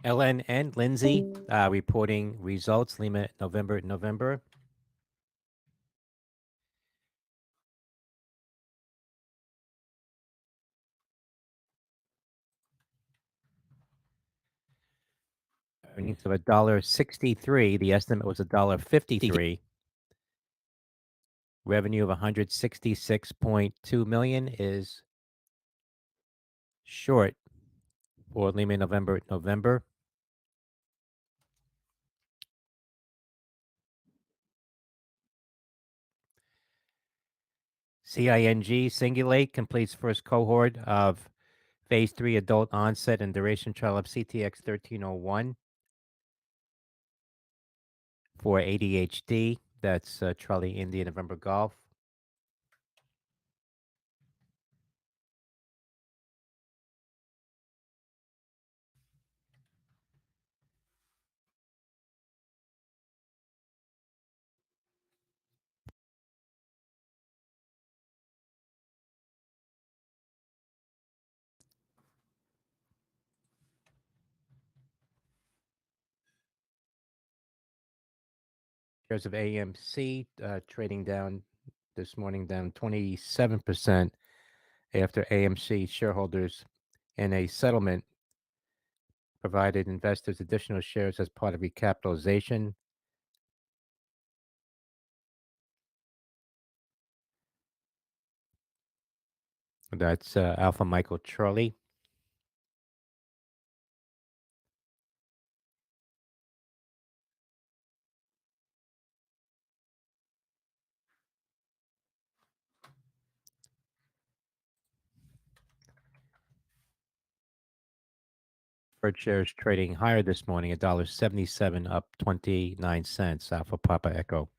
Ellen and Lindsay reporting results. Lima, November. Earnings of $1.63. The estimate was $1.53. Revenue of $166.2 million is short for Lima, November. CING Singulate completes first cohort of phase 3 adult onset and duration trial of CTX 1301 for ADHD. That's Charlie India November Golf. Shares of AMC trading down this morning, down 27% after AMC shareholders in a settlement provided investors additional shares as part of recapitalization. That's Alpha Michael Charlie. Preferred shares trading higher this morning, $1.77, up 29 cents. Alpha Papa Echo.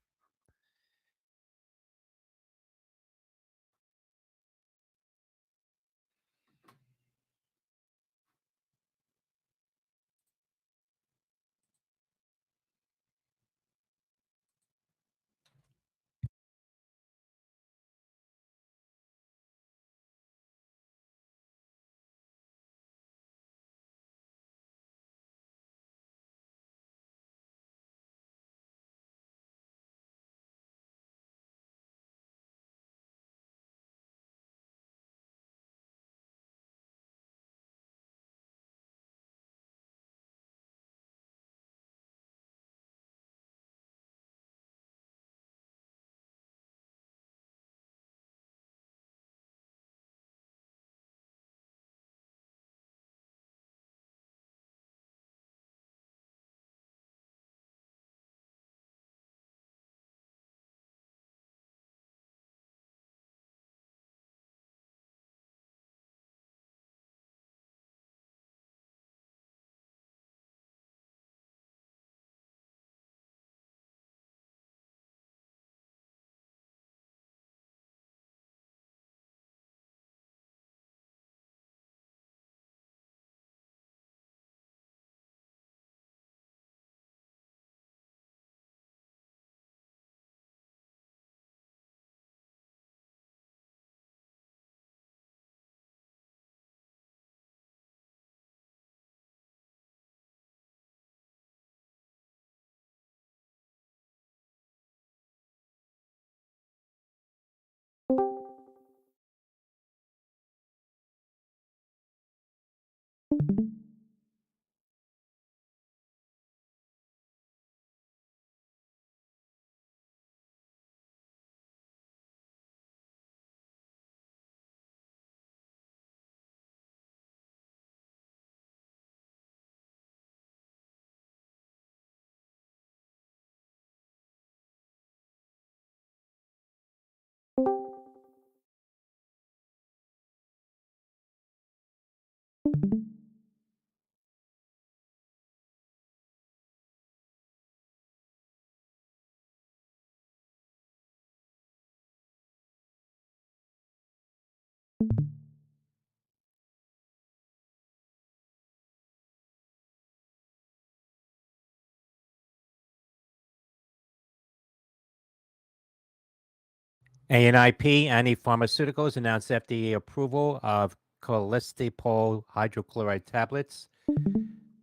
ANIP, Annie Pharmaceuticals, announced FDA approval of cholestyramine hydrochloride tablets.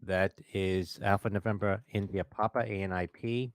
That is Alpha November India Papa ANIP.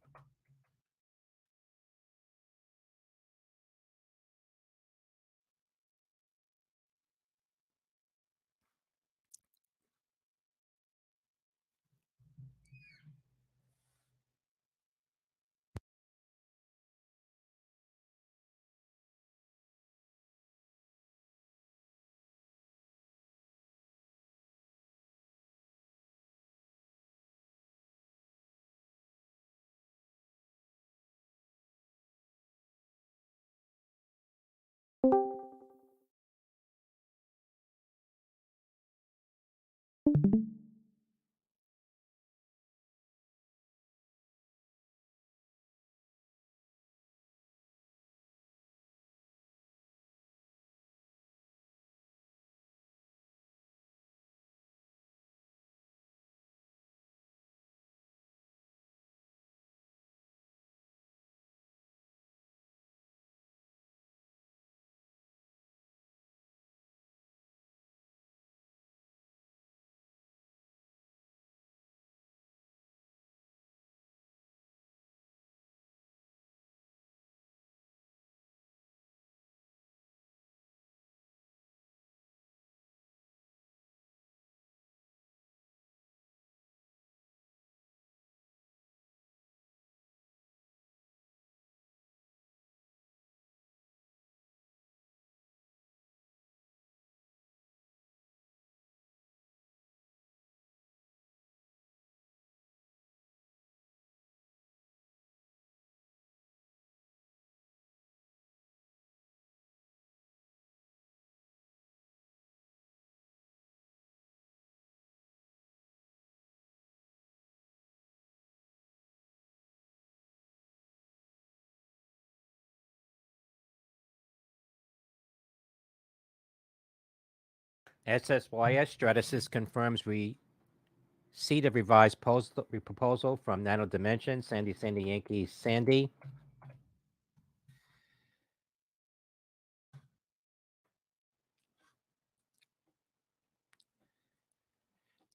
SSYS Stratasys confirms receipt of revised proposal from Nano Dimension. Sandy Sandy Yankee Sandy.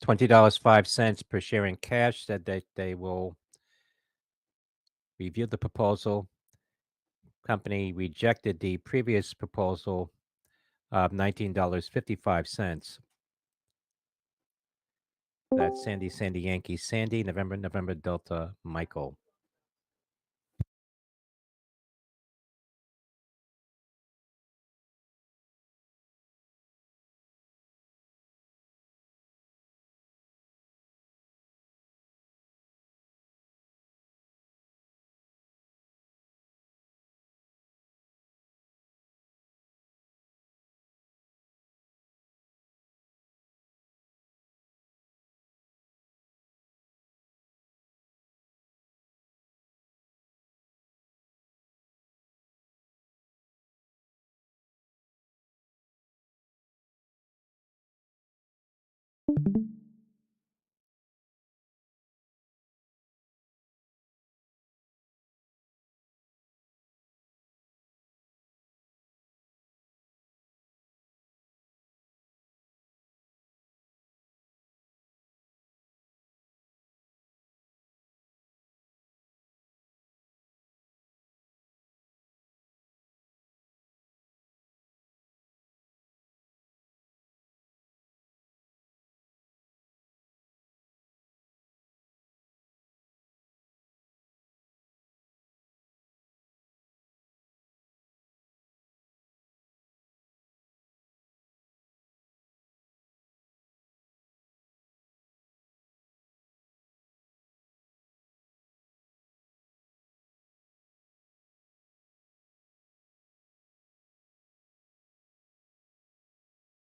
$20.05 per share in cash. Said that they will review the proposal. Company rejected the previous proposal of $19.55. That's Sandy Sandy Yankee Sandy, November Delta Michael.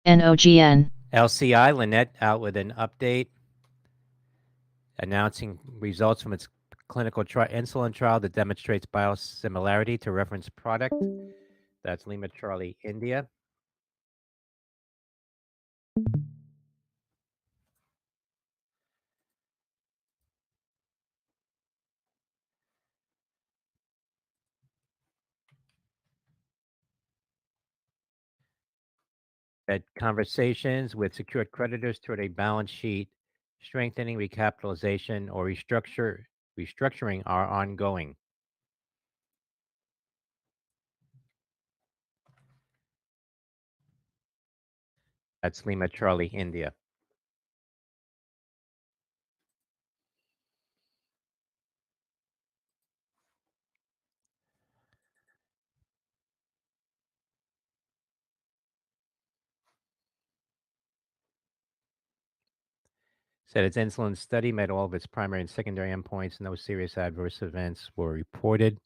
NOGN. LCI Lynette out with an update announcing results from its clinical insulin trial that demonstrates biosimilarity to reference product. That's Lima Charlie India. Had conversations with secured creditors toward a balance sheet strengthening, recapitalization, or restructuring are ongoing. That's Lima Charlie, India. Said its insulin study met all of its primary and secondary endpoints. No serious adverse events were reported.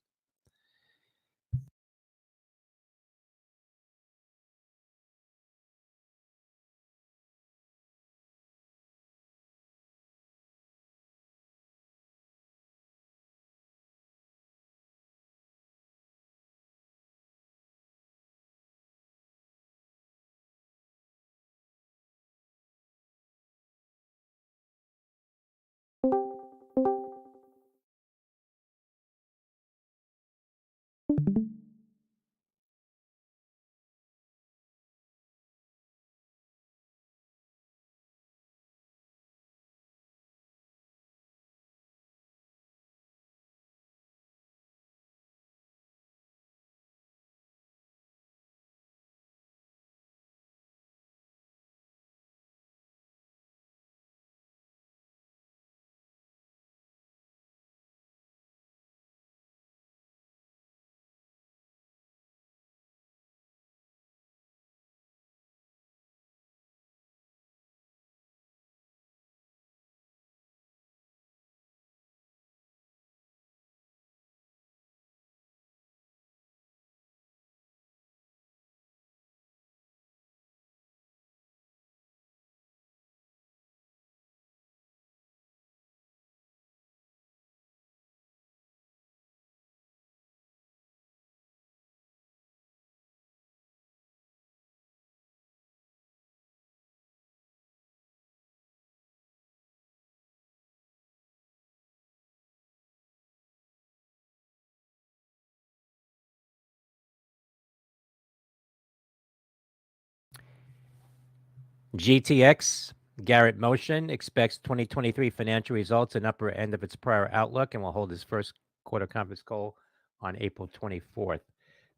GTX, Garrett Motion, expects 2023 financial results in upper end of its prior outlook and will hold its first quarter conference call on April 24th.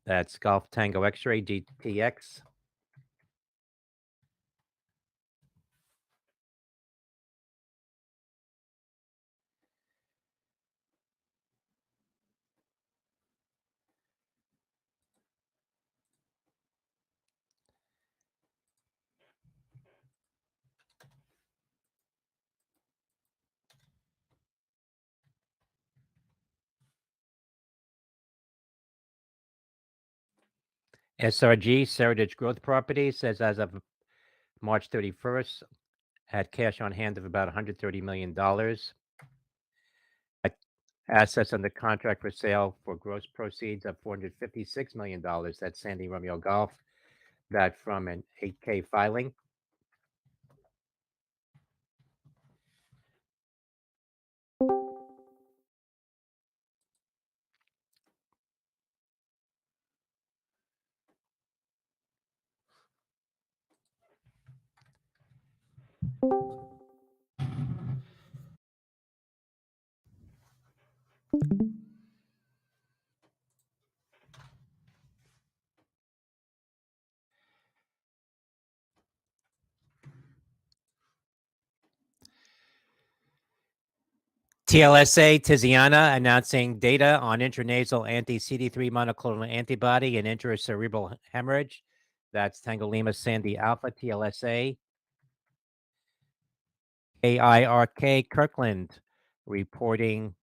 That's Golf Tango X-Ray, GTX. SRG, Seritage Growth Properties, says as of March 31st, had cash on hand of about $130 million. Assets under contract for sale for gross proceeds of $456 million. That's Sandy Romeo Golf. That from an 8K filing. TLSA Tiziana announcing data on intranasal anti-CD3 monoclonal antibody and intracerebral hemorrhage. That's Tango Lima Sandy Alpha TLSA. AIRK Kirkland reporting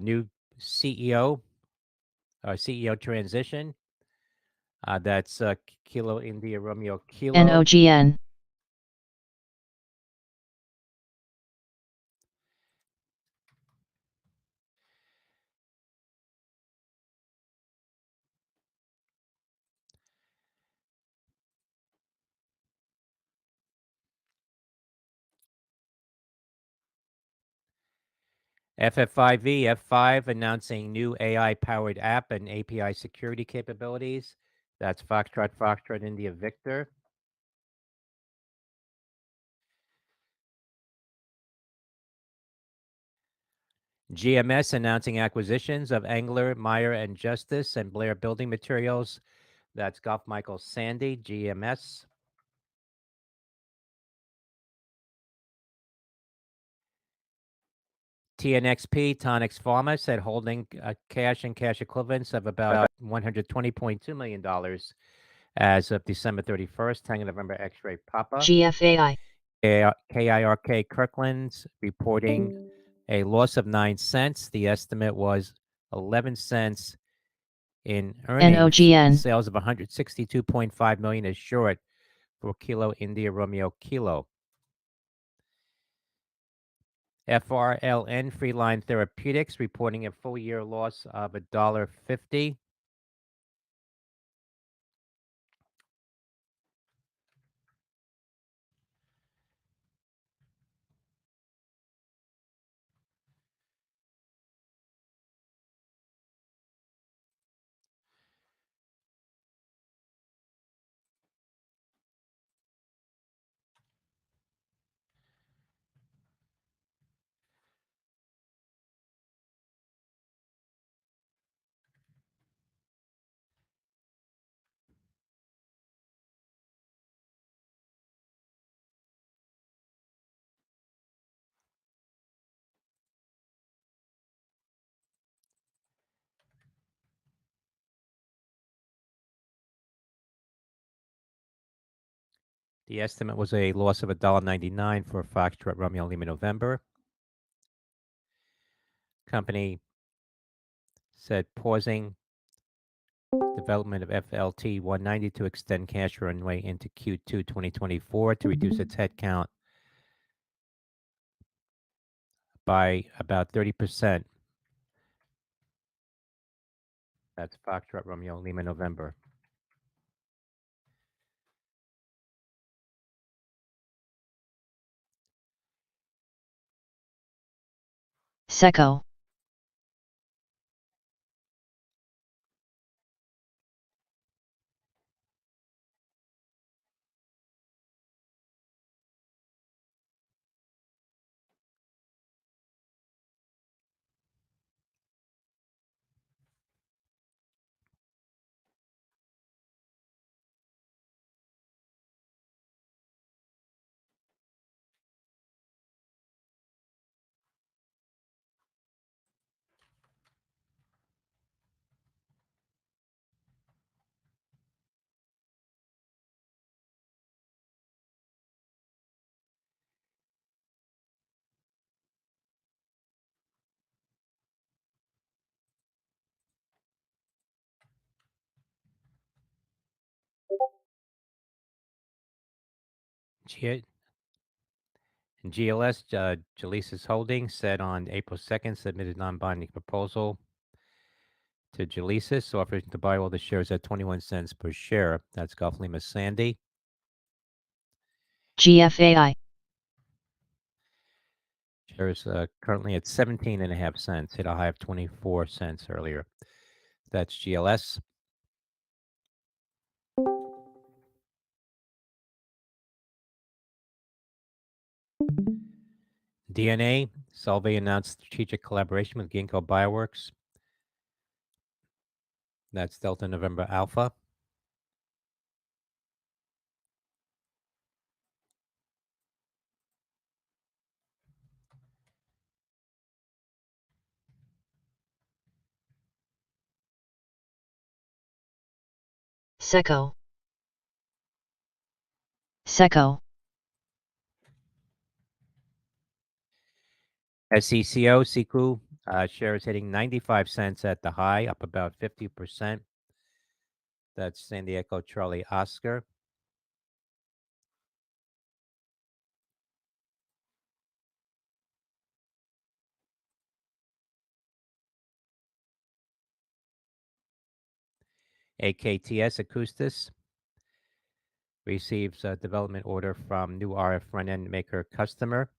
new CEO transition. That's Kilo India Romeo Kilo. NOGN. FF5V, F5 announcing new AI-powered app and API security capabilities. That's Foxtrot, India, Victor. GMS announcing acquisitions of Angler, Meyer and Justice, and Blair Building Materials. That's Golf Michael Sandy, GMS. TNXP, Tonix Pharma, said holding cash and cash equivalents of about $120.2 million as of December 31st. Tango November X-ray Papa. GFAI. KIRK Kirkland's reporting a loss of 9 cents. The estimate was 11 cents in earnings. NOGN. Sales of 162.5 million is short for Kilo India Romeo Kilo. FRLN Freeline Therapeutics reporting a full year loss of $1.50. The estimate was a loss of $1.99 for Foxtrot Romeo Lima November. Company said pausing development of FLT 190 to extend cash runway into Q2 2024 to reduce its headcount by about 30%. That's Foxtrot Romeo Lima November. Seco. GLS, Jalesis Holdings, said on April 2nd, submitted non-binding proposal to Jalesis, offering to buy all the shares at 21 cents per share. That's Golf Lima Sandy. GFAI. Shares currently at 17.5 cents, hit a high of 24 cents earlier. That's GLS. DNA, Solvay announced strategic collaboration with Ginkgo Bioworks. That's Delta November Alpha. Seco. Seco. SECO, Siku, shares hitting 95 cents at the high, up about 50%. That's San Diego Charlie Oscar. AKTS Acoustis receives a development order from new RF front-end maker customer.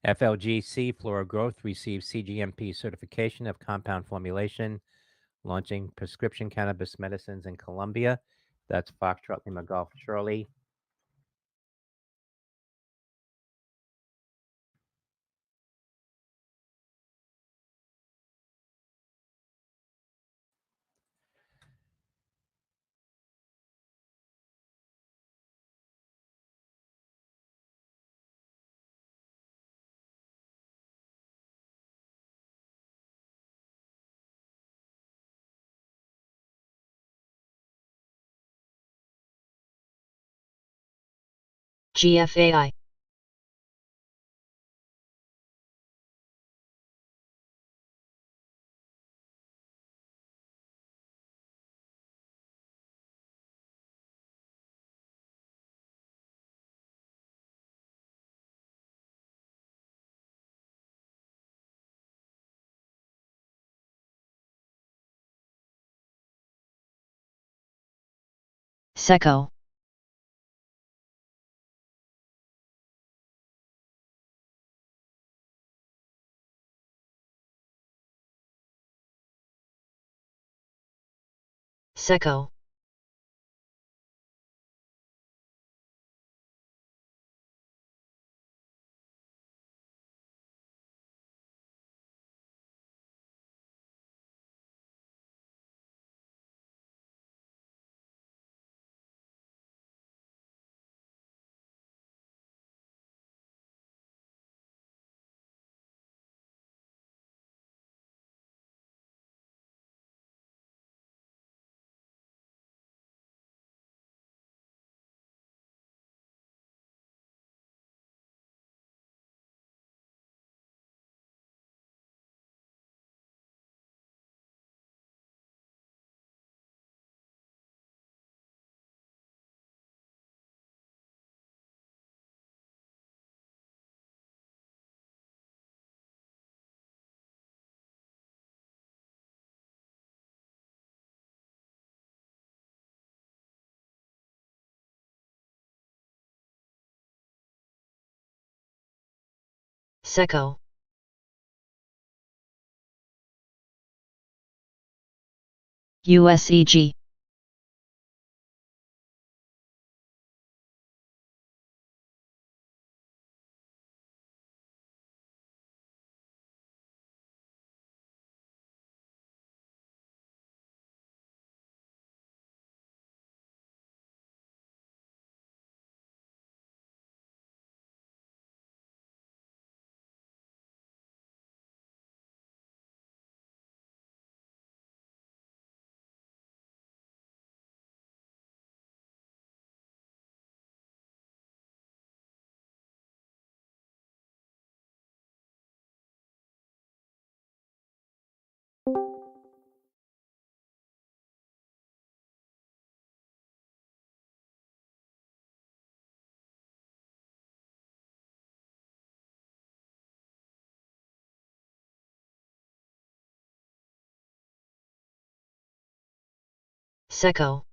FLGC Flora Growth received CGMP certification of compound formulation, launching prescription cannabis medicines in Colombia. That's Foxtrot Lima Golf Charlie. GFAI. SECO. SECO. SECO. USEG. SECO.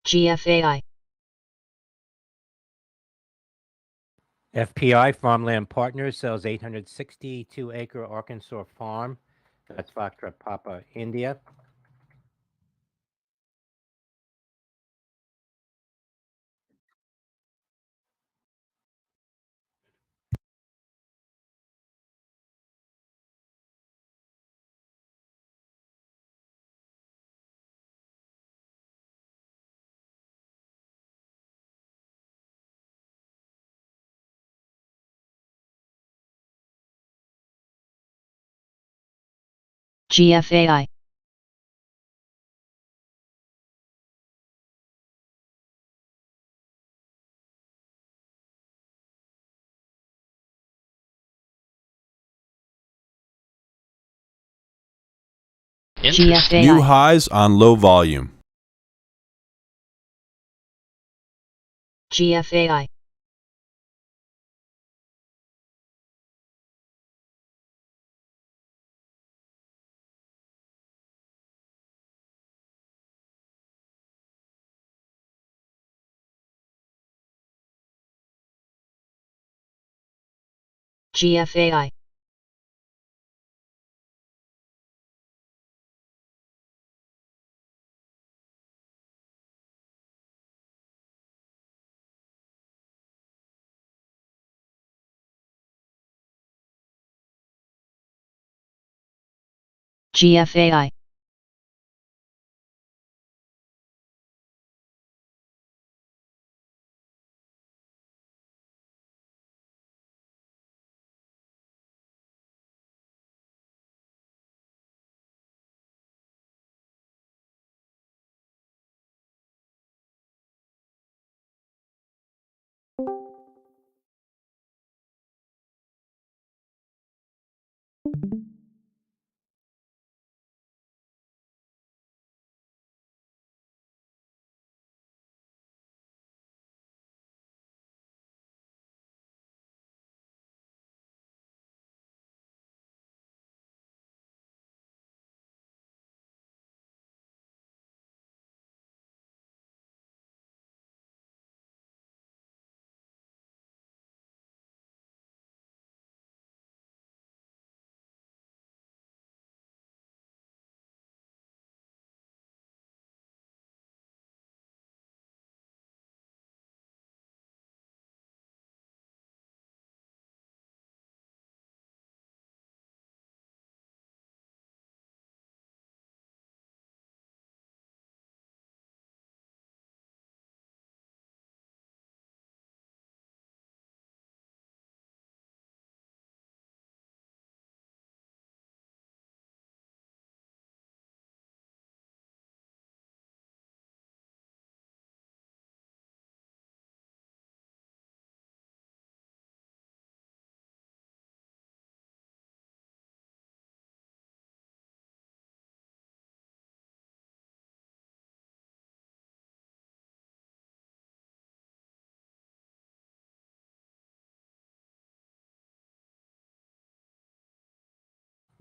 GFAI. FPI Farmland Partners sells 862-acre Arkansas farm. That's Foxtrot Papa India. GFAI. New highs on low volume. GFAI. GFAI. GFAI.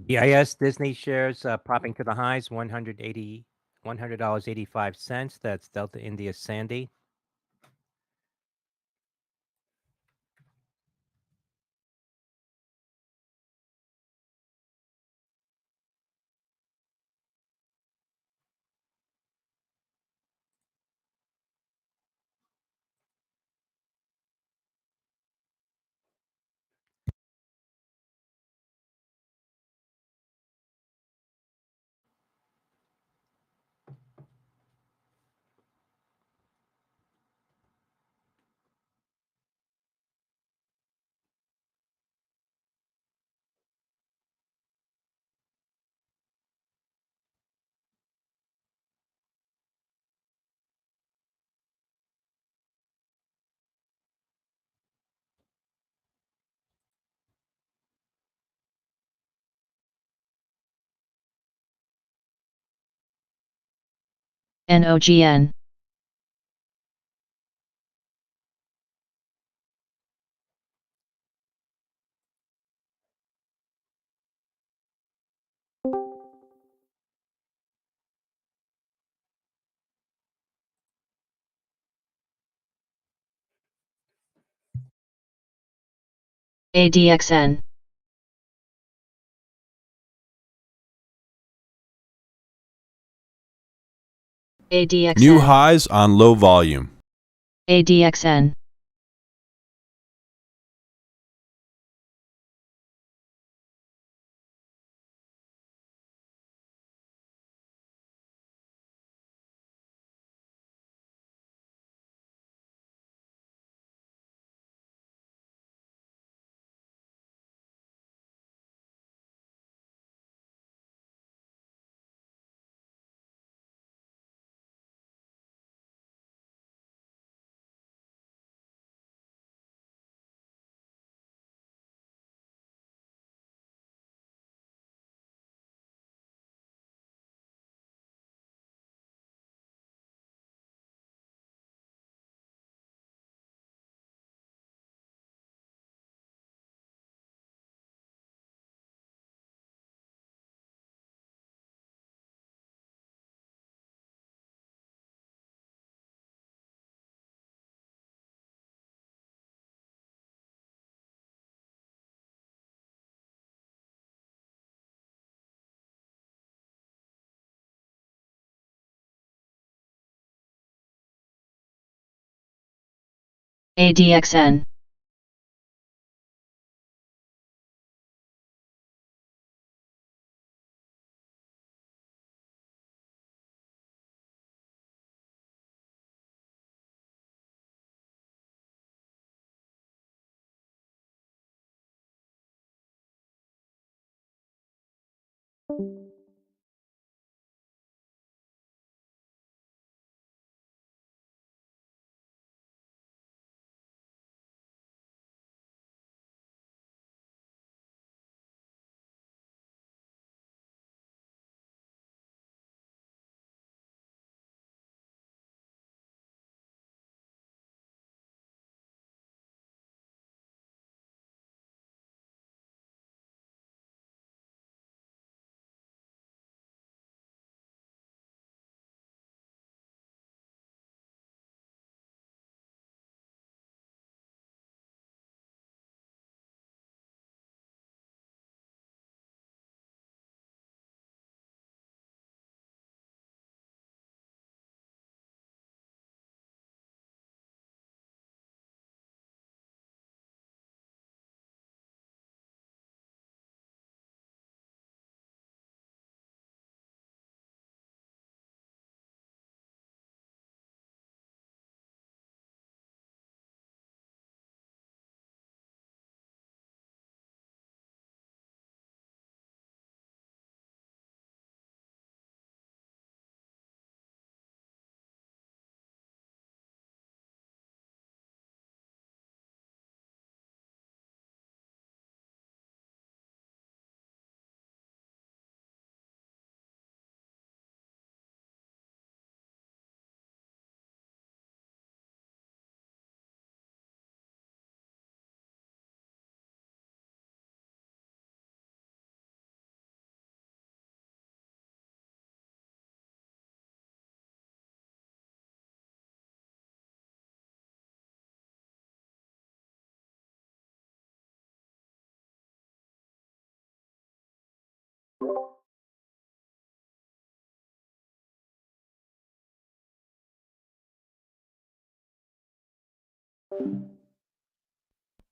BIS Disney shares popping to the highs, $100.85. That's Delta India Sandy. NOGN. ADXN. ADXN. New highs on low volume. ADXN. ADXN.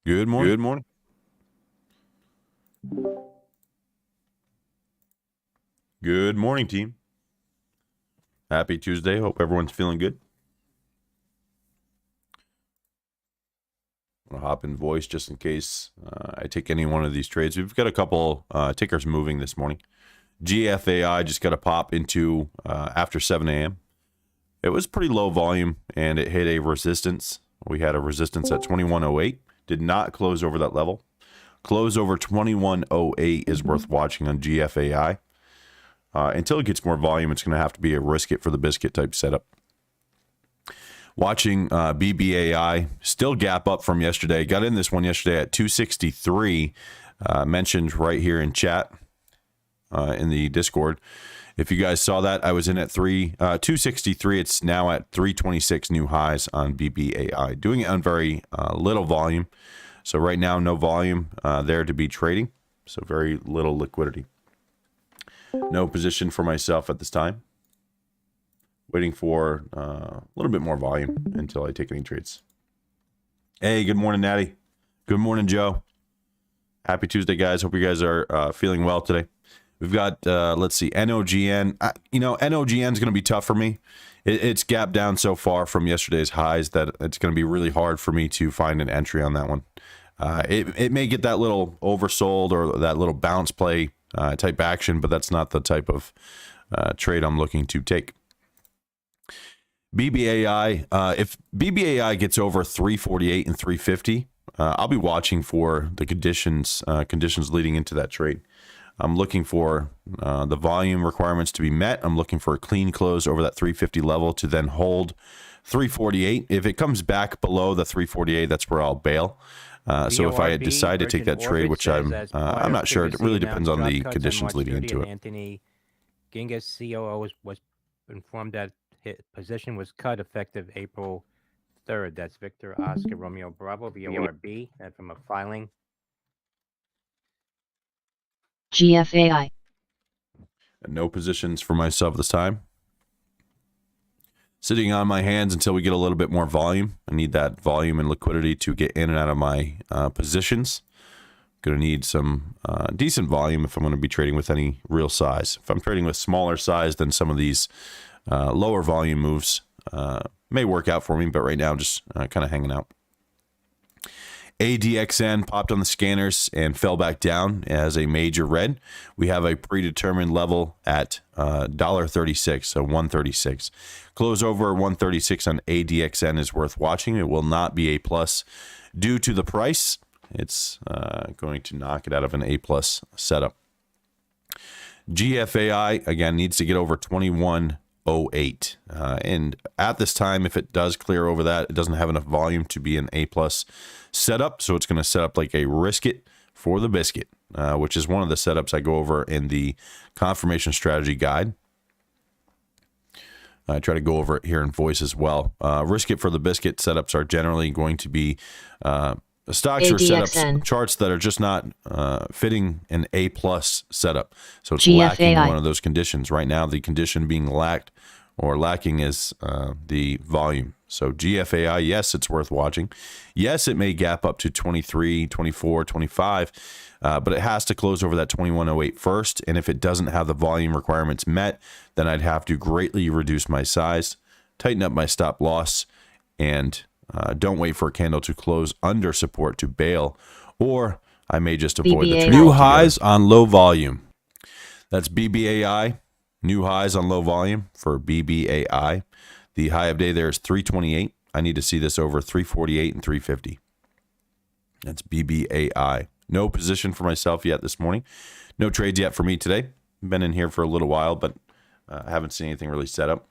Good morning. Good morning. Good morning, team. Happy Tuesday. Hope everyone's feeling good. I'll hop in voice just in case I take any one of these trades. We've got a couple tickers moving this morning. GFAI just got a pop into after 7 a.m. It was pretty low volume, and it hit a resistance. We had a resistance at 2108. Did not close over that level. Close over 2108 is worth watching on GFAI. Until it gets more volume, it's going to have to be a risk it for the biscuit type setup. Watching BBAI, still gap up from yesterday. Got in this one yesterday at 263, mentioned right here in chat in the Discord. If you guys saw that, I was in at 263. It's now at 326 new highs on BBAI. Doing it on very little volume. So right now, no volume there to be trading. So very little liquidity. No position for myself at this time. Waiting for a little bit more volume until I take any trades. Hey, good morning, Natty. Good morning, Joe. Happy Tuesday, guys. Hope you guys are feeling well today. We've got, let's see, NOGN. NOGN is going to be tough for me. It's gapped down so far from yesterday's highs that it's going to be really hard for me to find an entry on that one. It may get that little oversold or that little bounce play type action, but that's not the type of trade I'm looking to take. BBAI, if BBAI gets over 348 and 350, I'll be watching for the conditions leading into that trade. I'm looking for the volume requirements to be met. I'm looking for a clean close over that 350 level to then hold 348. If it comes back below the 348, that's where I'll bail. So if I decide to take that trade, which I'm not sure, it really depends on the conditions leading into it. Anthony Gingas, COO, was informed that his position was cut effective April 3rd. That's Victor Oscar Romeo Bravo, VORB, and from a filing. GFAI. No positions for myself this time. sitting on my hands until we get a little bit more volume. I need that volume and liquidity to get in and out of my positions. Going to need some decent volume if I'm going to be trading with any real size. If I'm trading with smaller size, then some of these lower volume moves may work out for me, but right now I'm just kind of hanging out. ADXN popped on the scanners and fell back down as a major red. We have a predetermined level at $1.36, so 136. Close over 136 on ADXN is worth watching. It will not be A plus due to the price. It's going to knock it out of an A plus setup. GFAI again needs to get over 2108, and at this time, if it does clear over that, it doesn't have enough volume to be an A plus setup, so it's going to set up like a risk it for the biscuit, which is one of the setups I go over in the confirmation strategy guide. I try to go over it here in voice as well. Risk it for the biscuit setups are generally going to be stocks or setups, charts that are just not fitting an A plus setup. So it's lacking one of those conditions. Right now, the condition being lacking is the volume. So GFAI, yes, it's worth watching. Yes, it may gap up to 23, 24, 25, but it has to close over that 2108 first. And if it doesn't have the volume requirements met, then I'd have to greatly reduce my size, tighten up my stop loss, and don't wait for a candle to close under support to bail, or I may just avoid the trade. New highs on low volume. That's BBAI. New highs on low volume for BBAI. The high of day there is 328. I need to see this over 348 and 350. That's BBAI. No position for myself yet this morning. No trades yet for me today. Been in here for a little while, but I haven't seen anything really set up.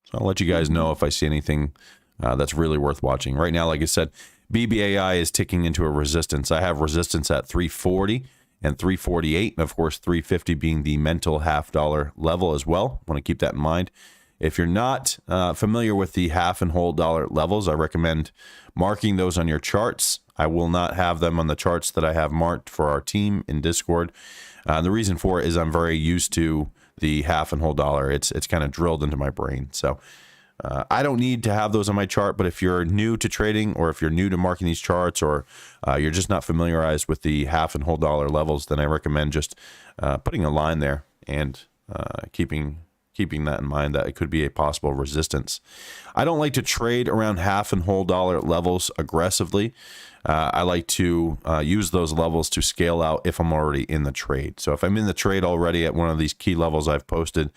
So I'll let you guys know if I see anything that's really worth watching. Right now, like I said, BBAI is ticking into a resistance. I have resistance at 340 and 348, and of course 350 being the mental $half level as well. Want to keep that in mind. If you're not familiar with the half and whole dollar levels, I recommend marking those on your charts. I will not have them on the charts that I have marked for our team in Discord. The reason for it is I'm very used to the half and whole dollar. It's kind of drilled into my brain. So I don't need to have those on my chart, but if you're new to trading, or if you're new to marking these charts, or you're just not familiarized with the half and whole dollar levels, then I recommend just putting a line there and keeping that in mind, that it could be a possible resistance. I don't like to trade around half and whole dollar levels aggressively. I like to use those levels to scale out if I'm already in the trade. So if I'm in the trade already at one of these key levels I've posted,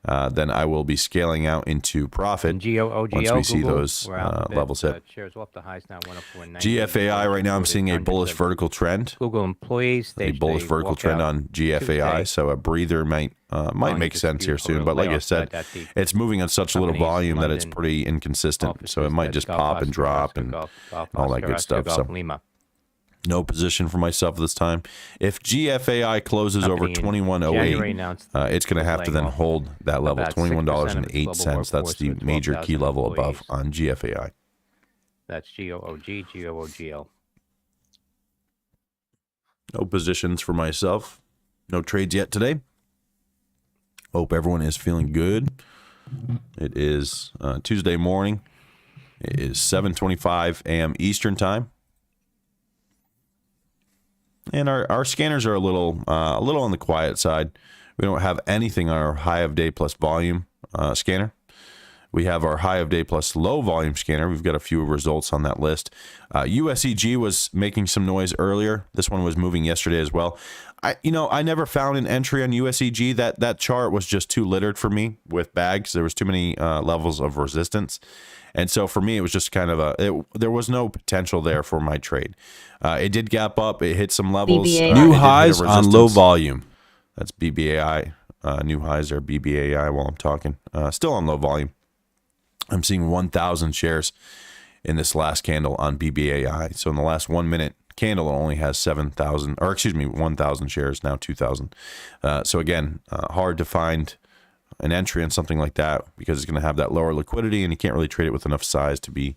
then I will be scaling out into profit once we see those levels hit. Shares off the highs now, 104.90. GFAI right now, I'm seeing a bullish vertical trend. Google employees, A bullish vertical trend on GFAI, so a breather might make sense here soon. But like I said, it's moving at such little volume that it's pretty inconsistent. So it might just pop and drop and all that good stuff. So no position for myself this time. If GFAI closes over 2108, it's going to have to then hold that level, $21.08. That's the major key level above on GFAI. That's GOOGL. No positions for myself. No trades yet today. Hope everyone is feeling good. It is Tuesday morning. It is 7:25 a.m. Eastern time. And our scanners are a little on the quiet side. We don't have anything on our high of day plus volume scanner. We have our high of day plus low volume scanner. We've got a few results on that list. USEG was making some noise earlier. This one was moving yesterday as well. I never found an entry on USEG. That chart was just too littered for me with bags. There was too many levels of resistance. And so for me, it was just kind of there was no potential there for my trade. It did gap up. It hit some levels. New highs on low volume. That's BBAI. New highs are BBAI while I'm talking. Still on low volume. I'm seeing 1,000 shares in this last candle on BBAI. So in the last 1 minute candle, it only has 1,000 shares, now 2,000. So again, hard to find an entry on something like that because it's going to have that lower liquidity and you can't really trade it with enough size to be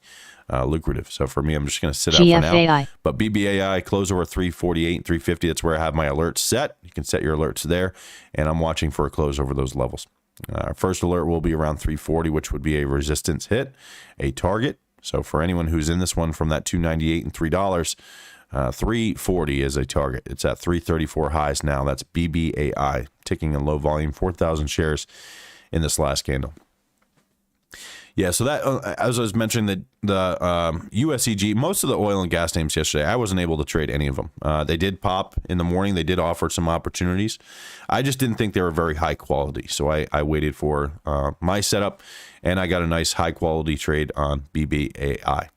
lucrative. So for me, I'm just going to sit out for now. GFAI. But BBAI close over 348 and 350. That's where I have my alerts set. You can set your alerts there, and I'm watching for a close over those levels. Our first alert will be around 340, which would be a resistance hit, a target. So for anyone who's in this one from that $2.98 and $3, 340 is a target. It's at 334 highs now. That's BBAI, ticking in low volume, 4,000 shares in this last candle. Yeah, so that, as I was mentioning, the USEG, most of the oil and gas names yesterday, I wasn't able to trade any of them. They did pop in the morning. They did offer some opportunities. I just didn't think they were very high quality. So I waited for my setup, and I got a nice high quality trade on BBAI.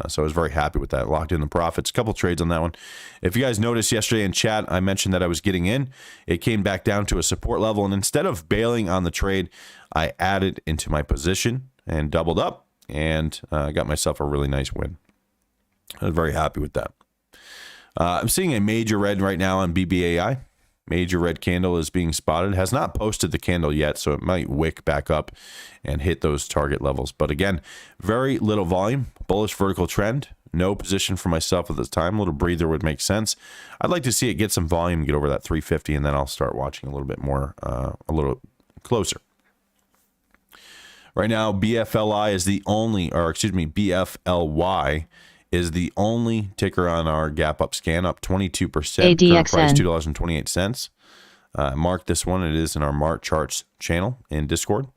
So I was very happy with that. Locked in the profits. A couple trades on that one. If you guys noticed yesterday in chat, I mentioned that I was getting in. It came back down to a support level, and instead of bailing on the trade, I added into my position and doubled up and got myself a really nice win. I was very happy with that. I'm seeing a major red right now on BBAI. Major red candle is being spotted. Has not posted the candle yet, so it might wick back up and hit those target levels. But again, very little volume, bullish vertical trend. No position for myself at this time. A little breather would make sense. I'd like to see it get some volume, get over that 350, and then I'll start watching a little bit more, a little closer. Right now, BFLI is the only, or excuse me, BFLY is the only ticker on our gap up scan, up 22%. Current price $2.28. Mark this one. It is in our Mark Charts channel in Discord.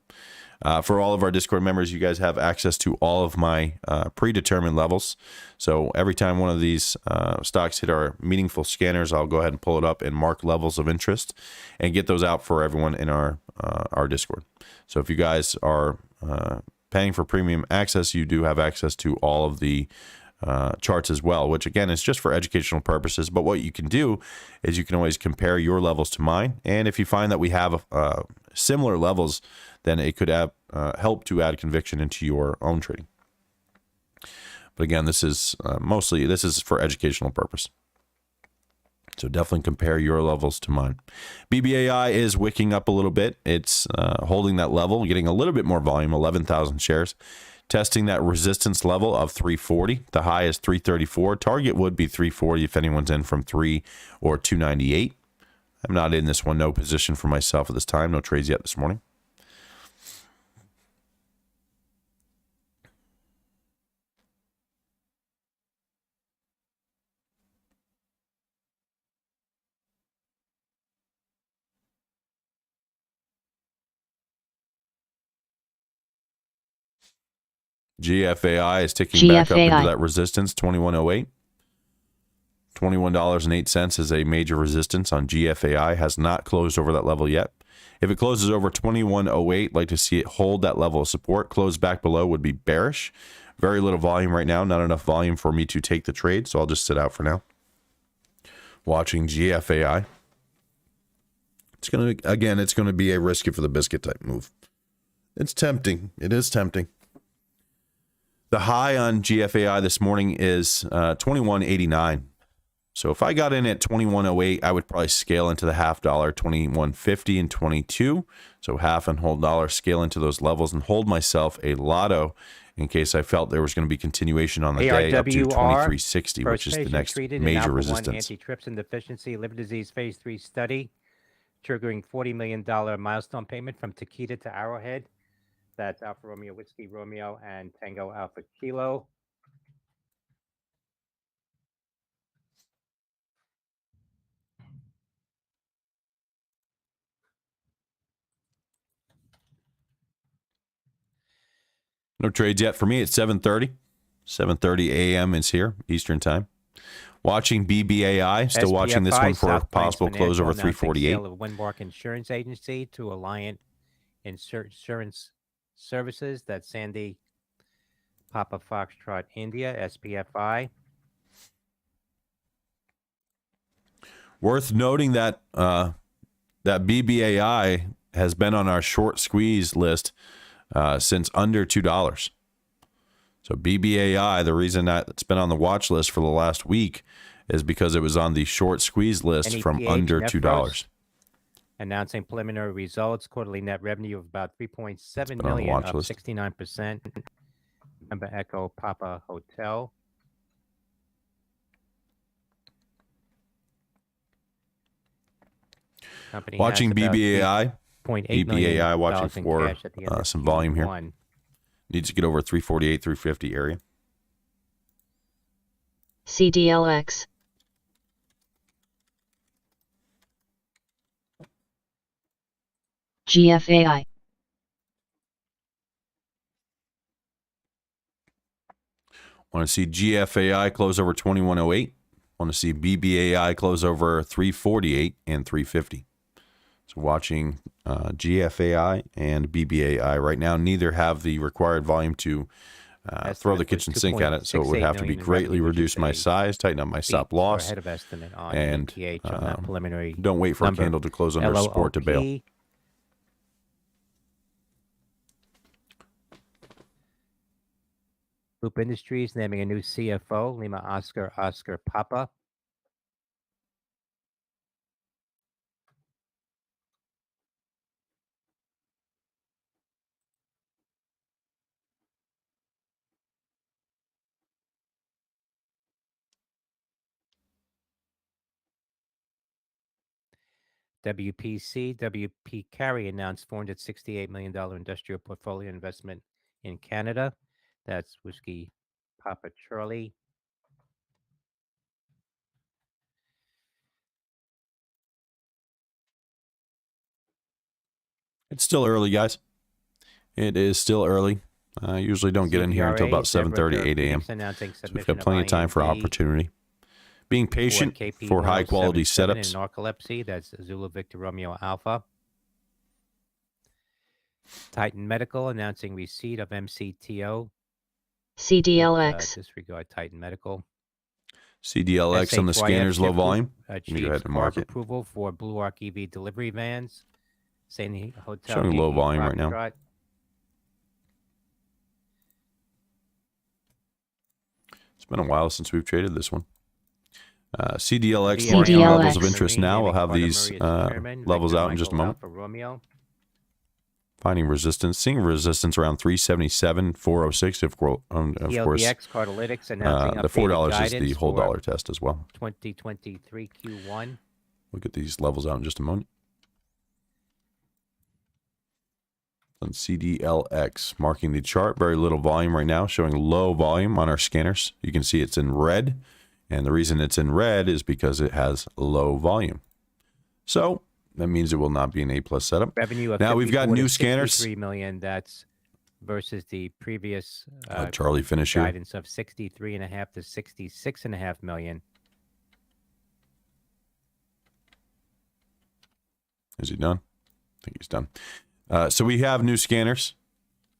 For all of our Discord members, you guys have access to all of my predetermined levels. So every time one of these stocks hit our meaningful scanners, I'll go ahead and pull it up and mark levels of interest and get those out for everyone in our Discord. So if you guys are paying for premium access, you do have access to all of the charts as well, which again is just for educational purposes. But what you can do is you can always compare your levels to mine, and if you find that we have similar levels, then it could help to add conviction into your own trading. But again, this is this is for educational purpose. So definitely compare your levels to mine. BBAI is wicking up a little bit. It's holding that level, getting a little bit more volume, 11,000 shares. Testing that resistance level of 340. The high is 334. Target would be 340 if anyone's in from 3 or 298. I'm not in this one. No position for myself at this time. No trades yet this morning. GFAI is ticking back up into that resistance, 2108. $21.08 is a major resistance on GFAI. Has not closed over that level yet. If it closes over 2108, like to see it hold that level of support. Close back below would be bearish. Very little volume right now. Not enough volume for me to take the trade, so I'll just sit out for now. Watching GFAI. It's going to be a risky for the biscuit type move. It's tempting. It is tempting. The high on GFAI this morning is 21.89. So if I got in at 21.08, I would probably scale into the half dollar, 21.50 and 22. So half and whole dollar, scale into those levels and hold myself a lotto in case I felt there was going to be continuation on the day up to 23.60, which is the next major resistance. Antitrypsin deficiency liver disease phase 3 study, triggering $40 million milestone payment from Takeda to Arrowhead. That's Alpha Romeo Whiskey Romeo and Tango Alpha Kilo. No trades yet for me. It's 7:30. 7:30 a.m. is here, Eastern time. Watching BBAI. Still watching this one for a possible close over 348. Sale of Windmark Insurance Agency to Alliant Insurance Services. That's Sandy Papa Foxtrot India, SPFI. Worth noting that that BBAI has been on our short squeeze list since under $2. So BBAI, the reason that it's been on the watch list for the last week is because it was on the short squeeze list from under $2. announcing preliminary results. Quarterly net revenue of about 3.7 been on the million, watch up list. 69%. November Echo Papa Hotel. Company Watching has about BBAI. $3.8 million BBAI watching in for cash at the end of some volume here. Q1. Needs to get over 348, 350 area. CDLX. GFAI. Want to see GFAI close over 2108. Want to see BBAI close over 348 and 350. So watching GFAI and BBAI right now. Neither have the required volume to throw the kitchen sink at it, so it would have to be greatly reduce my size, tighten up my stop loss, ahead of estimate on and ATH on that preliminary don't wait for number. a candle to close under support to bail. LOOP. Loop Industries naming a new CFO, Lima Oscar Papa. WP Carey announced $468 million industrial portfolio investment in Canada. That's Whiskey Papa Charlie. It's still early, guys. It is still early. I usually don't get in here until about 7:30, 8 a.m. So we've got plenty of time for opportunity. Being patient for high-quality setups. In narcolepsy, that's Zulu Victor Romeo Alpha. Titan Medical announcing receipt of MCTO. CDLX. Disregard Titan Medical. CDLX on the scanners, low volume. Achieves Go ahead and mark it. approval for Blue Arc EV delivery vans. Same Hotel. Showing low volume right now. Trot. It's been a while since we've traded this one. CDLX marking levels of interest now. We'll have these levels out in just a moment. Finding resistance, seeing resistance around 377, 406. Of course, the $4 is the whole dollar test as well. 2023 Q1. We'll get these levels out in just a moment. On CDLX, marking the chart, very little volume right now, showing low volume on our scanners. You can see it's in red, and the reason it's in red is because it has low volume. So that means it will not be an A+ setup. Revenue of now we've got new scanners. $3 million. That's versus the previous Charlie finish here. Guidance of 63.5 to 66.5 million. Is he done? I think he's done. So we have new scanners.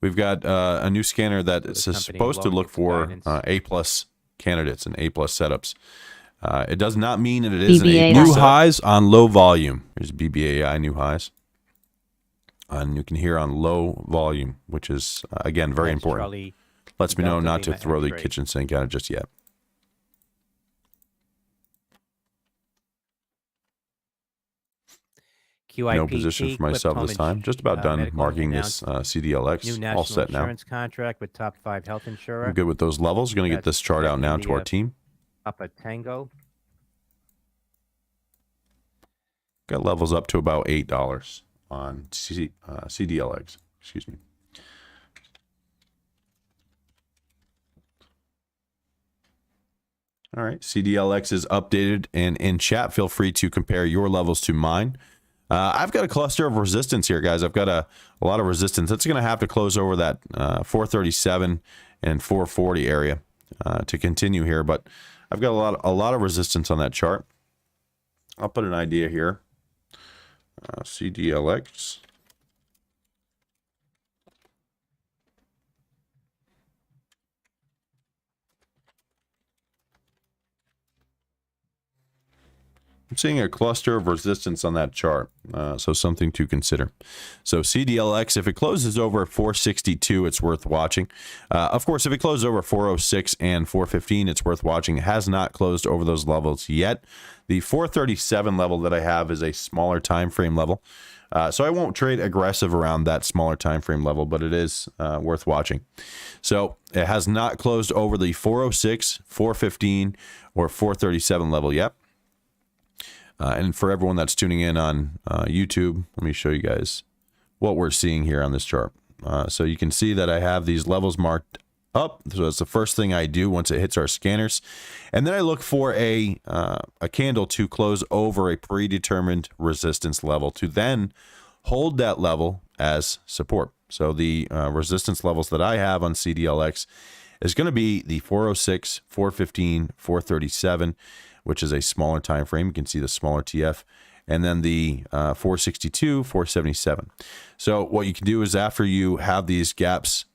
We've got a new scanner that is supposed to look for A+ candidates and A+ setups. It does not mean that it is an A+ New setup. highs on low volume. Here's BBAI new highs. And you can hear on low volume, which is, again, very important. Charlie Lets me know Delta not to Lima throw the X-ray. kitchen sink at it just yet. QIPT, No position for myself this time. Just about done Medical marking this announced CDLX. New All national set now. insurance contract with top 5 health insurer. I'm good with those levels. Going to get this chart out now to our team. Papa Tango. Got levels up to about $8 on CDLX. Excuse me. All right, CDLX is updated and in chat. Feel free to compare your levels to mine. I've got a cluster of resistance here, guys. I've got a lot of resistance. It's going to have to close over that 437 and 440 area to continue here, but I've got a lot of resistance on that chart. I'll put an idea here. CDLX. I'm seeing a cluster of resistance on that chart, so something to consider. So CDLX, if it closes over 462, it's worth watching. Of course, if it closes over 406 and 415, it's worth watching. It has not closed over those levels yet. The 437 level that I have is a smaller time frame level, so I won't trade aggressive around that smaller time frame level, but it is worth watching. So it has not closed over the 406, 415, or 437 level yet. And for everyone that's tuning in on YouTube, let me show you guys what we're seeing here on this chart. So you can see that I have these levels marked up. So that's the first thing I do once it hits our scanners. And then I look for a candle to close over a predetermined resistance level to then hold that level as support. So the resistance levels that I have on CDLX is going to be the 406, 415, 437, which is a smaller time frame. You can see the smaller TF, and then the 462, 477. So what you can do is after you have these gaps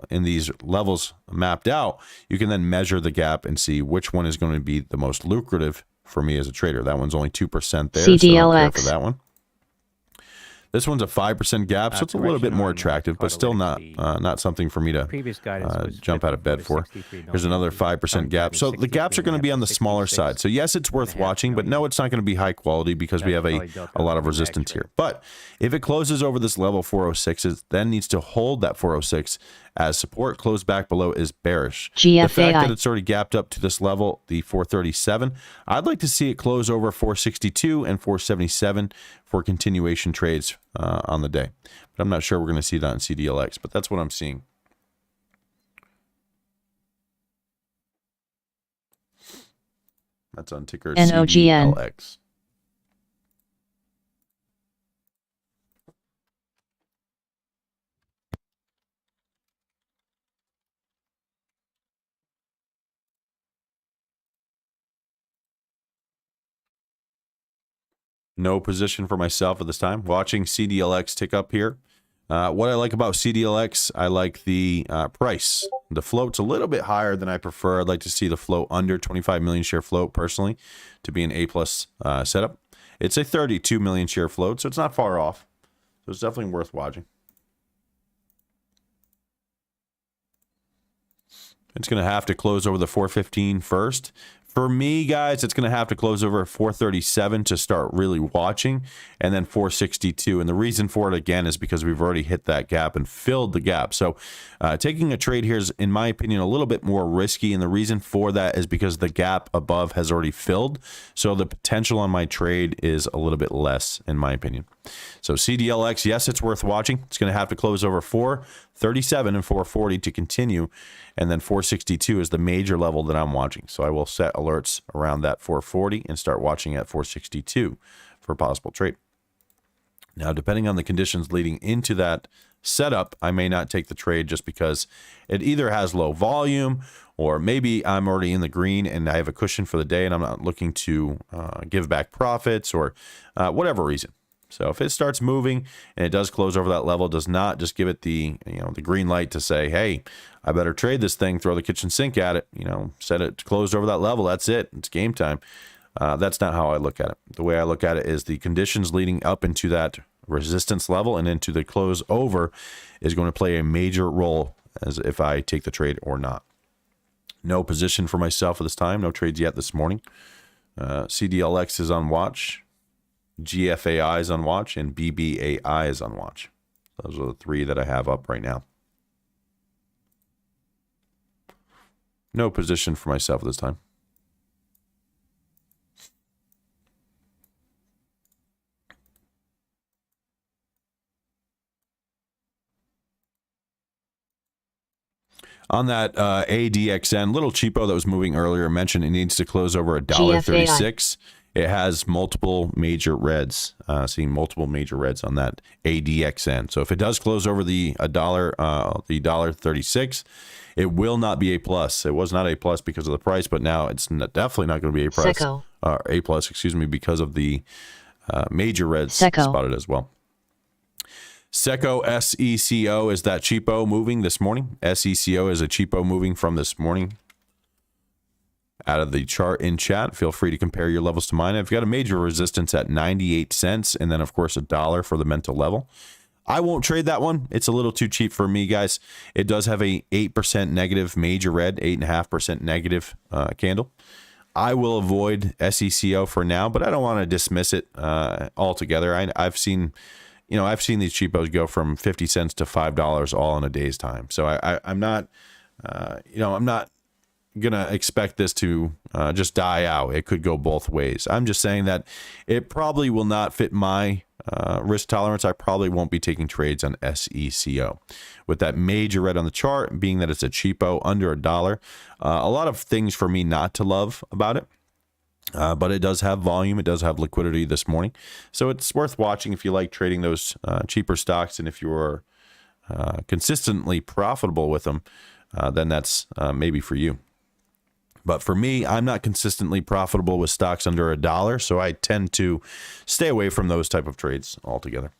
in these levels mapped out, you can then measure the gap and see which one is going to be the most lucrative for me as a trader. That one's only 2% there, CDLX. so I don't care for that one. This one's a 5% gap, so it's a little bit more attractive, but still not something for me to jump out of bed for. There's another 5% gap. So the gaps are going to be on the smaller side. So yes, it's worth watching, but no, it's not going to be high quality because we have a lot of resistance here. But if it closes over this level 406, it then needs to hold that 406 as support. Close back below is bearish. GFAI. The fact that it's already gapped up to this level, the 437, I'd like to see it close over 462 and 477 for continuation trades on the day. But I'm not sure we're going to see that on CDLX, but that's what I'm seeing. That's on ticker NOGN. CDLX. No position for myself at this time. Watching CDLX tick up here. What I like about CDLX, I like the price. The float's a little bit higher than I prefer. I'd like to see the float under 25 million share float personally to be an A+ setup. It's a 32 million share float, so it's not far off. So it's definitely worth watching. It's going to have to close over the 415 first. For me, guys, it's going to have to close over 437 to start really watching, and then 462. And the reason for it, again, is because we've already hit that gap and filled the gap. So taking a trade here is, in my opinion, a little bit more risky. And the reason for that is because the gap above has already filled. So the potential on my trade is a little bit less, in my opinion. So CDLX, yes, it's worth watching. It's going to have to close over 437 and 440 to continue. And then 462 is the major level that I'm watching. So I will set alerts around that 440 and start watching at 462 for a possible trade. Now, depending on the conditions leading into that setup, I may not take the trade just because it either has low volume, or maybe I'm already in the green and I have a cushion for the day and I'm not looking to give back profits, or whatever reason. So if it starts moving and it does close over that level, does not just give it the green light to say, hey, I better trade this thing, throw the kitchen sink at it, set it closed over that level. That's it. It's game time. That's not how I look at it. The way I look at it is the conditions leading up into that resistance level and into the close over is going to play a major role as if I take the trade or not. No position for myself at this time. No trades yet this morning. CDLX is on watch. GFAI is on watch, and BBAI is on watch. Those are the three that I have up right now. No position for myself at this time. On that ADXN, little cheapo that was moving earlier, mentioned it needs to close over $1.36. It has multiple major reds, seeing multiple major reds on that ADXN. So if it does close over the $1.36, it will not be A+. It was not A+ because of the price, but now it's definitely not going to be A+. A+, excuse me, because of the major reds spotted as well. SECO, SECO is that cheapo moving this morning. SECO is a cheapo moving from this morning. out of the chart in chat. Feel free to compare your levels to mine. I've got a major resistance at 98 cents, and then, of course, $1 for the mental level. I won't trade that one. It's a little too cheap for me, guys. It does have a 8% negative major red, 8.5% negative candle. I will avoid SECO for now, but I don't want to dismiss it altogether. I've seen these cheapos go from 50 cents to $5 all in a day's time. So I'm not, I'm not gonna expect this to just die out. It could go both ways. I'm just saying that it probably will not fit my risk tolerance. I probably won't be taking trades on SECO. With that major red on the chart, being that it's a cheapo under $1, a lot of things for me not to love about it. But it does have volume. It does have liquidity this morning. So it's worth watching if you like trading those cheaper stocks, and if you're consistently profitable with them, then that's maybe for you. But for me, I'm not consistently profitable with stocks under $1, so I tend to stay away from those type of trades altogether.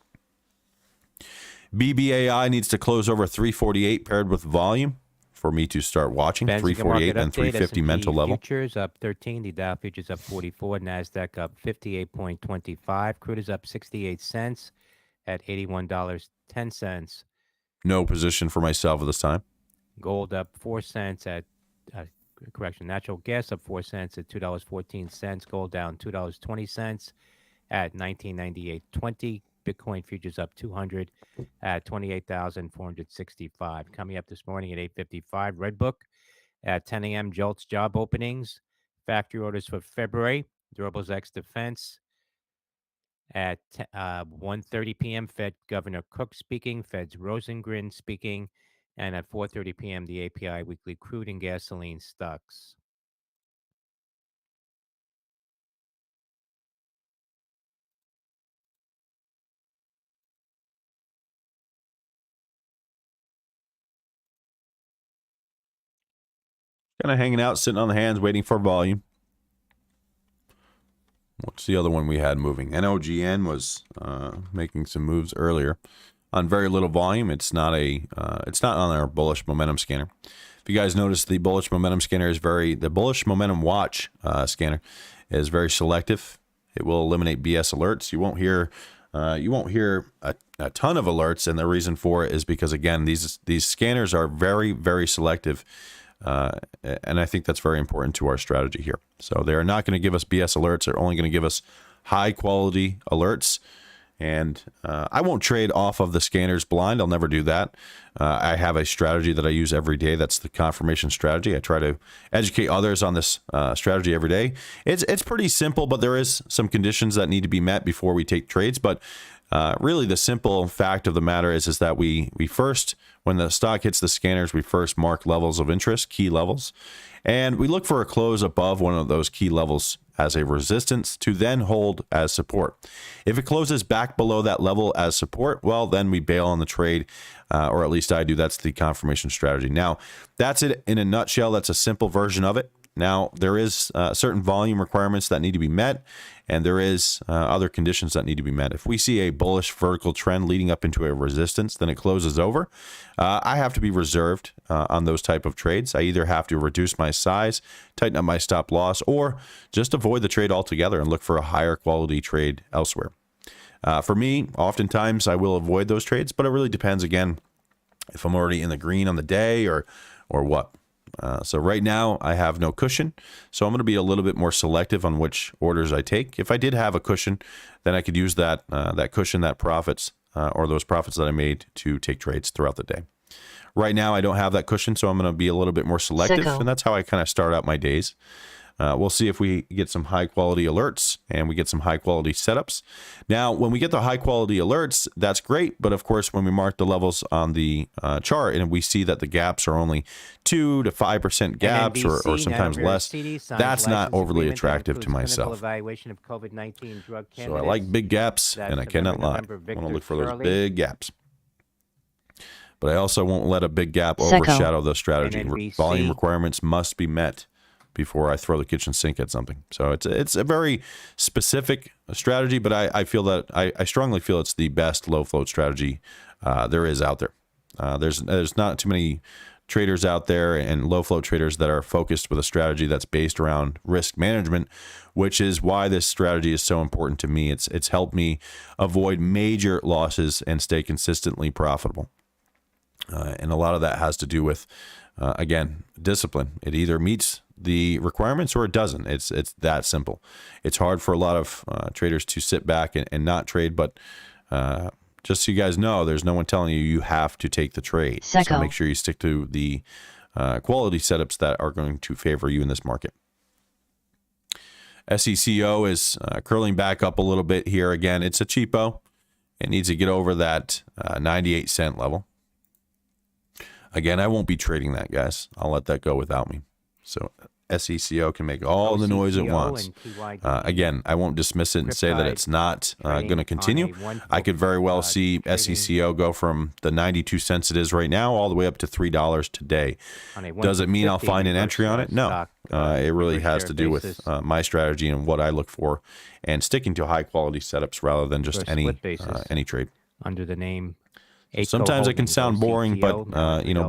BBAI needs to close over 348 paired with volume for me to start watching. 348 and 350 mental level. Futures up 13, the Dow futures up 44, NASDAQ up 58.25, crude is up 68 cents at $81.10. No position for myself at this time. Gold up 4 cents at natural gas up 4 cents at $2.14. Gold down $2.20 at $19.9820. Bitcoin futures up 200 at 28,465. Coming up this morning at 8:55. Redbook at 10 a.m. Jolts job openings. Factory orders for February. Durables X Defense at 1:30 p.m. Fed Governor Cook speaking. Fed's Rosengren speaking. And at 4:30 p.m., the API weekly crude and gasoline stocks. Kind of hanging out, sitting on the hands, waiting for volume. What's the other one we had moving? NOGN was making some moves earlier on very little volume. It's not on our bullish momentum scanner. If you guys notice, the bullish momentum scanner is the bullish momentum watch scanner is very selective. It will eliminate BS alerts. You won't hear a ton of alerts, and the reason for it is because, again, these scanners are very, very selective. And I think that's very important to our strategy here. So they're not going to give us BS alerts. They're only going to give us high quality alerts. And I won't trade off of the scanners blind. I'll never do that. I have a strategy that I use every day. That's the confirmation strategy. I try to educate others on this strategy every day. It's pretty simple, but there is some conditions that need to be met before we take trades. But really, the simple fact of the matter is that we first, when the stock hits the scanners, we first mark levels of interest, key levels, and we look for a close above one of those key levels as a resistance to then hold as support. If it closes back below that level as support, well, then we bail on the trade, or at least I do. That's the confirmation strategy. Now, that's it in a nutshell. That's a simple version of it. Now, there is certain volume requirements that need to be met, and there is other conditions that need to be met. If we see a bullish vertical trend leading up into a resistance, then it closes over. I have to be reserved on those type of trades. I either have to reduce my size, tighten up my stop loss, or just avoid the trade altogether and look for a higher quality trade elsewhere. For me, oftentimes I will avoid those trades, but it really depends, again, if I'm already in the green on the day or what. So right now I have no cushion, so I'm going to be a little bit more selective on which orders I take. If I did have a cushion, then I could use that cushion, that profits, or those profits that I made to take trades throughout the day. Right now I don't have that cushion, so I'm going to be a little bit more selective, and that's how I kind of start out my days. We'll see if we get some high quality alerts and we get some high quality setups. Now, when we get the high quality alerts, that's great. But of course, when we mark the levels on the chart and we see that the gaps are only 2 to 5% gaps or sometimes less, that's not overly attractive to myself. Evaluation of COVID-19 drug so I like big gaps, and I cannot lie. I want to look for those big gaps. But I also won't let a big gap overshadow the strategy. Volume requirements must be met before I throw the kitchen sink at something. So it's a very specific strategy, but I feel that I strongly feel it's the best low float strategy there is out there. There's not too many traders out there and low float traders that are focused with a strategy that's based around risk management, which is why this strategy is so important to me. It's helped me avoid major losses and stay consistently profitable. And a lot of that has to do with, again, discipline. It either meets the requirements or it doesn't. It's that simple. It's hard for a lot of traders to sit back and not trade, but just so you guys know, there's no one telling you have to take the trade. So make sure you stick to the quality setups that are going to favor you in this market. SECO is curling back up a little bit here. Again, it's a cheapo. It needs to get over that 98 cent level. Again, I won't be trading that, guys. I'll let that go without me. So SECO can make all the noise it wants. Again, I won't dismiss it and say that it's not going to continue. I could very well see SECO go from the 92 cents it is right now all the way up to $3 today. Does it mean I'll find an entry on it? No. It really has to do with my strategy and what I look for and sticking to high quality setups rather than just any trade. Under the name. Sometimes it can sound boring, but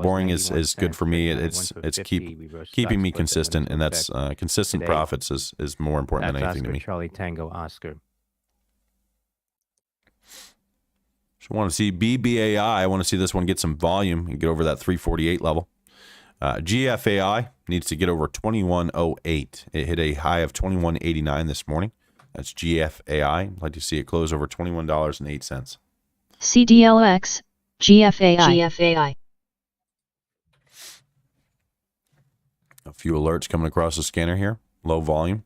boring is good for me. It's keeping me consistent, and that's consistent profits is more important than anything to me. Charlie Tango Oscar. So I want to see BBAI. I want to see this one get some volume and get over that 348 level. GFAI needs to get over 2108. It hit a high of 2189 this morning. That's GFAI. I'd like to see it close over $21.08. CDLX, GFAI. A few alerts coming across the scanner here. Low volume.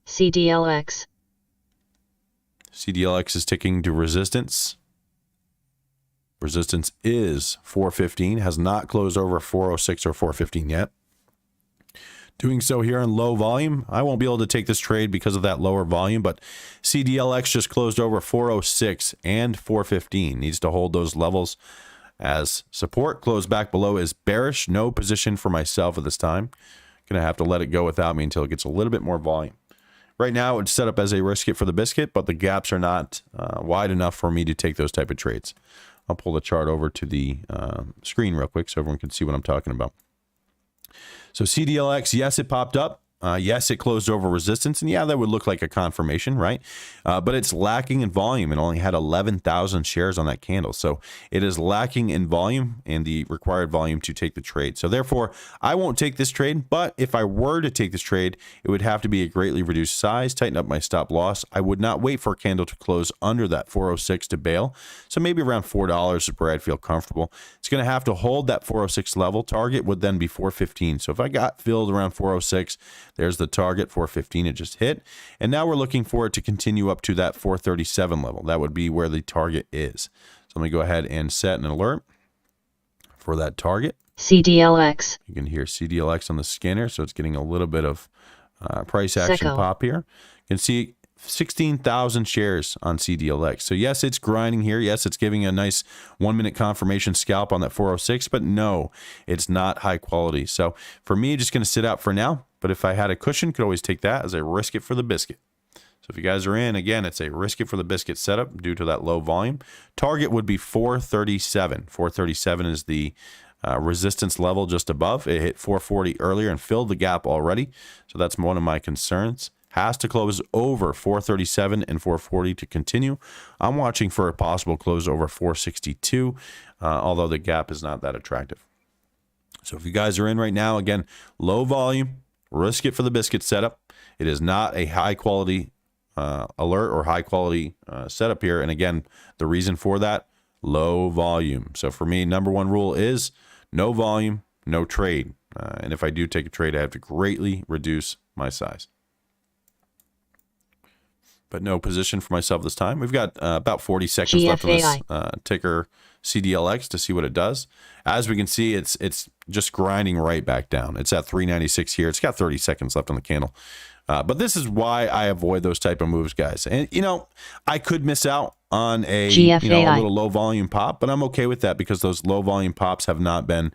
CDLX. CDLX is ticking to resistance. Resistance is 415. Has not closed over 406 or 415 yet. Doing so here in low volume. I won't be able to take this trade because of that lower volume, but CDLX just closed over 406 and 415. Needs to hold those levels as support. Close back below is bearish. No position for myself at this time. Going to have to let it go without me until it gets a little bit more volume. Right now, it's set up as a risk it for the biscuit, but the gaps are not wide enough for me to take those type of trades. I'll pull the chart over to the screen real quick so everyone can see what I'm talking about. So CDLX, yes, it popped up. Yes, it closed over resistance. And yeah, that would look like a confirmation, right? But it's lacking in volume. It only had 11,000 shares on that candle. So it is lacking in volume and the required volume to take the trade. So therefore, I won't take this trade. But if I were to take this trade, it would have to be a greatly reduced size, tighten up my stop loss. I would not wait for a candle to close under that 406 to bail. So maybe around $4 is where I'd feel comfortable. It's going to have to hold that 406 level. Target would then be 415. So if I got filled around 406, there's the target, 415, it just hit. And now we're looking for it to continue up to that 437 level. That would be where the target is. So let me go ahead and set an alert for that target. CDLX. You can hear CDLX on the scanner, so it's getting a little bit of price action pop here. You can see 16,000 shares on CDLX. So yes, it's grinding here. Yes, it's giving a nice 1 minute confirmation scalp on that 406, but no, it's not high quality. So for me, just going to sit out for now. But if I had a cushion, could always take that as a risk it for the biscuit. So if you guys are in, again, it's a risk it for the biscuit setup due to that low volume. Target would be 437. 437 is the resistance level just above. It hit 440 earlier and filled the gap already. So that's one of my concerns. Has to close over 437 and 440 to continue. I'm watching for a possible close over 462, although the gap is not that attractive. So if you guys are in right now, again, low volume, risk it for the biscuit setup. It is not a high quality alert or high quality setup here. And again, the reason for that, low volume. So for me, number one rule is no volume, no trade. And if I do take a trade, I have to greatly reduce my size. But no position for myself this time. We've got about 40 seconds left on this ticker CDLX to see what it does. As we can see, it's just grinding right back down. It's at 396 here. It's got 30 seconds left on the candle. But this is why I avoid those type of moves, guys. And, I could miss out on a little low volume pop, but I'm okay with that because those low volume pops have not been,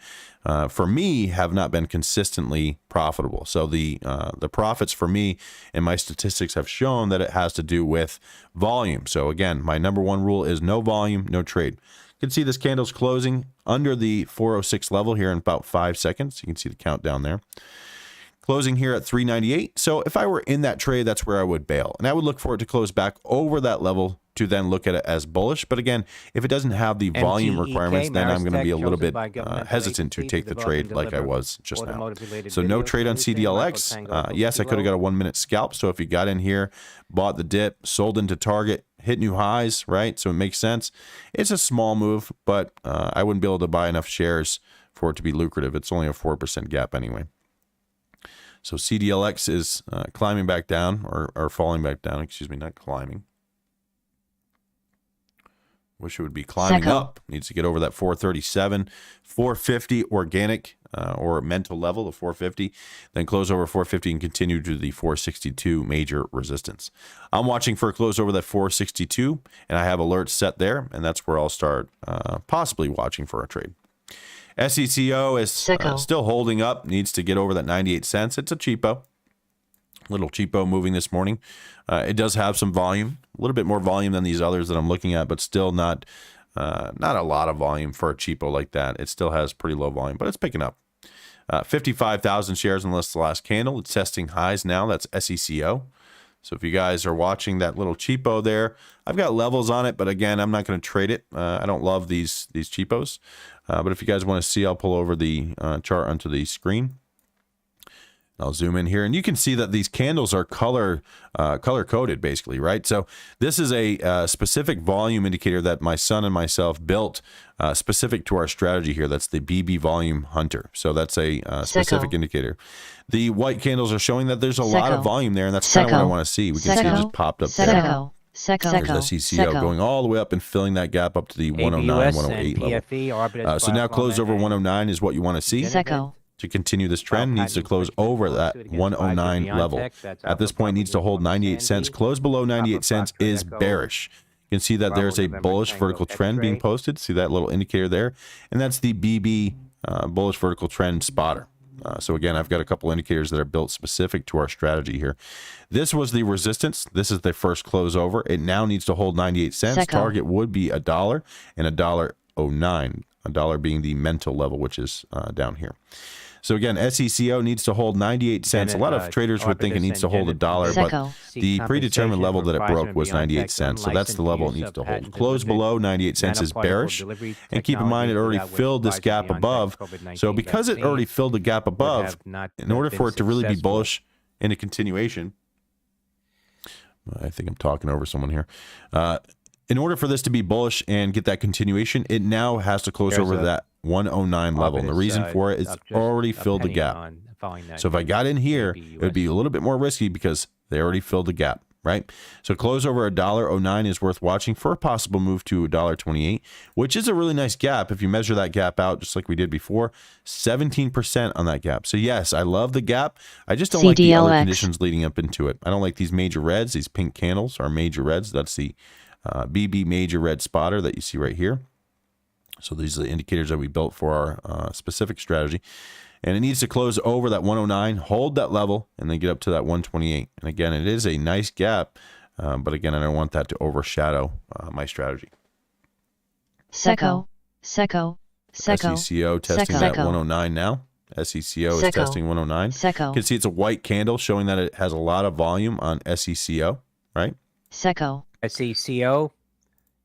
for me, consistently profitable. So the profits for me and my statistics have shown that it has to do with volume. So again, my number one rule is no volume, no trade. You can see this candle's closing under the 406 level here in about 5 seconds. You can see the countdown there. Closing here at 398. So if I were in that trade, that's where I would bail. And I would look for it to close back over that level to then look at it as bullish. But again, if it doesn't have the volume requirements, then I'm going to be a little bit hesitant to take the trade like I was just now. So no trade on CDLX. Yes, I could have got a 1 minute scalp. So if you got in here, bought the dip, sold into target, hit new highs, right? So it makes sense. It's a small move, but I wouldn't be able to buy enough shares for it to be lucrative. It's only a 4% gap anyway. So CDLX is climbing back down or falling back down. Excuse me, not climbing. Wish it would be climbing up. Needs to get over that 437, 450 organic or mental level of 450, then close over 450 and continue to the 462 major resistance. I'm watching for a close over that 462, and I have alerts set there, and that's where I'll start possibly watching for a trade. SECO is still holding up, needs to get over that 98 cents. It's a cheapo. Little cheapo moving this morning. It does have some volume, a little bit more volume than these others that I'm looking at, but still not a lot of volume for a cheapo like that. It still has pretty low volume, but it's picking up. 55,000 shares in the last candle. It's testing highs now. That's SECO. So if you guys are watching that little cheapo there, I've got levels on it, but again, I'm not going to trade it. I don't love these cheapos. But if you guys want to see, I'll pull over the chart onto the screen. I'll zoom in here, and you can see that these candles are color coded, basically, right? So this is a specific volume indicator that my son and myself built specific to our strategy here. That's the BB Volume Hunter. So that's a specific indicator. The white candles are showing that there's a lot of volume there, and that's kind of what I want to see. We can see it just popped up there. There's SECO going all the way up and filling that gap up to the 109, 108 level. So now close over 109 is what you want to see. To continue this trend, needs to close over that 109 level. At this point, needs to hold 98 cents. Close below 98 cents is bearish. You can see that there's a bullish vertical trend being posted. See that little indicator there? And that's the BB bullish vertical trend spotter. So again, I've got a couple indicators that are built specific to our strategy here. This was the resistance. This is the first close over. It now needs to hold 98 cents. Target would be $1 and $1.09. $1 being the mental level, which is down here. So again, SECO needs to hold 98 cents. A lot of traders would think it needs to hold $1, but the predetermined level that it broke was 98 cents. So that's the level it needs to hold. Close below 98 cents is bearish. And keep in mind, it already filled this gap above. So because it already filled the gap above, in order for it to really be bullish in a continuation, I think I'm talking over someone here. In order for this to be bullish and get that continuation, it now has to close over that 109 level. And the reason for it is it's already filled the gap. So if I got in here, it would be a little bit more risky because they already filled the gap, right? So close over $1.09 is worth watching for a possible move to $1.28, which is a really nice gap. If you measure that gap out, just like we did before, 17% on that gap. So yes, I love the gap. I just don't like the other conditions leading up into it. I don't like these major reds. These pink candles are major reds. That's the BB major red spotter that you see right here. So these are the indicators that we built for our specific strategy. And it needs to close over that 109, hold that level, and then get up to that 128. And again, it is a nice gap, but again, I don't want that to overshadow my strategy. SECO testing that 109 now. SECO is testing 109. You can see it's a white candle showing that it has a lot of volume on SECO, right? SECO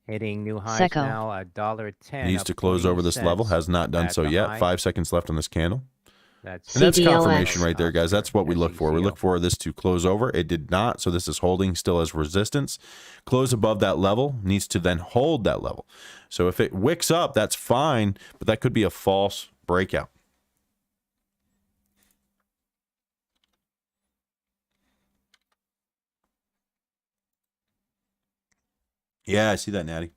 hitting new highs now, $1.10. Needs to close over this level, has not done so yet. 5 seconds left on this candle. And that's confirmation right there, guys. That's what we look for. We look for this to close over. It did not, so this is holding still as resistance. Close above that level, needs to then hold that level. So if it wicks up, that's fine, but that could be a false breakout. Yeah, I see that, Natty.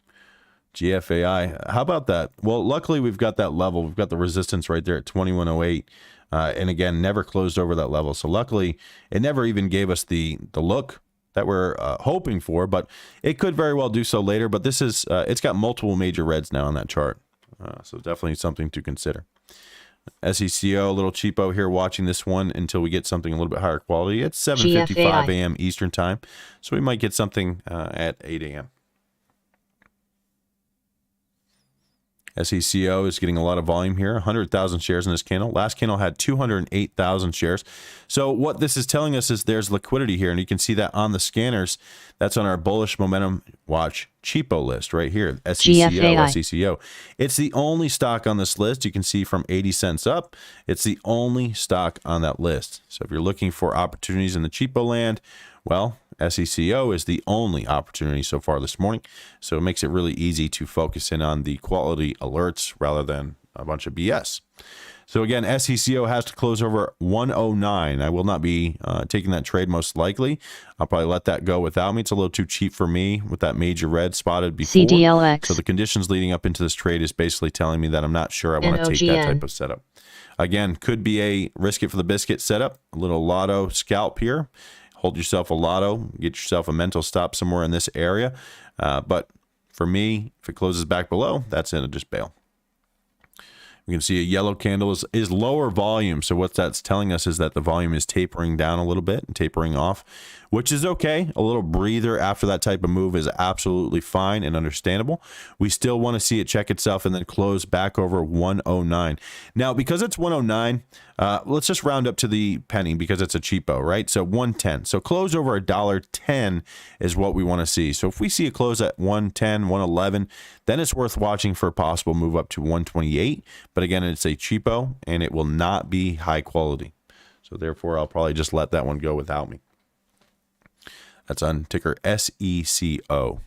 GFAI. How about that? Well, luckily we've got that level. We've got the resistance right there at 2108. And again, never closed over that level. So luckily, it never even gave us the look that we're hoping for, but it could very well do so later. But this is, it's got multiple major reds now on that chart. So definitely something to consider. SECO, a little cheapo here watching this one until we get something a little bit higher quality. It's 7:55 a.m. Eastern time. So we might get something at 8 a.m. SECO is getting a lot of volume here, 100,000 shares in this candle. Last candle had 208,000 shares. So what this is telling us is there's liquidity here, and you can see that on the scanners. That's on our Bullish Momentum Watch cheapo list right here, SECO. It's the only stock on this list. You can see from 80 cents up, it's the only stock on that list. So if you're looking for opportunities in the cheapo land, well, SECO is the only opportunity so far this morning. So it makes it really easy to focus in on the quality alerts rather than a bunch of BS. So again, SECO has to close over 109. I will not be taking that trade most likely. I'll probably let that go without me. It's a little too cheap for me with that major red spotted before. CDLX. So the conditions leading up into this trade is basically telling me that I'm not sure I want to take that type of setup. Again, could be a risk it for the biscuit setup. A little lotto scalp here. Hold yourself a lotto. Get yourself a mental stop somewhere in this area. But for me, if it closes back below, that's it. Just bail. We can see a yellow candle is lower volume. So what that's telling us is that the volume is tapering down a little bit and tapering off, which is okay. A little breather after that type of move is absolutely fine and understandable. We still want to see it check itself and then close back over 109. Now, because it's 109, let's just round up to the penny because it's a cheapo, right? So 110. So close over $1.10 is what we want to see. So if we see a close at 110, 111, then it's worth watching for a possible move up to 128. But again, it's a cheapo and it will not be high quality. So therefore, I'll probably just let that one go without me. That's on ticker SECO.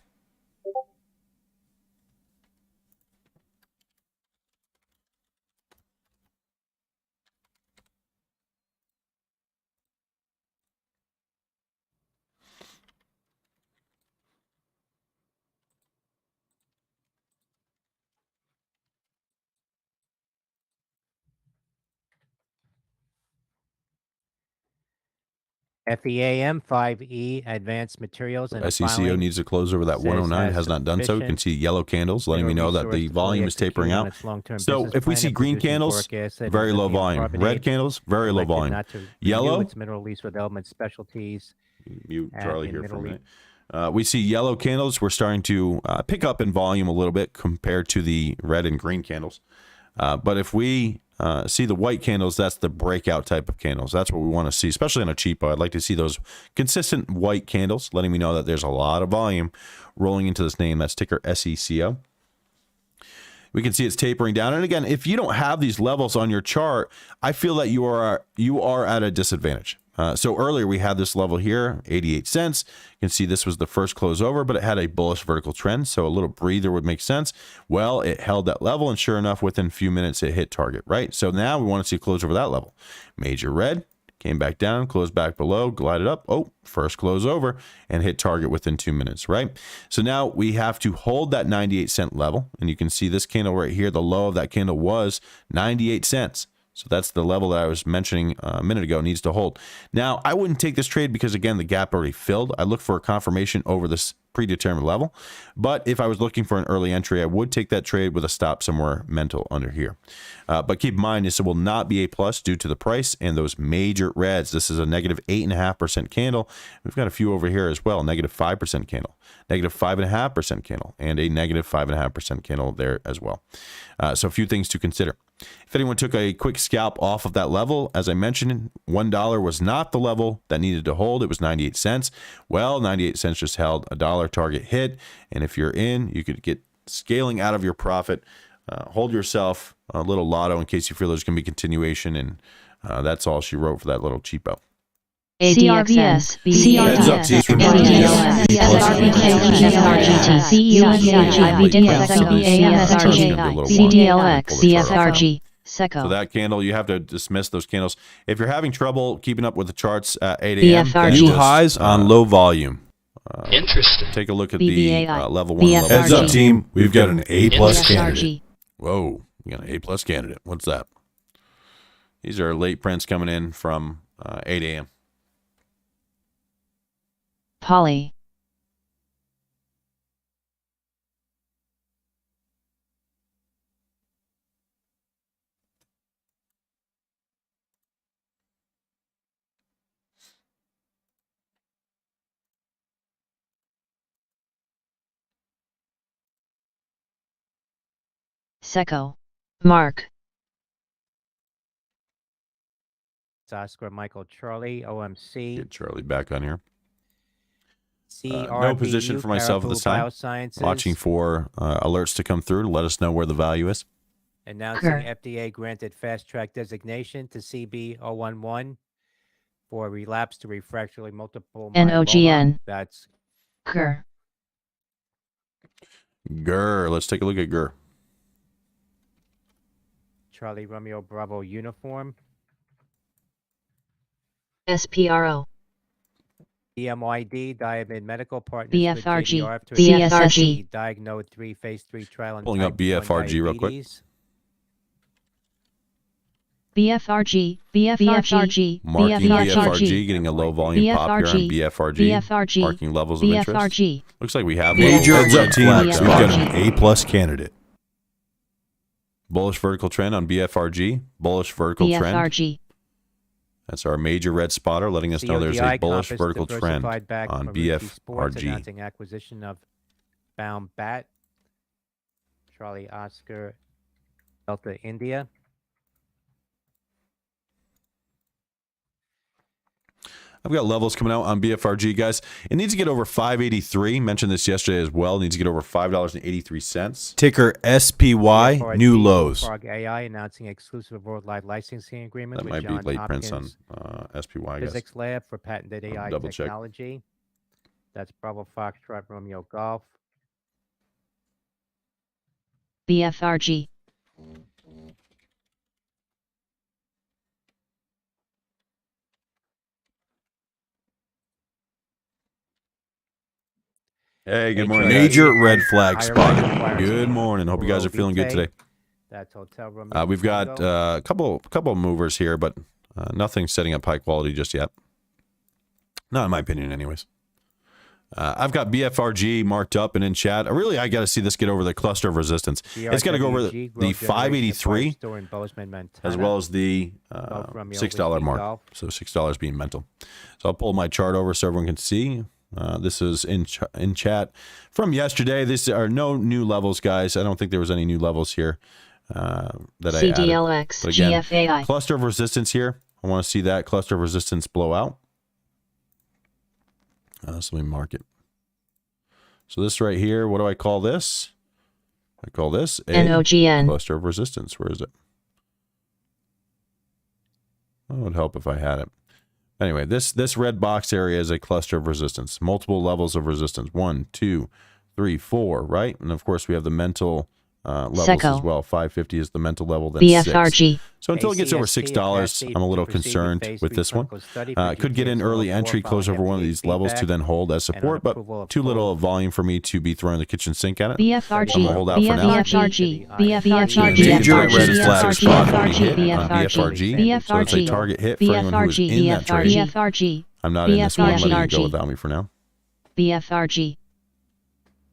FEAM 5E Advanced Materials and SECO Filing needs to close over that says 109. It has has not done so. You can sufficient see yellow candles letting me mineral know that the resource to volume fully is tapering execute on out. its long-term So business if we plan see of green producing candles, boric acid and very low lithium volume. Red carbonate, candles, very low elected volume. not to renew Yellow, its mineral lease with Element Specialties mute Charlie in here for a Middle minute. We see yellow candles. We're starting to pick up in volume a little bit compared to the red and green candles. But if we see the white candles, that's the breakout type of candles. That's what we want to see, especially on a cheapo. I'd like to see those consistent white candles, letting me know that there's a lot of volume rolling into this name. That's ticker SECO. We can see it's tapering down. And again, if you don't have these levels on your chart, I feel that you are at a disadvantage. So earlier we had this level here, 88 cents. You can see this was the first close over, but it had a bullish vertical trend. So a little breather would make sense. Well, it held that level, and sure enough, within a few minutes, it hit target, right? So now we want to see a close over that level. Major red, came back down, closed back below, glided up. Oh, first close over and hit target within 2 minutes, right? So now we have to hold that 98 cent level. And you can see this candle right here, the low of that candle was 98 cents. So that's the level that I was mentioning a minute ago, needs to hold. Now, I wouldn't take this trade because, again, the gap already filled. I look for a confirmation over this predetermined level. But if I was looking for an early entry, I would take that trade with a stop somewhere mental under here. But keep in mind, this will not be a plus due to the price and those major reds. This is a negative 8.5% candle. We've got a few over here as well, negative 5% candle, negative 5.5% candle, and a negative 5.5% candle there as well. So a few things to consider. If anyone took a quick scalp off of that level, as I mentioned, $1 was not the level that needed to hold. It was 98 cents. Well, 98 cents just held a dollar target hit. And if you're in, you could get scaling out of your profit. Hold yourself a little lotto in case you feel there's going to be continuation. And that's all she wrote for that little cheapo. ADXS, CDLX, So that candle, you have to dismiss those candles. If you're having trouble keeping up with the charts at 8 a.m., New highs on low volume. Interesting. take a look at the level 1 and level Heads up, 2. team. We've got an A-plus candidate. Whoa, we got an A-plus candidate. What's that? These are late prints coming in from 8 a.m. Poly. Seco. Mark. Oscar Michael Charlie, OMC. Get Charlie back on here. CRBU, No position for myself at this time. Biosciences, Watching for alerts to come through to let us know where the value is. announcing Kerr. FDA granted fast track designation to CB011 for relapse to refractory multiple myeloma. NOGN. That's Kerr. GER. Let's take a look at GER. Charlie Romeo Bravo uniform. SPRO. DMYD, Diamond Medical Partners BFRG, with JDR to CSRG. Diagnose 3 phase 3 trial in Pulling up type 1 BFRG real quick. diabetes. BFRG. BFRG. Marking BFRG, BFRG. getting a low volume pop here on BFRG. BFRG. Marking levels of interest. BFRG. Looks like we have Major a heads up, team. flag We've spot. got an A+ candidate. Bullish vertical trend on BFRG. Bullish vertical trend. BFRG. That's our major red spotter, letting us know there's a CODI bullish Compass vertical trend diversified back on from Ruchi Sports, BFRG. announcing acquisition of Bound Bat. Charlie Oscar Delta India. I've got levels coming out on BFRG, guys. It needs to get over 583. Mentioned this yesterday as well. It needs to get over $5.83. Ticker SPY, new lows. Prague AI announcing exclusive worldwide licensing agreement That with might be Johns late Hopkins prints on SPY, I guess. Physics Lab for patented AI double check. technology. That's Bravo Foxtrot Romeo Golf. BFRG. Hey, good morning, guys. Major red flag Higher spotted. rate requires Good morning. Hope you guys are feeling good today. That's Hotel Romeo. We've got Tango. a couple of movers here, but nothing setting up high quality just yet. Not in my opinion, anyways. I've got BFRG marked up and in chat. I got to see this get over the cluster of resistance. It's got to go over the 583 as well as the $6 mark. So $6 being mental. So I'll pull my chart over so everyone can see. This is in chat from yesterday. These are no new levels, guys. I don't think there was any new levels here that I added. CDLX. But again, GFAI. cluster of resistance here. I want to see that cluster of resistance blow out. So let me mark it. So this right here, what do I call this? I call this a NOGN. cluster of resistance. Where is it? It would help if I had it. Anyway, this red box area is a cluster of resistance. Multiple levels of resistance. 1, 2, 3, 4, right? And of course, we have the mental levels Seco. as well. 550 is the mental level, then BFRG. 6. So until it gets over $6, I'm a little concerned with this one. Could get in early entry, close over one of these levels to then hold as support, but too little of volume for me to be throwing the kitchen sink at it. BFRG. I'm gonna hold out for now. BFRG. BFRG. Major red BFRG. flag spot when we hit on BFRG. BFRG. So it's a target hit for anyone who's in that trade. BFRG. I'm not in this one. I'm letting it go BFRG. without me for now. BFRG.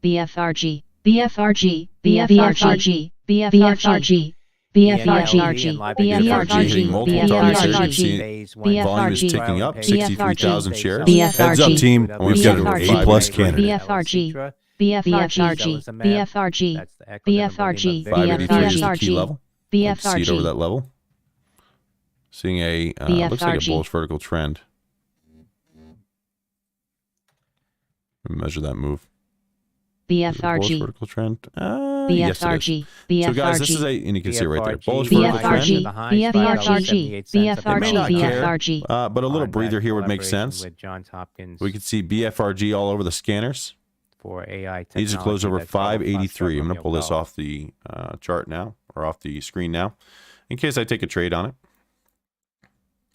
BFRG. BFRG. BFRG. BFRG. BFRG. BFRG hitting multiple targets here. You can see BFRG. volume is ticking up, 63,000 shares. Heads up, team. We've got an A+ candidate. BFRG. BFRG. BFRG. BFRG. 583 is the key level. Like to see it over BFRG. that level. Seeing a looks like a bullish vertical trend. Measure that move. Is it a bullish BFRG. vertical trend. Yes, it is. BFRG. So guys, this is BFRG. and you can see it right there. Bullish vertical trend. BFRG. BFRG. They may not care, BFRG. but a little breather here would make sense. With Johns Hopkins We could see BFRG all over the scanners. for AI technology. Needs to close over that's Bravo 583. I'm going Foxtrot to pull this Romeo off the chart now, or off the screen now, in case I take a trade on it.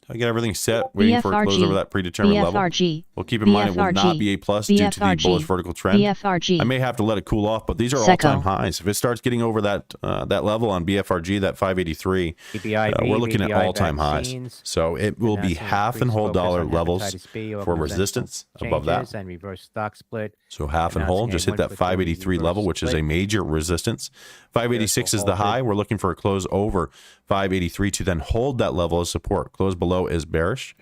I get everything set, waiting for it to close BFRG. over that predetermined level. BFRG. Well, keep in mind it will not be a plus due to the BFRG. bullish vertical trend. BFRG. I may have to let it cool off, but these are Seco. all-time highs. If it starts getting over that level on BFRG, that 583, BBIB, we're looking at BBI all-time highs. vaccines, So it will be announcing half and increased whole focus dollar on levels hepatitis B for organizational resistance above that. changes and reverse stock split. So half and whole, Announcing just a hit that 1 for 30 583 level, which is a split. major resistance. 586 is the hold it. high. We're looking for a close over 583 to then hold that level as support. Close below is bearish.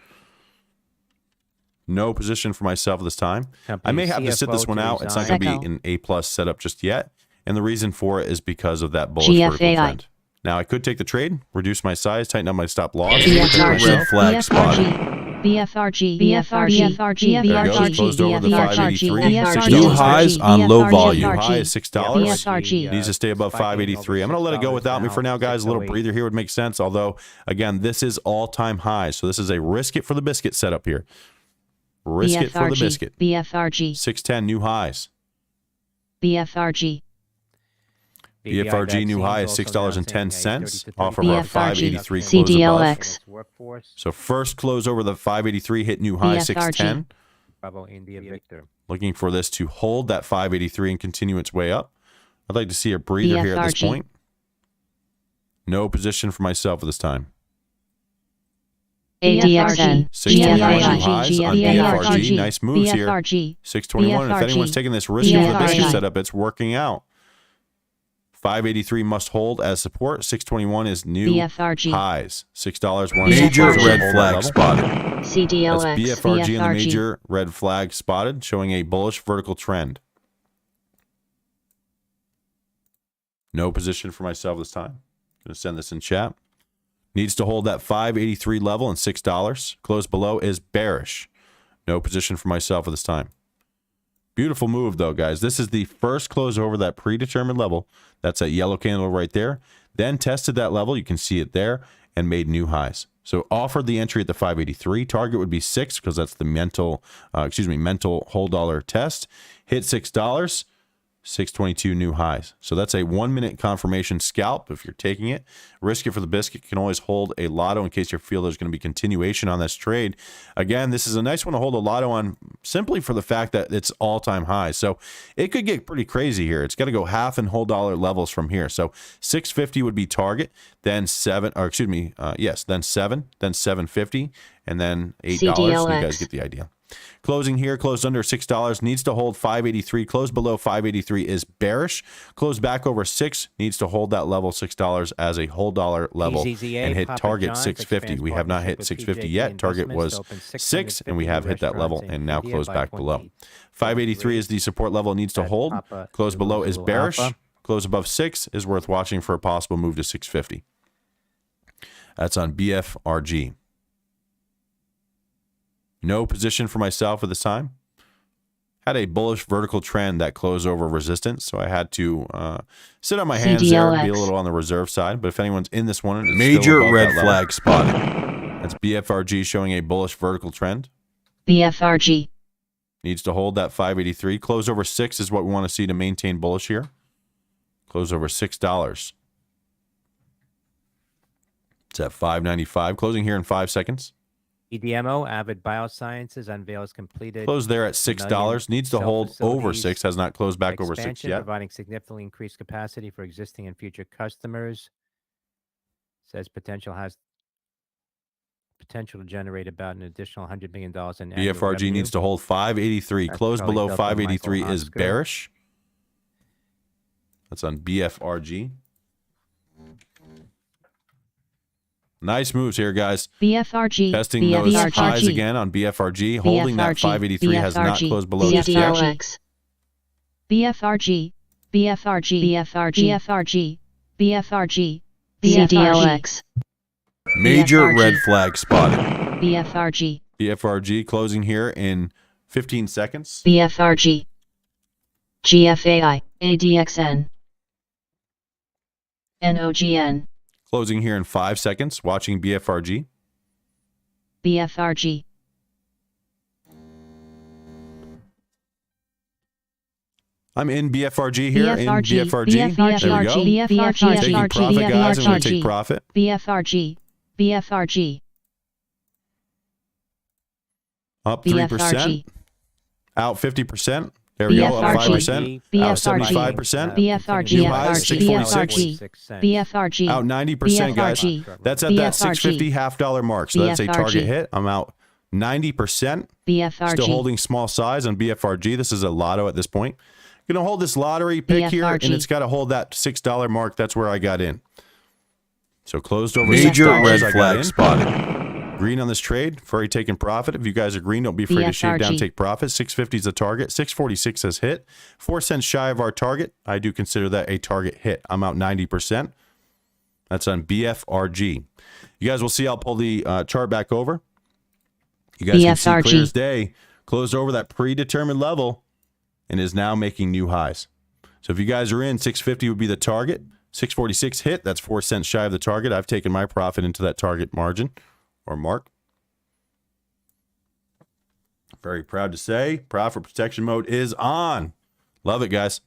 No position for myself this time. I may have to sit this one out. It's not going to Seco. be an A+ setup just yet. And the reason for it is because of that bullish vertical GFAI. trend. Now, I could take the trade, reduce my size, tighten up my stop loss. BFRG, Red flag spotted. BFRG, BFRG, BFRG, There it goes. Closed over the 583. New highs on low volume. New high is $6. BFRG. Needs to stay above 583. I'm going to let it go without me for now, guys. A little breather here would make sense. Although, again, this is all-time high. So this is a risk it for the biscuit setup here. Risk it for the biscuit. BFRG, 610 new highs. BFRG, BFRG new high is $6.10 off of our BFRG, 583 close above. CDLX, So first close over the 583, hit new high BFRG. 610. Bravo India Victor. Looking for this to hold that 583 and continue its way up. I'd like to see a breather here at this BFRG. point. No position for myself at this time. ADXN, 621 new GFAI, highs on BFRG. Nice moves here. BFRG, 621. If anyone's taking this risk for the biscuit BFRG. setup, it's working out. 583 must hold as support. 621 is new BFRG. highs. $6. Major BFRG. red flag spotted. That's CDLX, BFRG and the major red flag spotted, showing a bullish vertical trend. No position for myself this time. Going to send this in chat. Needs to hold that 583 level and $6. Close below is bearish. No position for myself at this time. Beautiful move, though, guys. This is the first close over that predetermined level. That's that yellow candle right there. Then tested that level. You can see it there and made new highs. So offered the entry at the 583. Target would be 6 because that's the mental hold dollar test. Hit $6. 622 new highs. So that's a 1 minute confirmation scalp if you're taking it. Risk it for the biscuit. You can always hold a lotto in case you feel there's going to be continuation on this trade. Again, this is a nice one to hold a lotto on simply for the fact that it's all-time high. So it could get pretty crazy here. It's got to go half and whole dollar levels from here. So 650 would be target, then 7, then 750, and then $8. You guys get the idea. Closing here, closed under $6, needs to hold 583. Close below 583 is bearish. Close back over 6, needs to hold that level $6 as a whole dollar level and hit target 650. We have not hit 650 yet. Target was 6, and we have hit that level and now close back below. 583 is the support level, needs to hold. Close below is bearish. Close above 6 is worth watching for a possible move to 650. That's on BFRG. No position for myself at this time. Had a bullish vertical trend that closed over resistance, so I had to sit on my hands there and be a little on the reserve side. But if anyone's in this one, it's Major still red that level. flag spotted. That's BFRG showing a bullish vertical trend. BFRG, Needs to hold that 583. Close over 6 is what we want to see to maintain bullish here. Close over $6. It's at 595. Closing here in 5 seconds. EDMO, Avid Biosciences unveils completed. Close there at $6. Needs to hold over 6. Has not closed back over 6 expansion, yet. providing significantly increased capacity for existing and future customers. Says potential to generate about an additional $100 million in annual BFRG revenue. needs to hold 583. That's Close probably below Delta 583 Michael is Oscar. bearish. That's on BFRG. Nice moves here, guys. BFRG, Testing those highs BFRG, again on BFRG. Holding that 583 has not closed below this yet. CDLX, BFRG, BFRG, CDLX, Major BFRG. red flag spotted. BFRG, BFRG closing here in 15 seconds. BFRG, GFAI, ADXN, NOGN, Closing here in 5 seconds. Watching BFRG. BFRG, I'm in BFRG here. In BFRG, BFRG. There we go. BFRG, Taking profit, guys. I'm going to take profit. BFRG, BFRG, Up 3%. BFRG, Out 50%. There we go. Up BFRG, 5%. Out BFRG, 75%. BFRG, New highs, BFRG, 646. BFRG, Out 90%, guys. BFRG, That's at that BFRG, 650 half dollar mark. So that's a target BFRG. hit. I'm out 90%. BFRG, Still holding small size on BFRG. This is a lotto at this point. Going to hold this lottery pick here, and BFRG. it's got to hold that $6 mark. That's where I got in. So closed over Major $6. red I got flag in. spotted. Green on this trade. I've already taken profit. If you guys are green, don't be afraid to shave down, BFRG. take profit. 650 is the target. 646 has hit. 4 cents shy of our target. I do consider that a target hit. I'm out 90%. That's on BFRG. You guys will see I'll pull the chart back over. You guys can see BFRG. clear as day. Closed over that predetermined level and is now making new highs. So if you guys are in, 650 would be the target. 646 hit. That's 4 cents shy of the target. I've taken my profit into that target margin or mark. Very proud to say profit protection mode is on. Love it, guys.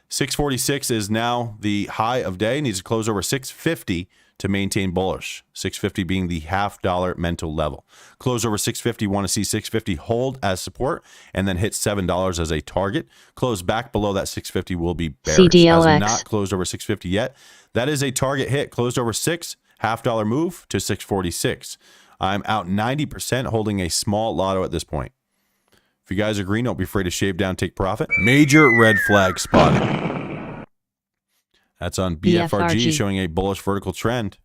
646 is now the high of day. Needs to close over 650 to maintain bullish. 650 being the $half mental level. Close over 650. Want to see 650 hold as support and then hit $7 as a target. Close back below that 650 will be bearish. CDLX. Has not closed over 650 yet. That is a target hit. Closed over $6. $half move to 646. I'm out 90% holding a small lotto at this point. If you guys are green, don't be afraid to shave down, take profit. Major red flag spotted. That's on BFRG, BFRG. showing a bullish vertical trend.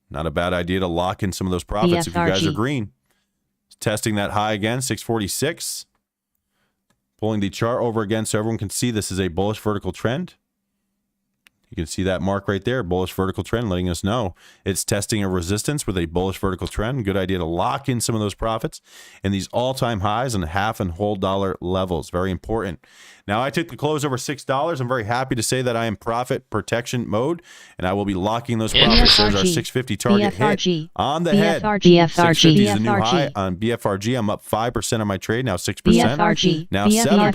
Not a bad idea to lock in some of those profits if you guys are BFRG. green. Testing that high again, 646. Pulling the chart over again so everyone can see this is a bullish vertical trend. You can see that mark right there, bullish vertical trend, letting us know it's testing a resistance with a bullish vertical trend. Good idea to lock in some of those profits in these all-time highs and half and whole dollar levels. Very important. Now, I took the close over $6. I'm very happy to say that I am profit protection mode, and I will be locking those profits. There's our BFRG. 650 target hit BFRG. on the head. BFRG. 650 is the new BFRG. high on BFRG. I'm up 5% on my trade, now 6%. BFRG. Now 7%.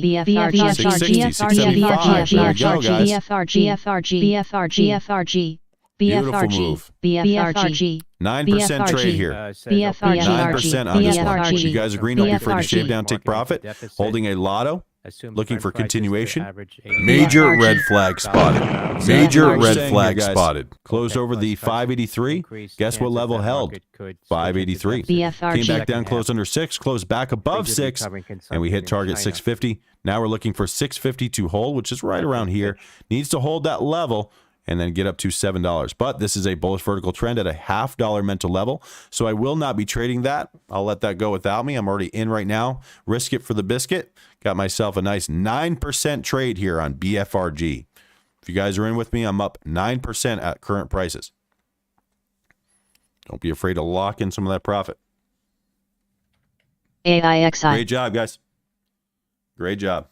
BFRG. 660, 675. There we go, guys. BFRG. BFRG. Beautiful move. BFRG. 9% trade here. BFRG. 9% on this one. BFRG. If you guys are green, don't be afraid to BFRG. shave down, take profit. Holding a lotto. Looking for continuation. Major BFRG. red flag spotted. Major BFRG. red Saying flag here, guys. spotted. Closed over the 583. Guess what level held? 583. BFRG. Came back down, closed under 6, closed back above 6, and we hit target 650. Now we're looking for 650 to hold, which is right around here. Needs to hold that level and then get up to $7. But this is a bullish vertical trend at a $half mental level, so I will not be trading that. I'll let that go without me. I'm already in right now. Risk it for the biscuit. Got myself a nice 9% trade here on BFRG. If you guys are in with me, I'm up 9% at current prices. Don't be afraid to lock in some of that profit. AIXI. Great job, guys. Great job.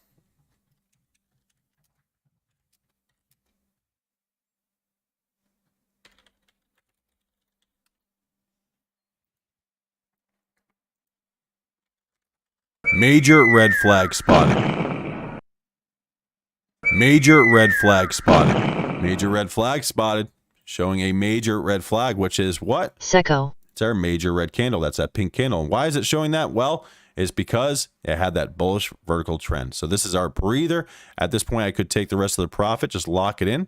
Major red flag spotted. Major red flag spotted. Major red flag spotted. Showing a major red flag, which is what? Seco. It's our major red candle. That's that pink candle. And why is it showing that? Well, it's because it had that bullish vertical trend. So this is our breather. At this point, I could take the rest of the profit, just lock it in.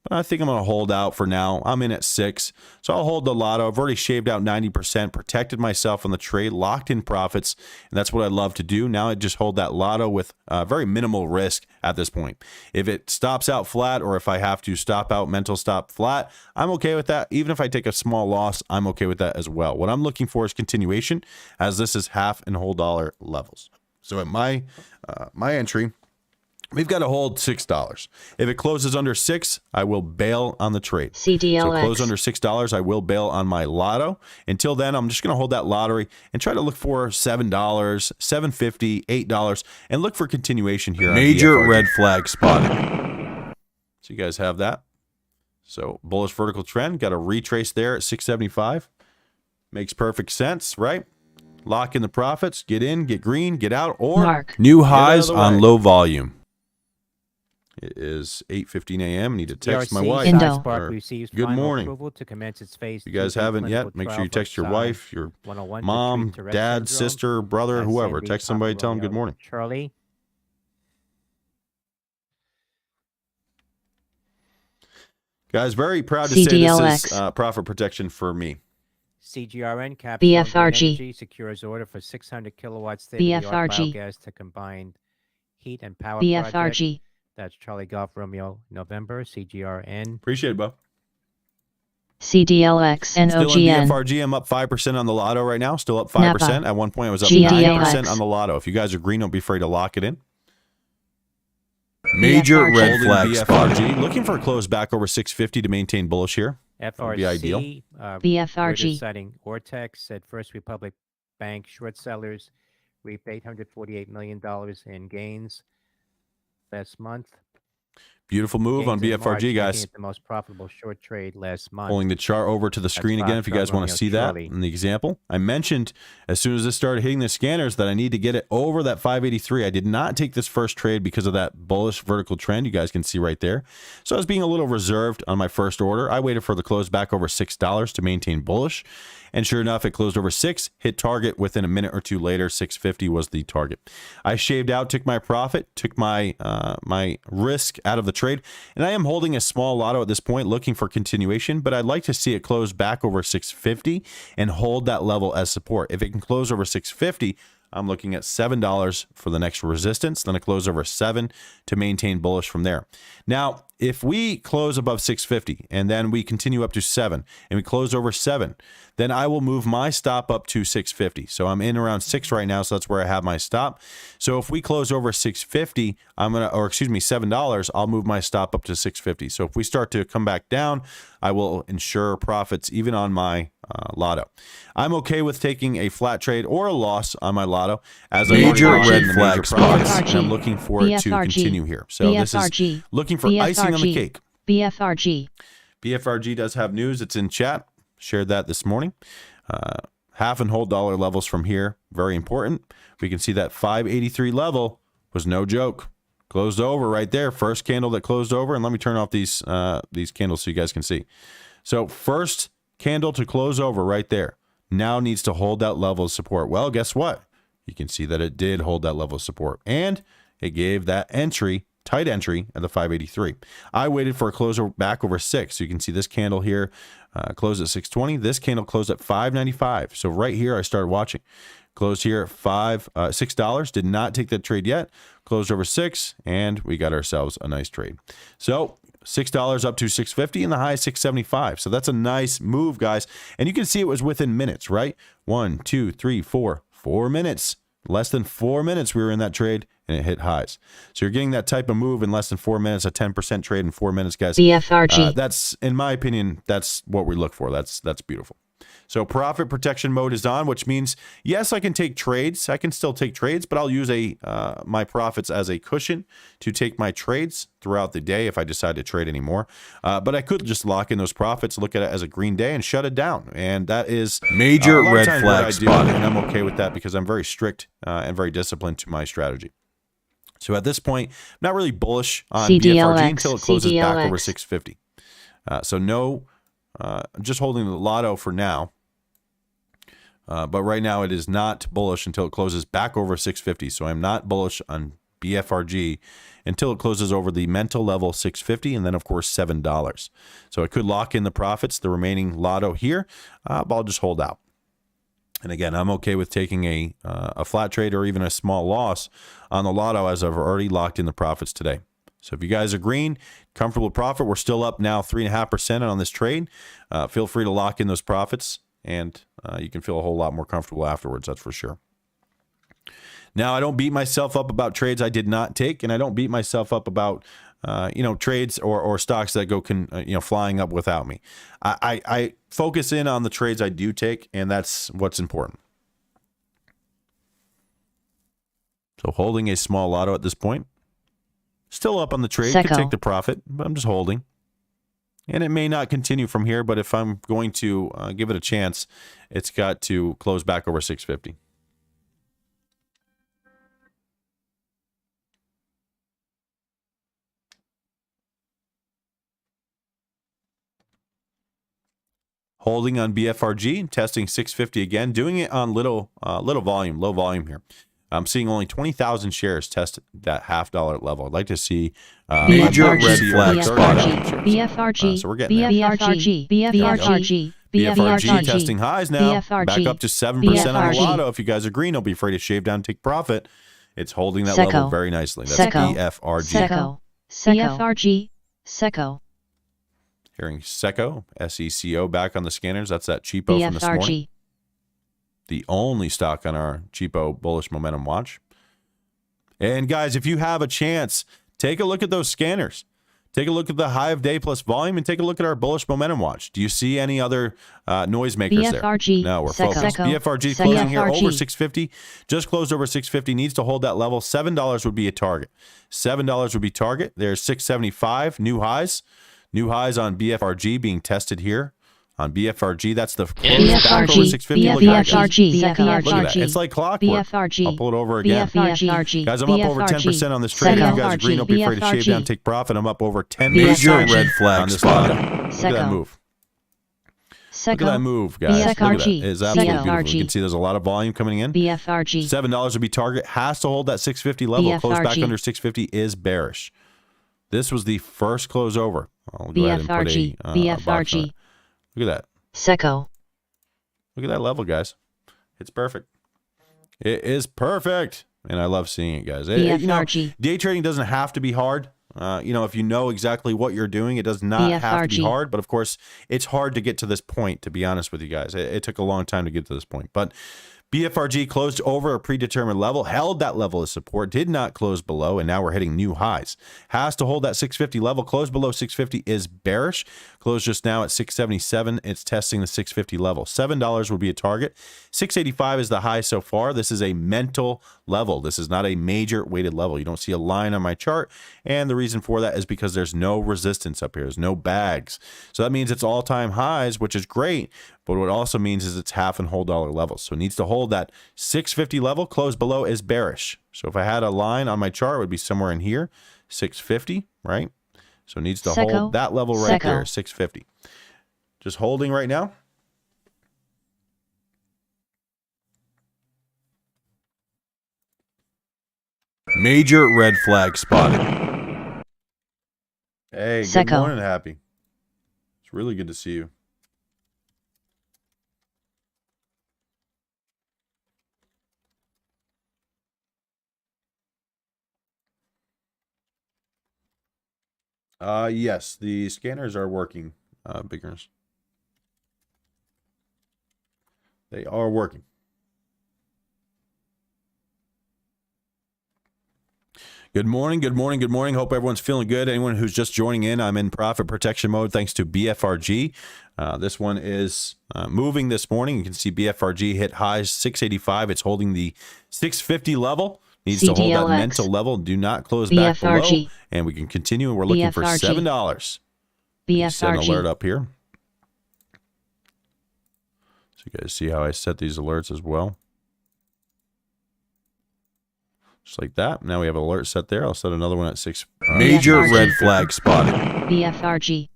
But I think I'm going to hold out for now. I'm in at 6. So I'll hold the lotto. I've already shaved out 90%, protected myself on the trade, locked in profits. And that's what I love to do. Now I just hold that lotto with very minimal risk at this point. If it stops out flat or if I have to stop out mental stop flat, I'm okay with that. Even if I take a small loss, I'm okay with that as well. What I'm looking for is continuation, as this is half and whole dollar levels. So at my entry, we've got to hold $6. If it closes under 6, I will bail on the trade. CDLX. So close under $6, I will bail on my lotto. Until then, I'm just going to hold that lottery and try to look for $7, $7.50, $8, and look for continuation here. Major on BFRG. red flag spotted. So you guys have that. So bullish vertical trend, got a retrace there at 675. Makes perfect sense, right? Lock in the profits, get in, get green, get out, or Mark. New out of highs the on way. low volume. It is 8:15 a.m. Need to text my PRC wife. Indo. Spark Or, receives good final morning. approval to commence its phase If you guys 2B haven't yet, clinical make sure trial you for text your Xylem wife, your 101 to mom, treat Tourette dad, syndrome. sister, brother, whoever. Sandy, Text somebody, Papa tell them good Romeo, morning. Charlie. Guys, very proud to say this is CDLX. profit protection for me. CGRN Capstone BFRG. Energy secures order for 600 kilowatts state-of-the-art BFRG. biogas to combined heat and power project. BFRG. That's Charlie Golf Romeo November, CGRN. Appreciate it, Bo. CDLX, Still in NOGN, BFRG, I'm up 5% on the lotto right now. Still up 5%. Napa. At one point, I was up GDLX. 9% on the lotto. If you guys are green, don't be afraid to lock it in. Major BFRG. red Holding flag spotted. BFRG. Looking for a close back over 650 to maintain bullish here. Would be ideal. FRC, BFRG. Reuters citing Ortex said First Republic Bank short sellers reaped $848 million in gains last month. Beautiful move on Gains in March, BFRG, making guys. it the most profitable short trade last month. Pulling the chart over to the screen again if you guys want to Foxtrot see that Romeo in the example. I mentioned as soon as this started hitting the scanners that I need to get it over that 583. I did not take this first trade because of that bullish vertical trend you guys can see right there. So I was being a little reserved on my first order. I waited for the close back over $6 to maintain bullish. And sure enough, it closed over 6, hit target within a minute or two later. 650 was the target. I shaved out, took my profit, took my my risk out of the trade, and I am holding a small lotto at this point, looking for continuation. But I'd like to see it close back over 650 and hold that level as support. If it can close over 650, I'm looking at $7 for the next resistance, then a close over 7 to maintain bullish from there. Now, if we close above 650 and then we continue up to 7 and we close over 7, then I will move my stop up to 650. So I'm in around 6 right now, so that's where I have my stop. So if we close over 650, $7, I'll move my stop up to 650. So if we start to come back down, I will ensure profits even on my lotto. I'm okay with taking a flat trade or a loss on my lotto as I'm Major already red in the flag major profits, spots. and I'm looking for it to BFRG. continue here. So this is BFRG. looking for icing on the cake. BFRG. BFRG does have news. It's in chat. Shared that this morning. Half and whole dollar levels from here, very important. We can see that 583 level was no joke. Closed over right there. First candle that closed over. And let me turn off these candles so you guys can see. So first candle to close over right there. Now needs to hold that level of support. Well, guess what? You can see that it did hold that level of support. And it gave that entry, tight entry at the 583. I waited for a close back over 6. So you can see this candle here closed at 620. This candle closed at 595. So right here, I started watching. Closed here at $6. Did not take that trade yet. Closed over 6, and we got ourselves a nice trade. So $6 up to 650 and the high 675. So that's a nice move, guys. And you can see it was within minutes, right? 1, 2, 3, 4 minutes. Less than 4 minutes we were in that trade, and it hit highs. So you're getting that type of move in less than 4 minutes, a 10% trade in 4 minutes, guys. BFRG. That's, in my opinion, that's what we look for. That's beautiful. So profit protection mode is on, which means, yes, I can take trades. I can still take trades, but I'll use my profits as a cushion to take my trades throughout the day if I decide to trade anymore. But I could just lock in those profits, look at it as a green day, and shut it down. And that is Major a lot of red times flag what I do, spotted. and I'm okay with that because I'm very strict and very disciplined to my strategy. So at this point, I'm not really bullish on CDLX, BFRG until it closes back over CDLX. 650. So no, I'm just holding the lotto for now. But right now it is not bullish until it closes back over 650. So I'm not bullish on BFRG until it closes over the mental level 650 and then of course $7. So I could lock in the profits, the remaining lotto here, but I'll just hold out. And again, I'm okay with taking a flat trade or even a small loss on the lotto as I've already locked in the profits today. So if you guys are green, comfortable with profit, we're still up now 3.5% on this trade. Feel free to lock in those profits, and you can feel a whole lot more comfortable afterwards, that's for sure. Now, I don't beat myself up about trades I did not take, and I don't beat myself up about trades or stocks that go flying up without me. I focus in on the trades I do take, and that's what's important. So holding a small lotto at this point. Still up on the trade, could take the profit, but I'm just holding. And it may not continue from here, but if I'm going to give it a chance, it's got to close back over 650. Holding on BFRG, testing 650 again, doing it on low volume here. I'm seeing only 20,000 shares test that $0.50 level. I'd like to see Major BFRG, red flag BFRG, BFRG, so we're getting there. BFRG, BFRG, BFRG testing highs now, BFRG, back up to 7% on the BFRG. lotto. If you guys are green, don't be afraid to shave down and take profit. It's holding that Seco. level very nicely. That's Seco. BFRG. Seco, BFRG, Seco. Hearing Seco, SECO back on the scanners. That's that cheapo from this morning. BFRG. The only stock on our cheapo bullish momentum watch. And guys, if you have a chance, take a look at those scanners. Take a look at the high of day plus volume and take a look at our bullish momentum watch. Do you see any other noisemakers there? BFRG. No, we're Seco. focused. Seco. BFRG Seco. closing here over BFRG. 650. Just closed over 650. Needs to hold that level. $7 would be a target. $7 would be target. There's 675 new highs. New highs on BFRG being tested here. On BFRG, that's the close back over 650. Look at that, guys. BFRG. Look at that. It's like clockwork. BFRG. I'll pull it over again. BFRG. Guys, I'm up over 10% on this trade. If you guys agree, don't be afraid to shave down, take profit. I'm up over 10%. Major red on flag this spotted. Look at that Seco. move. Look at that Seco. move, guys. Look at that. BFRG. It's absolutely beautiful. You BFRG. can see there's a lot of volume coming in. BFRG. $7 would be target. Has to hold that 650 level. Close back BFRG. under 650 is bearish. This was the first close over. I'll go ahead and put BFRG. a box on it. BFRG. Look at that. Seco. Look at that level, guys. It's perfect. It is perfect. And I love seeing it, guys. You know, BFRG. day trading doesn't have to be hard. You know, if you know exactly what you're doing, it does not have to be BFRG. hard. But of course, it's hard to get to this point, to be honest with you guys. It took a long time to get to this point. But BFRG closed over a predetermined level, held that level of support, did not close below, and now we're hitting new highs. Has to hold that 650 level. Close below 650 is bearish. Closed just now at 677. It's testing the 650 level. $7 would be a target. 685 is the high so far. This is a mental level. This is not a major weighted level. You don't see a line on my chart, and the reason for that is because there's no resistance up here. There's no bags. So that means it's all-time highs, which is great, but what it also means is it's half and whole dollar levels. So it needs to hold that 650 level. Close below is bearish. So if I had a line on my chart, it would be somewhere in here, 650, right? So it needs to Seco. hold that level right Seco. there, 650. Just holding right now. Major red flag spotted. Hey, good Seco. morning, Happy. It's really good to see you. Yes, the scanners are working, Biggers. They are working. Good morning, good morning, good morning. Hope everyone's feeling good. Anyone who's just joining in, I'm in profit protection mode thanks to BFRG. This one is moving this morning. You can see BFRG hit highs 685. It's holding the 650 level. Needs to hold that CDLX. mental level. Do not close back below. BFRG. And we can continue. And we're looking for BFRG. $7. Set an alert BFRG. up here. So you guys see how I set these alerts as well. Just like that. Now we have an alert set there. I'll set another one at 6. Major BFRG. red flag spotted. BFRG.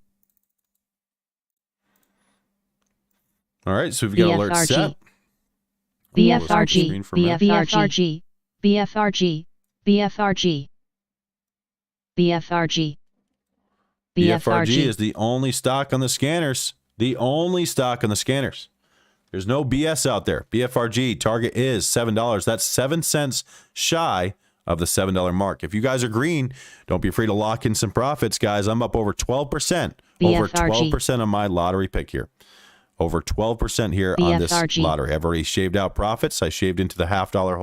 All right, so we've got alert BFRG. set. BFRG. Screen for a minute. BFRG. BFRG. BFRG. BFRG. BFRG is the only stock on the scanners. The only stock on the scanners. There's no BS out there. BFRG target is $7. That's 7 cents shy of the $7 mark. If you guys are green, don't be afraid to lock in some profits, guys. I'm up over 12%. Over BFRG. 12% on my lottery pick here. Over 12% here on this BFRG. lottery. I've already shaved out profits. I shaved into the half dollar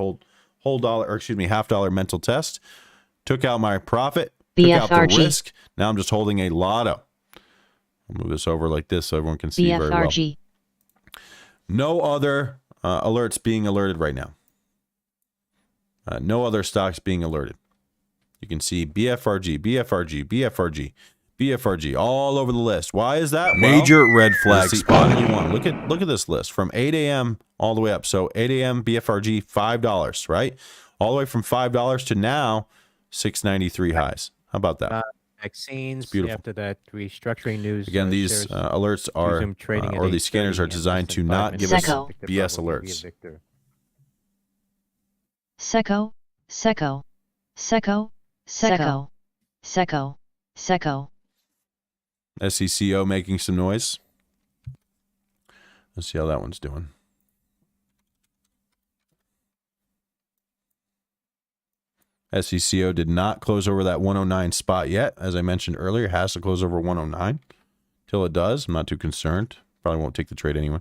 mental test. Took out my profit. Took out the BFRG. risk. Now I'm just holding a lotto. I'll move this over like this so everyone can see very well. BFRG. No other alerts being alerted right now. No other stocks being alerted. You can see BFRG, BFRG, BFRG, BFRG all over the list. Why is that? Major red flag it's the spotted. only one. Look at this list from 8 a.m. all the way up. So 8 a.m. BFRG $5, right? All the way from $5 to now $6.93 highs. How about that? Vaccines. beautiful. After that restructuring news. Again, these shares alerts are, resume trading at or these scanners 8:30 are in designed less to than not 5 give minutes. us Seco. Victor BS Purple will be a alerts. victor. Seco. Seco. Seco. Seco. Seco. Seco. SECO making some noise. Let's see how that one's doing. SECO did not close over that 109 spot yet. As I mentioned earlier, has to close over 109 till it does. I'm not too concerned. Probably won't take the trade anyway.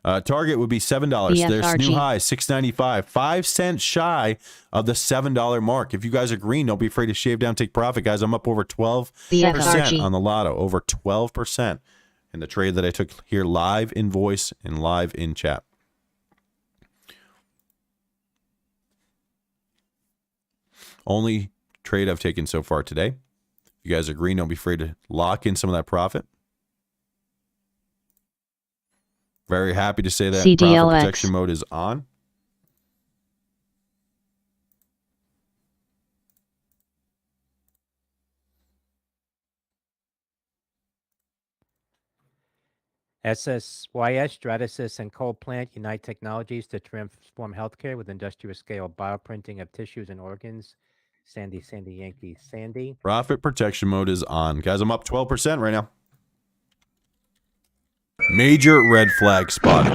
Target would be $7. There's new BFRG. high, $6.95. 5 cents shy of the $7 mark. If you guys are green, don't be afraid to shave down, take profit, guys. I'm up over 12% BFRG. on the lotto. Over 12% in the trade that I took here live in voice and live in chat. Only trade I've taken so far today. If you guys are green, don't be afraid to lock in some of that profit. Very happy to say that profit CDLX. protection mode is on. SSYS, Stratasys, and Coal Plant unite technologies to transform healthcare with industrial scale bioprinting of tissues and organs. Sandy, Yankee, Sandy. Profit protection mode is on. Guys, I'm up 12% right now. Major red flag spotted.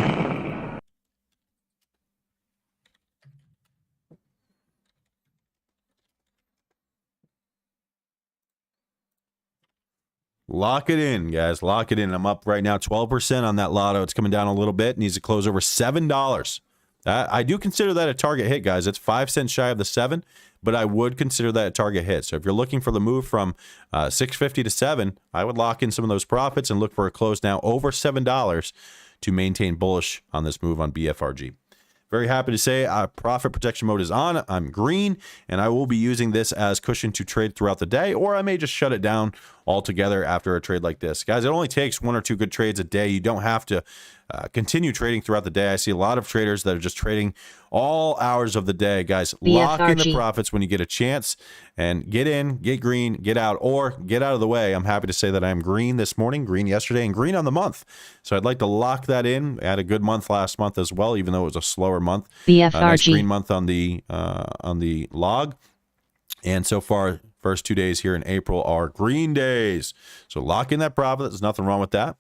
Lock it in, guys. Lock it in. I'm up right now 12% on that lotto. It's coming down a little bit. Needs to close over $7. I do consider that a target hit, guys. It's 5 cents shy of the 7, but I would consider that a target hit. So if you're looking for the move from 6.50 to 7, I would lock in some of those profits and look for a close now over $7 to maintain bullish on this move on BFRG. Very happy to say profit protection mode is on. I'm green, and I will be using this as cushion to trade throughout the day, or I may just shut it down altogether after a trade like this. Guys, it only takes 1 or 2 good trades a day. You don't have to continue trading throughout the day. I see a lot of traders that are just trading all hours of the day. Guys, lock in the BFRG. profits when you get a chance and get in, get green, get out, or get out of the way. I'm happy to say that I'm green this morning, green yesterday, and green on the month. So I'd like to lock that in. I had a good month last month as well, even though it was a slower month. Nice BFRG. green month on the log. And so far, first 2 days here in April are green days. So lock in that profit. There's nothing wrong with that.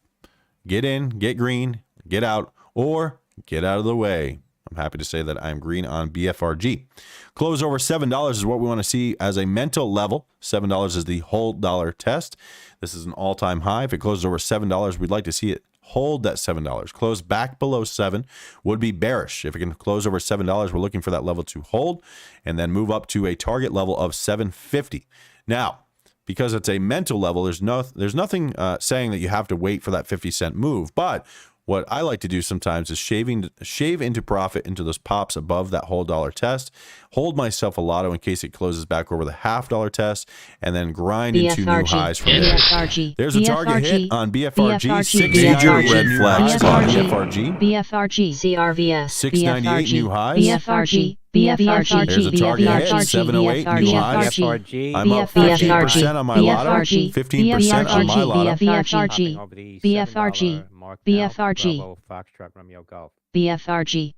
Get in, get green, get out, or get out of the way. I'm happy to say that I'm green on BFRG. Close over $7 is what we want to see as a mental level. $7 is the hold dollar test. This is an all-time high. If it closes over $7, we'd like to see it hold that $7. Close back below 7 would be bearish. If it can close over $7, we're looking for that level to hold and then move up to a target level of 750. Now, because it's a mental level, there's nothing saying that you have to wait for that 50-cent move. But what I like to do sometimes is shave into profit into those pops above that whole dollar test, hold myself a lotto in case it closes back over the $half test, and then grind into new highs from there. BFRG. There's a target hit on BFRG. BFRG. Major BFRG. red flag spot. BFRG. BFRG. BFRG. CRVS. 698 new highs. BFRG. BFRG. There's a target hit. 708 new highs. BFRG. I'm up BFRG. 15% on my lotto. BFRG. 15% on my lotto. BFRG. Over the BFRG. $7 mark now. BFRG. Bravo, Foxtrot, Romeo, Golf. BFRG.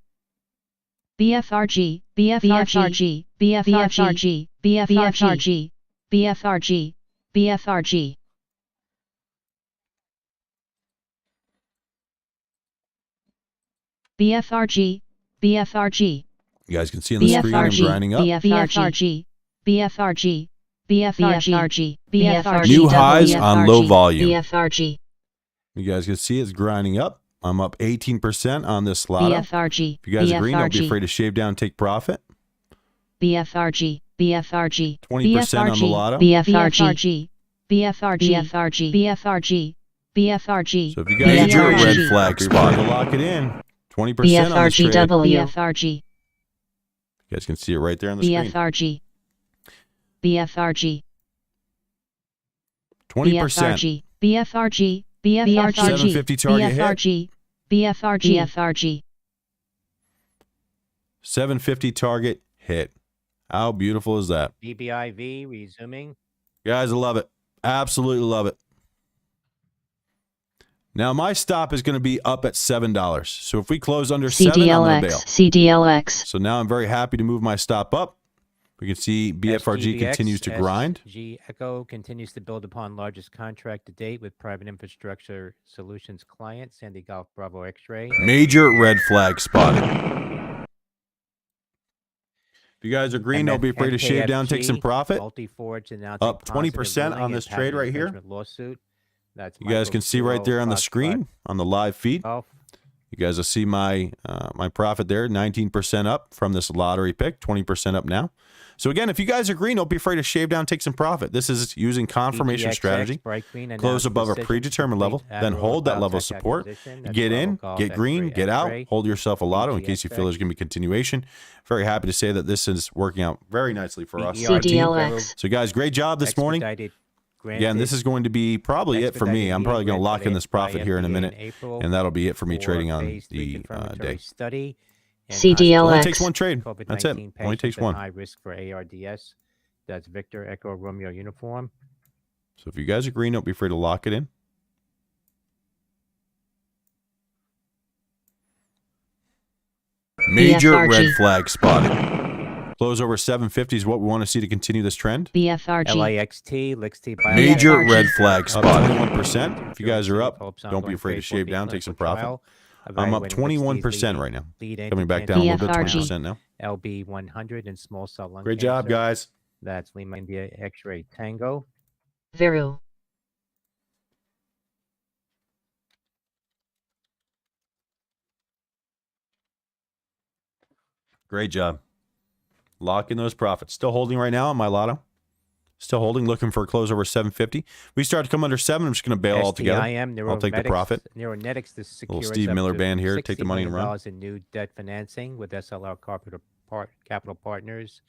BFRG. BFRG. BFRG. BFRG. BFRG. BFRG. BFRG. BFRG. You guys can see on the screen I'm grinding up. BFRG. BFRG. BFRG. BFRG. New highs on low volume. BFRG. You guys can see it's grinding up. I'm up 18% on this lotto. BFRG. If you guys agree, don't be afraid to shave down and take profit. BFRG. BFRG. 20% on the lotto. BFRG. BFRG. BFRG. BFRG. So if you guys do a red BFRG. flag spot, to lock it in. 20% on this trade. BFRG. You guys can see it right there on the screen. BFRG. BFRG. 20%. BFRG. BFRG. 750 target hit. BFRG. BFRG. 750 target hit. How beautiful is that? BBIV resuming. Guys, I love it. Absolutely love it. Now, my stop is going to be up at $7. So if we close under 7, I'm going to bail. CDLX. So now I'm very happy to move my stop up. We can see BFRG continues to grind. SG Echo continues to build upon largest contract to date with private infrastructure solutions client, Sandy Golf Bravo X-Ray. Major red flag spotted. If you guys are green, don't be afraid to shave down, take some profit. Multi-Forge announcing Up 20% on this trade right here. lawsuit. That's You guys can see right there on the screen on the live feed. You guys will see my my profit there, 19% up from this lottery pick, 20% up now. So again, if you guys are green, don't be afraid to shave down, take some profit. This is using confirmation strategy. Close above a predetermined level, then hold that level of support. Get in, get green, get out, hold yourself a lotto in case you feel there's going to be continuation. Very happy to say that this is working out very nicely for us. CDLX. So guys, great job this morning. Again, this is going to be probably it for me. I'm probably going to lock in this profit here in a minute, and that'll be it for me trading on the day. CDLX. Only takes one trade. That's it. Only takes one. High risk for ARDS. That's Victor Echo Romeo uniform. So if you guys are green, don't be afraid to lock it in. Major BFRG. red flag spotted. Close over 750 is what we want to see to continue this trend. BFRG. LIXT, LIXT. Major BFRG. red flag spotted. 21%. If you guys are up, don't be afraid to shave down, take some profit. I'm up 21% right now. Coming back down a little bit, BFRG. 20% now. LB 100 and small cell lung Great job, cancer. guys. That's Lima India X-ray Tango. Viru. Great job. Locking those profits. Still holding right now on my lotto. Still holding, looking for a close over 750. We start to come under 7. I'm just going to bail altogether. I'll take the profit. Neuronetics, this secures Little Steve up Miller to band here. $60 Take the money and million run. in new debt financing with SLR Capital Partners.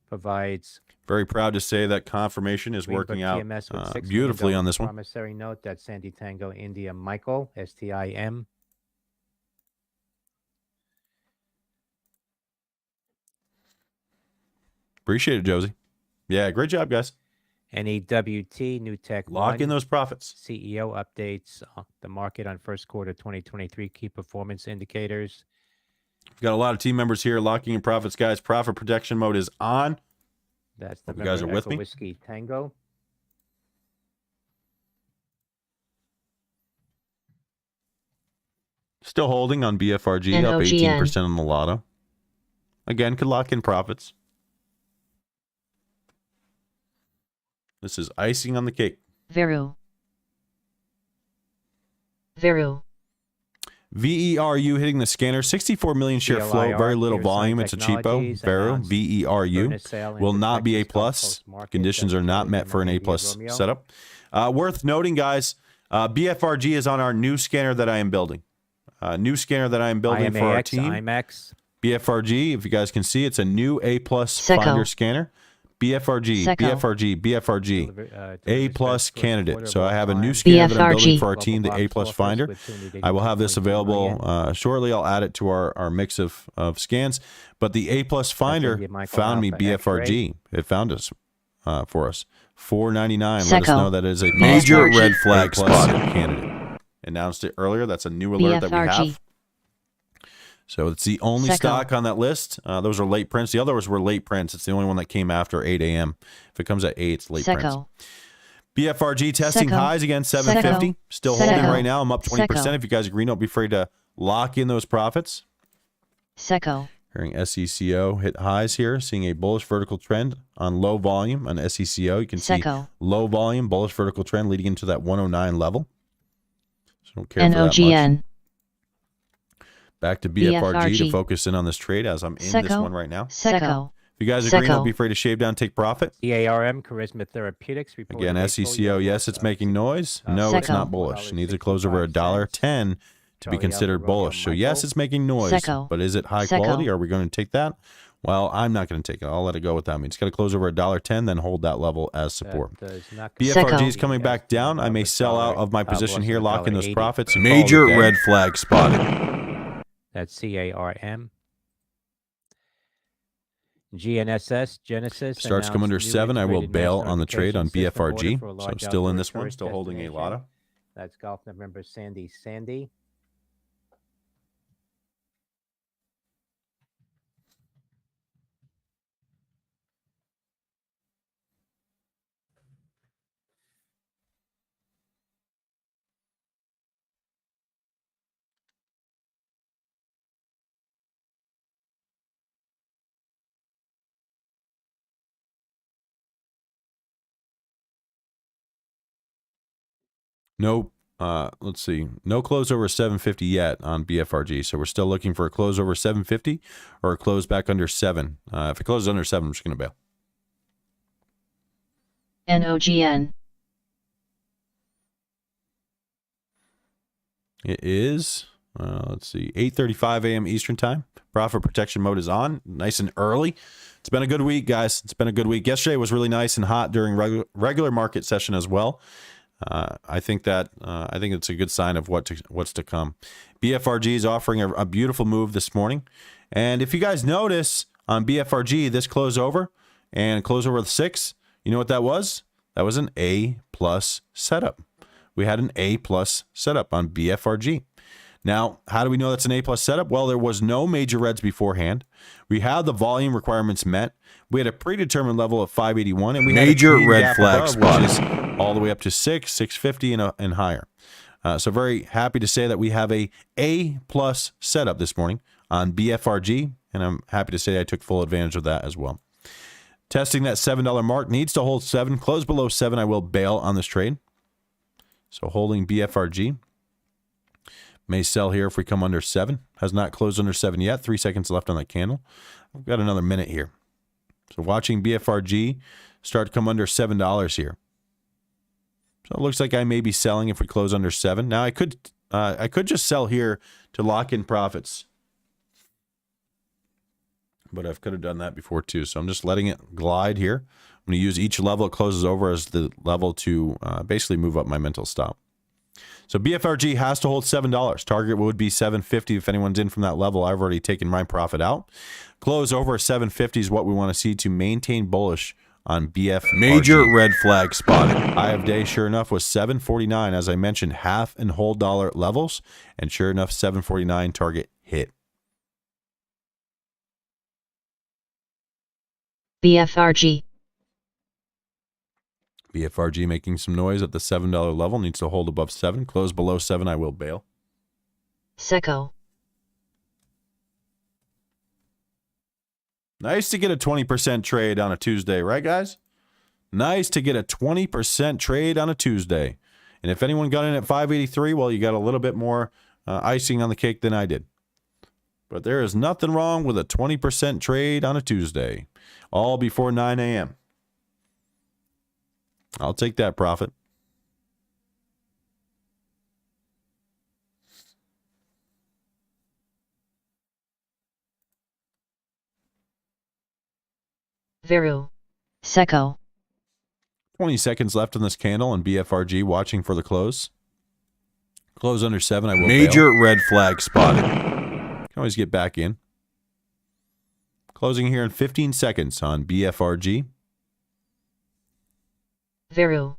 Provides Very proud to say that confirmation is Greenberg working out TMS with $6 beautifully million on this one. Promissory note. That's Sandy Tango India Michael STIM. Appreciate it, Josie. Yeah, great job, guys. NEWT New Tech Lock in those profits. CEO updates the market on first quarter 2023 key performance indicators. We've got a lot of team members here locking in profits, guys. Profit protection mode is on. That's the Hope you guys are with me. Whiskey Tango. Still holding on BFRG, up NOGN. 18% on the lotto. Again, could lock in profits. This is icing on the cake. Viru. Viru. VERU hitting the scanner. 64 million share flow. Very little volume. It's a cheapo. Veru. VERU. Will not be A+. Conditions are not met for an A+ setup. Worth noting, guys, BFRG is on our new scanner that I am building. New scanner that I am building for our team. IMAX. BFRG, if you guys can see, it's a new A+ Seco. finder scanner. BFRG, Seco. BFRG, BFRG, A+ candidate. So I have a new BFRG. scanner that I'm building BFRG. for our team, the A+ finder. I will have this available shortly. I'll add it to our mix of scans. But the A+ finder found me BFRG. It found us for us. $4.99. Let us Seco. know that is a major BFRG. red flag spotted candidate. Announced it earlier. That's a new alert that we BFRG. have. So it's the only Seco. stock on that list. Those are late prints. The others were late prints. It's the only one that came after 8 a.m. If it comes at 8, it's late prints. Seco. BFRG testing Seco. highs again, 750. Seco. Still Seco. holding right now. I'm up 20%. Seco. If you guys agree, don't be afraid to lock in those profits. Seco. Hearing SECO hit highs here. Seeing a bullish vertical trend on low volume on SECO. You can see Seco. low volume, bullish vertical trend leading into that 109 level. So don't care for that much. NOGN. Back to BFRG to BFRG. focus in on this trade as I'm in this Seco. one right now. Seco. If you guys agree, Seco. don't be afraid to shave down, take profit. EARM Charisma Therapeutics. Again, SECO, yes, it's making noise. No, it's Seco. not bullish. It needs to close over $1.10 to be considered bullish. So yes, it's making noise, Seco. but is it high Seco. quality? Are we going to take that? Well, I'm not going to take it. I'll let it go without me. It's got to close over $1.10, then hold that level as support. BFRG is coming back down. I may sell out of my position here, lock in those profits. Major red flag spotted. That's CARM. GNSS, Genesis. Starts come under announced new 7. I will integrated bail mass on the trade on notification system order BFRG. for a So large still in outdoor this one, tourist still holding a destination. lotto. That's Golf November Sandy. No, let's see. No close over 750 yet on BFRG. So we're still looking for a close over 750 or a close back under 7. If it closes under 7, I'm just going to bail. NOGN. It is, let's see, 8:35 a.m. Eastern time. Profit protection mode is on, nice and early. It's been a good week, guys. It's been a good week. Yesterday was really nice and hot during regular market session as well. I think it's a good sign of what's to come. BFRG is offering a beautiful move this morning. And if you guys notice on BFRG, this close over and close over with 6, you know what that was? That was an A+ setup. We had an A+ setup on BFRG. Now, how do we know that's an A+ setup? Well, there was no major reds beforehand. We had the volume requirements met. We had a predetermined level of 581, and we Major had a red gap flag above, spotted. which is all the way up to 650 and higher. So very happy to say that we have a A+ setup this morning on BFRG, and I'm happy to say I took full advantage of that as well. Testing that $7 mark, needs to hold 7. Close below 7, I will bail on this trade. So holding BFRG. May sell here if we come under 7. Has not closed under 7 yet. 3 seconds left on that candle. I've got another minute here. So watching BFRG start to come under $7 here. So it looks like I may be selling if we close under 7. Now I could just sell here to lock in profits. But I could have done that before too. So I'm just letting it glide here. I'm going to use each level it closes over as the level to basically move up my mental stop. So BFRG has to hold $7. Target would be $7.50 if anyone's in from that level. I've already taken my profit out. Close over $7.50 is what we want to see to maintain bullish on BFRG. Major red flag spotted. High of day, sure enough, was $7.49. As I mentioned, half and whole dollar levels. And sure enough, $7.49 target hit. BFRG. BFRG making some noise at the $7 level. Needs to hold above 7. Close below 7, I will bail. SECO. Nice to get a 20% trade on a Tuesday, right, guys? Nice to get a 20% trade on a Tuesday. And if anyone got in at 583, well, you got a little bit more icing on the cake than I did. But there is nothing wrong with a 20% trade on a Tuesday, all before 9 a.m. I'll take that profit. Veru. SECO. 20 seconds left on this candle on BFRG, watching for the close. Close under 7, I will Major bail. red flag spotted. Can always get back in. Closing here in 15 seconds on BFRG. Veru.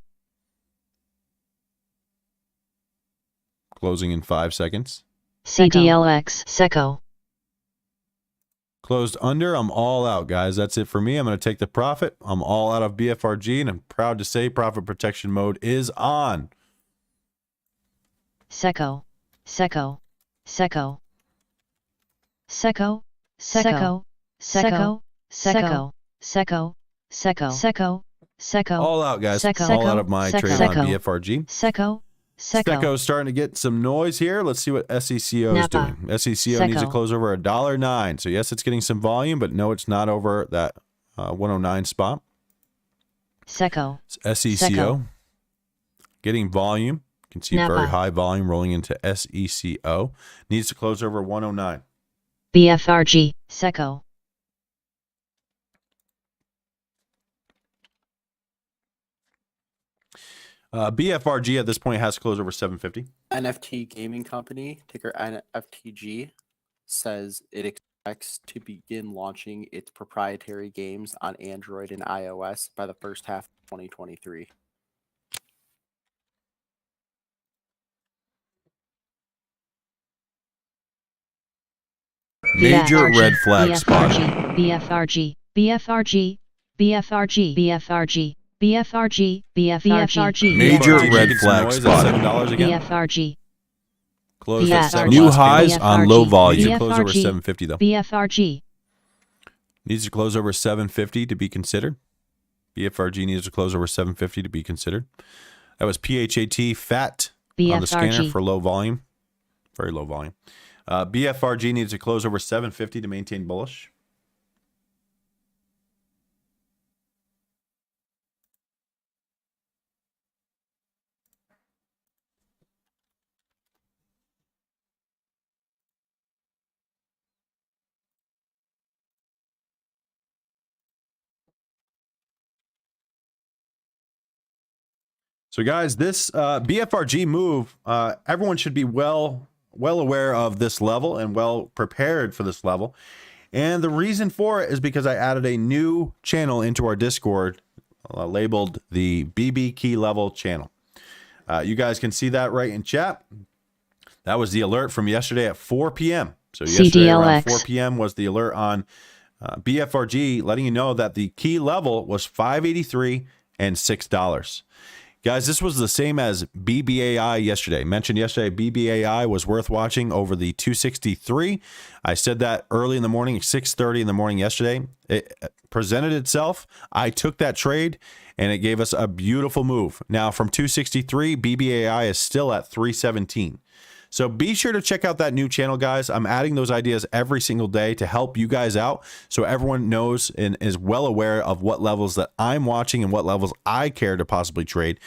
Closing in 5 seconds. CDLX. SECO. Closed under. I'm all out, guys. That's it for me. I'm going to take the profit. I'm all out of BFRG, and I'm proud to say profit protection mode is on. SECO. SECO. SECO. SECO. SECO. SECO. SECO. SECO. SECO. SECO. SECO. All out, guys. SECO. All out of my trade on SECO. BFRG. SECO. SECO. SECO's starting to get some noise here. Let's see what SECO is Napa. doing. SECO needs to SECO. close over $1.09. So yes, it's getting some volume, but no, it's not over that 109 spot. SECO. It's SECO SECO. getting volume. You can see Napa. very high volume rolling into SECO. Needs to close over 109. BFRG. SECO. BFRG at this point has to close over 750. NFT gaming company, ticker NFTG, says it expects to begin launching its proprietary games on Android and iOS by the first half of 2023. Major BFRG. red flag spotted. BFRG. BFRG. BFRG. BFRG. BFRG. BFRG. Major BFRG red making some flag noise at spotted. $7 again. BFRG. Closed at BFRG. 7 New last highs candle. on low BFRG. volume. Needs to close over BFRG. 750 though. BFRG. Needs to close over 750 to be considered. BFRG needs to close over 750 to be considered. That was PHAT fat on the scanner BFRG. for low volume. Very low volume. BFRG needs to close over 750 to maintain bullish. So, guys, this BFRG move, everyone should be well aware of this level and well prepared for this level. And the reason for it is because I added a new channel into our Discord labeled the BB Key Level channel. You guys can see that right in chat. That was the alert from yesterday at 4 p.m. So yesterday around 4 p.m. was the alert on BFRG, letting you know that the key level was $5.83 and $6. Guys, this was the same as BBAI yesterday. Mentioned yesterday, BBAI was worth watching over the 263. I said that early in the morning, 6:30 in the morning yesterday. It presented itself. I took that trade, and it gave us a beautiful move. Now, from 263, BBAI is still at 317. So be sure to check out that new channel, guys. I'm adding those ideas every single day to help you guys out so everyone knows and is well aware of what levels that I'm watching and what levels I care to possibly trade.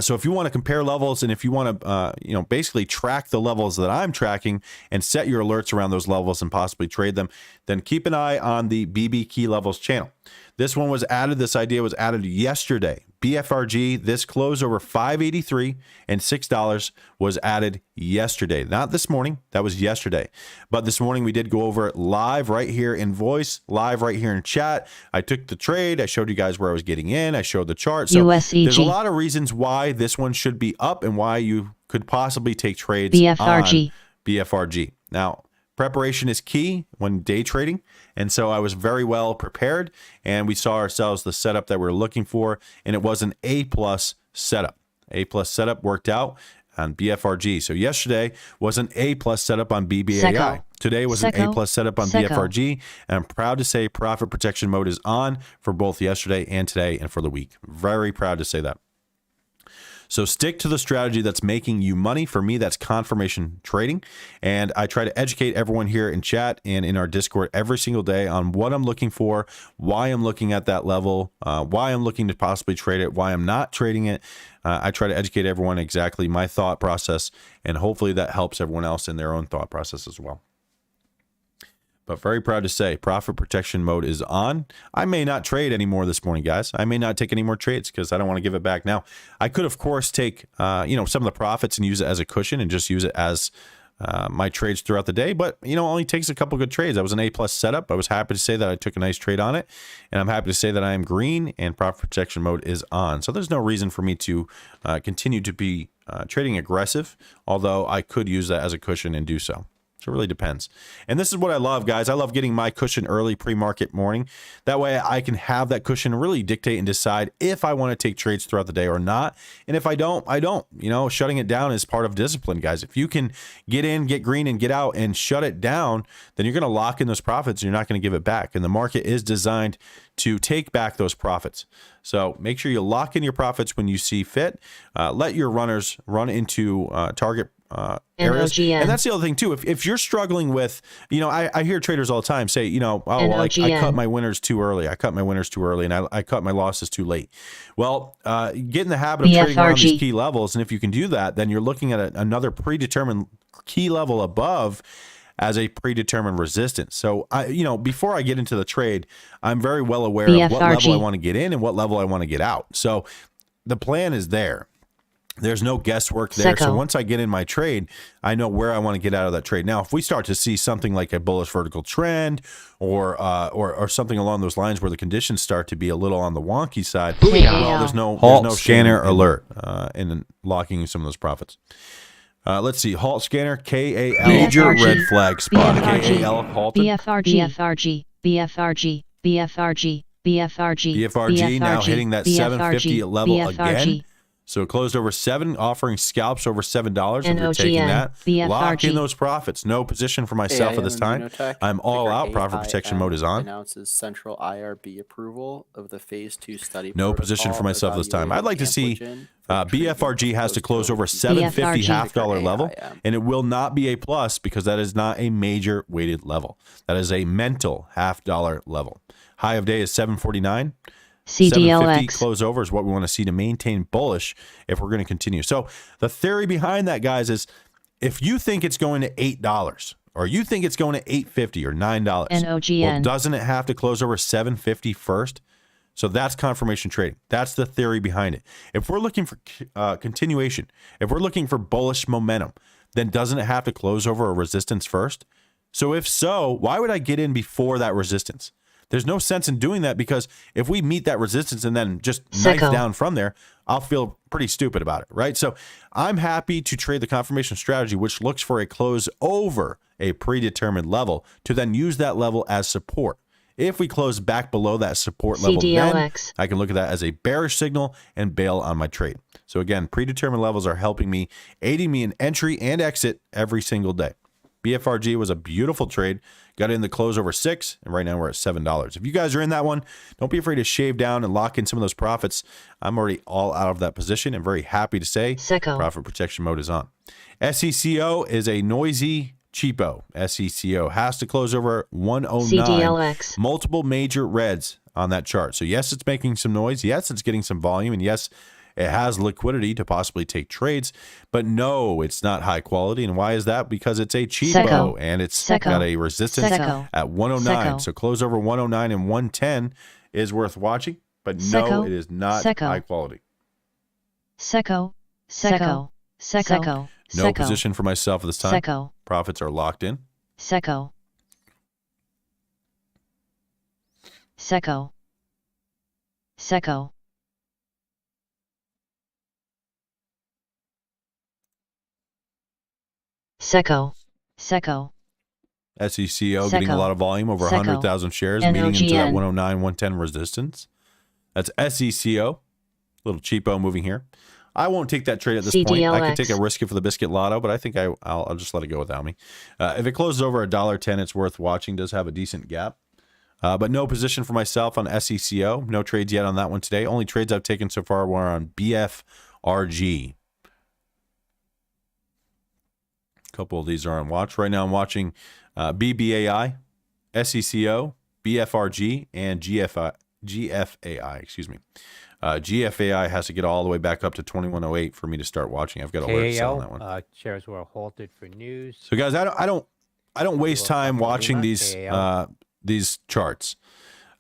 So if you want to compare levels and if you want to, basically track the levels that I'm tracking and set your alerts around those levels and possibly trade them, then keep an eye on the BB Key Levels channel. This one was added. This idea was added yesterday. BFRG, this close over $5.83 and $6 was added yesterday. Not this morning. That was yesterday. But this morning we did go over it live right here in voice, live right here in chat. I took the trade. I showed you guys where I was getting in. I showed the chart. So USEG. there's a lot of reasons why this one should be up and why you could possibly take trades BFRG. on BFRG. Now, preparation is key when day trading, and so I was very well prepared, and we saw ourselves the setup that we were looking for, and it was an A-plus setup. A-plus setup worked out on BFRG. So yesterday was an A-plus setup on BBAI. Seco. Today was Seco. an A-plus setup on Seco. BFRG, and I'm proud to say profit protection mode is on for both yesterday and today and for the week. Very proud to say that. So stick to the strategy that's making you money. For me, that's confirmation trading. And I try to educate everyone here in chat and in our Discord every single day on what I'm looking for, why I'm looking at that level, why I'm looking to possibly trade it, why I'm not trading it. I try to educate everyone exactly my thought process, and hopefully that helps everyone else in their own thought process as well. But very proud to say profit protection mode is on. I may not trade anymore this morning, guys. I may not take any more trades because I don't want to give it back now. I could, of course, take some of the profits and use it as a cushion and just use it as my trades throughout the day. But, it only takes a couple good trades. I was an A-plus setup. I was happy to say that I took a nice trade on it. And I'm happy to say that I am green and profit protection mode is on. So there's no reason for me to continue to be trading aggressive, although I could use that as a cushion and do so. So it really depends. And this is what I love, guys. I love getting my cushion early pre-market morning. That way I can have that cushion really dictate and decide if I want to take trades throughout the day or not. And if I don't, I don't. Shutting it down is part of discipline, guys. If you can get in, get green, and get out and shut it down, then you're going to lock in those profits and you're not going to give it back. And the market is designed to take back those profits. So make sure you lock in your profits when you see fit. Let your runners run into target areas. NOGN. And that's the other thing too. If you're struggling with, I hear traders all the time say, I cut my winners too early. I cut my winners too early, and I cut my losses too late. Well, get in the habit of trading around these key levels, and if you can do that, then you're looking at another predetermined key level above as a predetermined resistance. So before I get into the trade, I'm very well aware of what level I want to get in and what level I want to get out. So the plan is there. There's no guesswork there. So once I get in my trade, I know where I want to get out of that trade. Now, if we start to see something like a bullish vertical trend or something along those lines where the conditions start to be a little on the wonky side, well, there's no scanner alert in locking some of those profits. Let's see. Halt scanner, KAL. Major red flag spotted. KAL halted. BFRG. BFRG BFRG now hitting that 750 level again. So it closed over 7, offering scalps over $7. If you're taking that, lock in those profits. No position for myself at this time. I'm all out. Profit protection mode is on. Announces central IRB approval of the phase 2 study. No position for myself this time. I'd like to see BFRG has to close over 750 $half level, and it will not be a plus because that is not a major weighted level. That is a mental $half level. High of day is 749. 750 close over is what we want to see to maintain bullish if we're going to continue. So the theory behind that, guys, is if you think it's going to $8 or you think it's going to $8.50 or $9, well, doesn't it have to close over 750 first? So that's confirmation trading. That's the theory behind it. If we're looking for continuation, if we're looking for bullish momentum, then doesn't it have to close over a resistance first? So if so, why would I get in before that resistance? There's no sense in doing that because if we meet that resistance and then just knife down from there, I'll feel pretty stupid about it, right? So I'm happy to trade the confirmation strategy, which looks for a close over a predetermined level to then use that level as support. If we close back below that support level, then I can look at that as a bearish signal and bail on my trade. So again, predetermined levels are helping me, aiding me in entry and exit every single day. BFRG was a beautiful trade. Got in the close over 6, and right now we're at $7. If you guys are in that one, don't be afraid to shave down and lock in some of those profits. I'm already all out of that position and very happy to say profit protection mode is on. SECO is a noisy cheapo. SECO has to close over 109. Multiple major reds on that chart. So yes, it's making some noise. Yes, it's getting some volume. And yes, it has liquidity to possibly take trades, but no, it's not high quality. And why is that? Because it's a cheapo and it's got a resistance at 109. So close over 109 and 110 is worth watching, but no, it is not high quality. No position for myself at this time. Profits are locked in. Seco. SECO getting a lot of volume, over 100,000 shares, meeting into that 109, 110 resistance. That's SECO. Little cheapo moving here. I won't take that trade at this point. I could take a risk it for the biscuit lotto, but I think I'll just let it go without me. If it closes over $1.10, it's worth watching. Does have a decent gap. But no position for myself on SECO. No trades yet on that one today. Only trades I've taken so far were on BFRG. A couple of these are on watch. Right now I'm watching BBAI, SECO, BFRG, and GFAI. Excuse me. GFAI has to get all the way back up to 2108 for me to start watching. I've got alerts on that one. Shares were halted for news. So guys, I don't waste time watching these charts.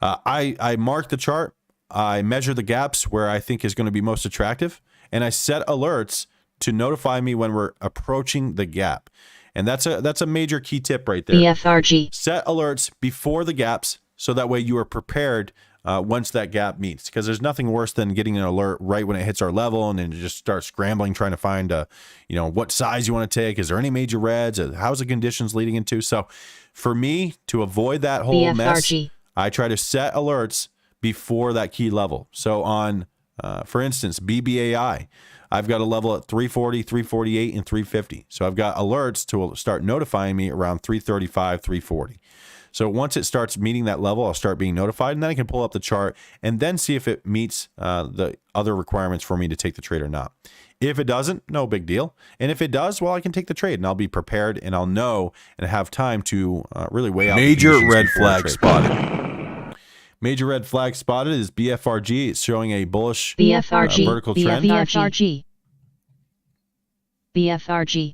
I mark the chart. I measure the gaps where I think is going to be most attractive, and I set alerts to notify me when we're approaching the gap. And that's a major key tip right there. BFRG. Set alerts before the gaps so that way you are prepared once that gap meets. Because there's nothing worse than getting an alert right when it hits our level and then you just start scrambling trying to find what size you want to take. Is there any major reds? How's the conditions leading into? So for me, to avoid that whole mess, I try to set alerts before that key level. So on, for instance, BBAI, I've got a level at 340, 348, and 350. So I've got alerts to start notifying me around 335, 340. So once it starts meeting that level, I'll start being notified, and then I can pull up the chart and then see if it meets the other requirements for me to take the trade or not. If it doesn't, no big deal. And if it does, well, I can take the trade, and I'll be prepared, and I'll know and have time to really weigh out. Major red flag spotted. Major red flag spotted is BFRG. It's showing a bullish BFRG, vertical trend. BFRG.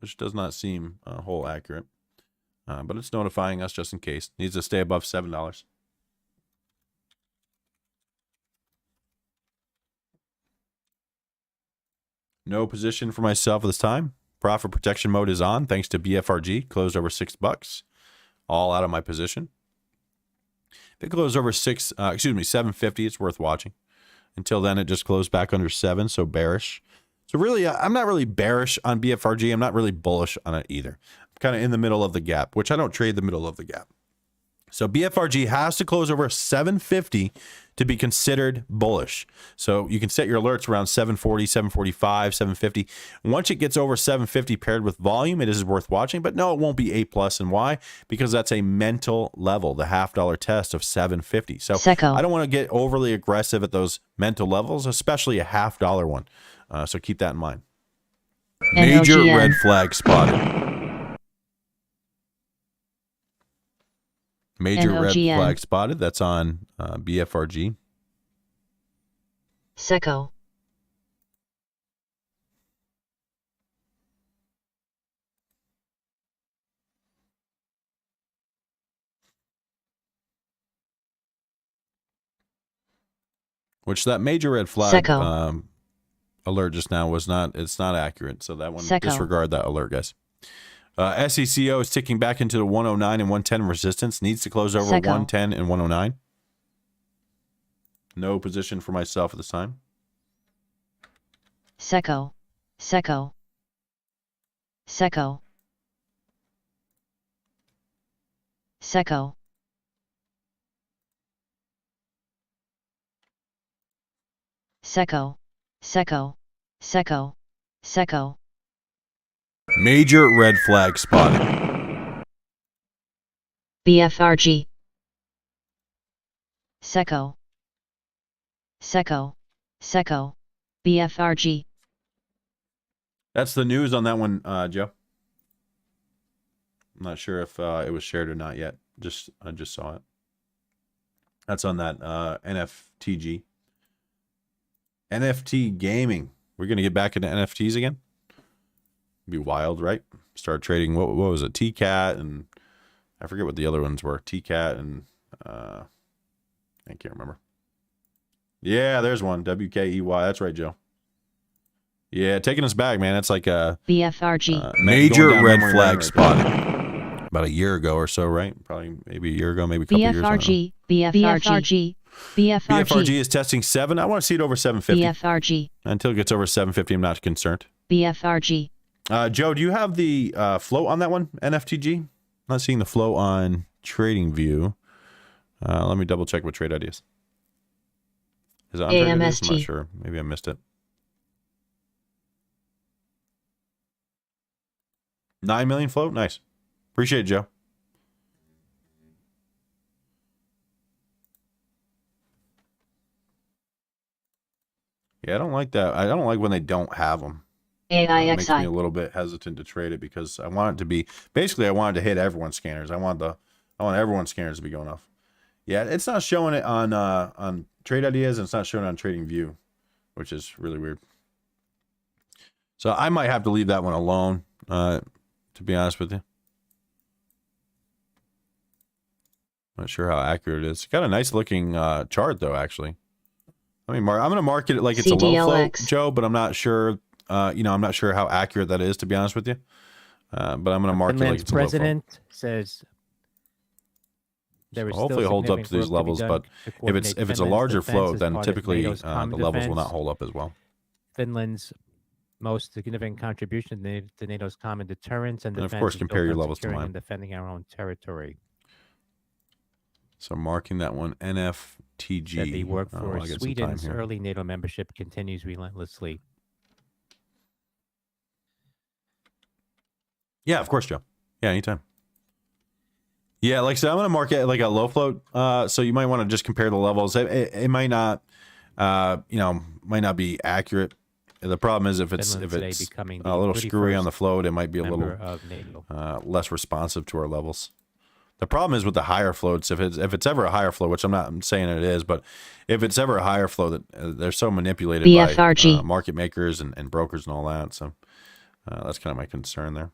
Which does not seem whole accurate. But it's notifying us just in case. Needs to stay above $7. No position for myself at this time. Profit protection mode is on thanks to BFRG. Closed over $6. All out of my position. If it closed over 750, it's worth watching. Until then, it just closed back under 7, so bearish. So really, I'm not really bearish on BFRG. I'm not really bullish on it either. I'm kind of in the middle of the gap, which I don't trade the middle of the gap. So BFRG has to close over 750 to be considered bullish. So you can set your alerts around 740, 745, 750. Once it gets over 750 paired with volume, it is worth watching. But no, it won't be A+. And why? Because that's a mental level, the $half test of 750. So Seco. I don't want to get overly aggressive at those mental levels, especially a $half one. So keep that in mind. Major NOGN. red flag spotted. Major red NOGN. flag spotted. That's on BFRG. Seco. Which that major red flag Seco. alert just now was not. It's not accurate. So that one, Seco. disregard that alert, guys. SECO is ticking back into the 109 and 110 resistance. Needs to close over Seco. 110 and 109. No position for myself at this time. Seco. Seco. Seco. Seco. Seco. Seco. Seco. Seco. Major red flag spotted. BFRG. Seco. Seco. Seco. BFRG. That's the news on that one, Joe. I'm not sure if it was shared or not yet. I just saw it. That's on that NFTG. NFT gaming. We're gonna get back into NFTs again. Be wild, right? Start trading. What was it? TCAT and I forget what the other ones were. TCAT and I can't remember. Yeah, there's one. WKEY. That's right, Joe. Yeah, taking us back, man. It's like a BFRG. major down red memory flag lane right spotted. About a year ago or so, right? Probably maybe a year ago, maybe a couple years ago. BFRG. BFRG. BFRG BFRG. is testing 7. I want to see it over 750. BFRG. Until it gets over 750, I'm not concerned. BFRG. Joe, do you have the flow on that one, NFTG? Not seeing the flow on TradingView. Let me double check what trade ideas. Is it on trade ideas? I'm not AMST. sure. Maybe I missed it. 9 million float? Nice. Appreciate it, Joe. Yeah, I don't like that. I don't like when they don't have them. It makes me a AIXI. little bit hesitant to trade it because I want it to be basically I want it to hit everyone's scanners. I want everyone's scanners to be going off. Yeah, it's not showing it on trade ideas and it's not showing it on TradingView, which is really weird. So I might have to leave that one alone, to be honest with you. Not sure how accurate it is. It's got a nice looking chart though, actually. I mean, I'm going to market it like it's a low float, CDLX. Joe, but I'm not sure. I'm not sure how accurate that is, to be honest with you. But I'm going to market it like Finland's it's a low float. president says there is Hopefully it still holds up to significant these work to be levels, done but to if coordinate it's a Finland's larger defense float, as then part of typically NATO's the common levels will not defense. hold up as well. Finland's most significant contribution to NATO's common deterrence and And of defense course, is compare built your on levels to securing mine. and defending our own territory. So marking that one NFTG. That the work Oh, for I got some time Sweden's here. early NATO membership continues relentlessly. Yeah, of course, Joe. Yeah, anytime. Yeah, like I said, I'm going to mark it like a low float. So you might want to just compare the levels. It might not, might not be accurate. The problem is if it's Finland today becoming a little 31st screwy on the float, it might be a member little of NATO. less responsive to our levels. The problem is with the higher floats. If it's ever a higher flow, which I'm not saying it is, but if it's ever a higher flow, that they're so manipulated BFRG. by market makers and brokers and all that. So that's kind of my concern there.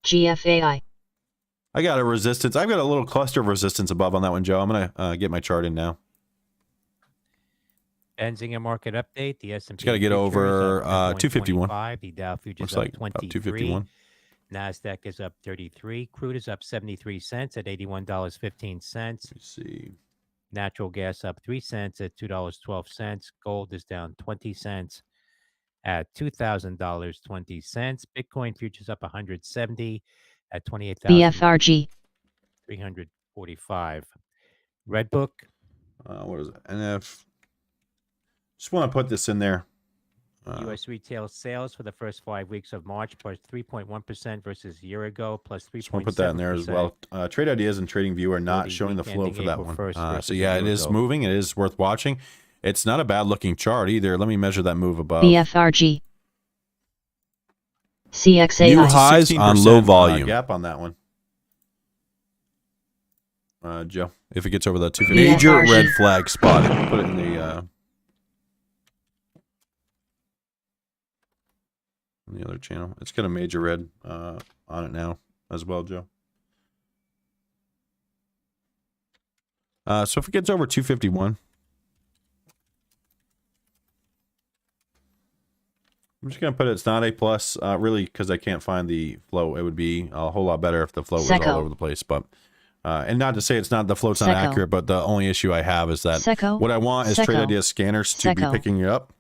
GFAI. I got a resistance. I've got a little cluster of resistance above on that one, Joe. I'm gonna get my chart in now. Benzinger market update. The S&P Just got to get futures over up 251. 125. The Dow futures Looks up like 23. about 251. Nasdaq is up 33. Crude is up 73 cents at $81.15. Let me see. Natural gas up 3 cents at $2.12. Gold is down 20 cents at $2,000.20. Bitcoin futures up 170 at 28,345. BFRG. Redbook, What is it? NF. Just want to put this in there. U.S. retail sales for the first 5 weeks of March plus 3.1% versus a year ago, plus 3.7%. Just want to put that in there as well. Trade ideas and trading view are not the showing the week flow ending for that April one. 1st So versus a yeah, it year is ago. moving. It is worth watching. It's not a bad looking chart either. Let me measure that move above. BFRG. New CXAI. highs on 16%, low volume. gap on that one. Joe, if it gets over that 250. Major BFRG. red flag spotted. Put it in the other channel. It's got a major red on it now as well, Joe. So if it gets over 251, I'm just gonna put it's not a plus, really, because I can't find the flow. It would be a whole lot better if the flow was all Seco. over the place, but. And not to say it's not the float's not Seco. accurate, but the only issue I have is that Seco. what I want is trade Seco. idea scanners to be Seco. picking it up.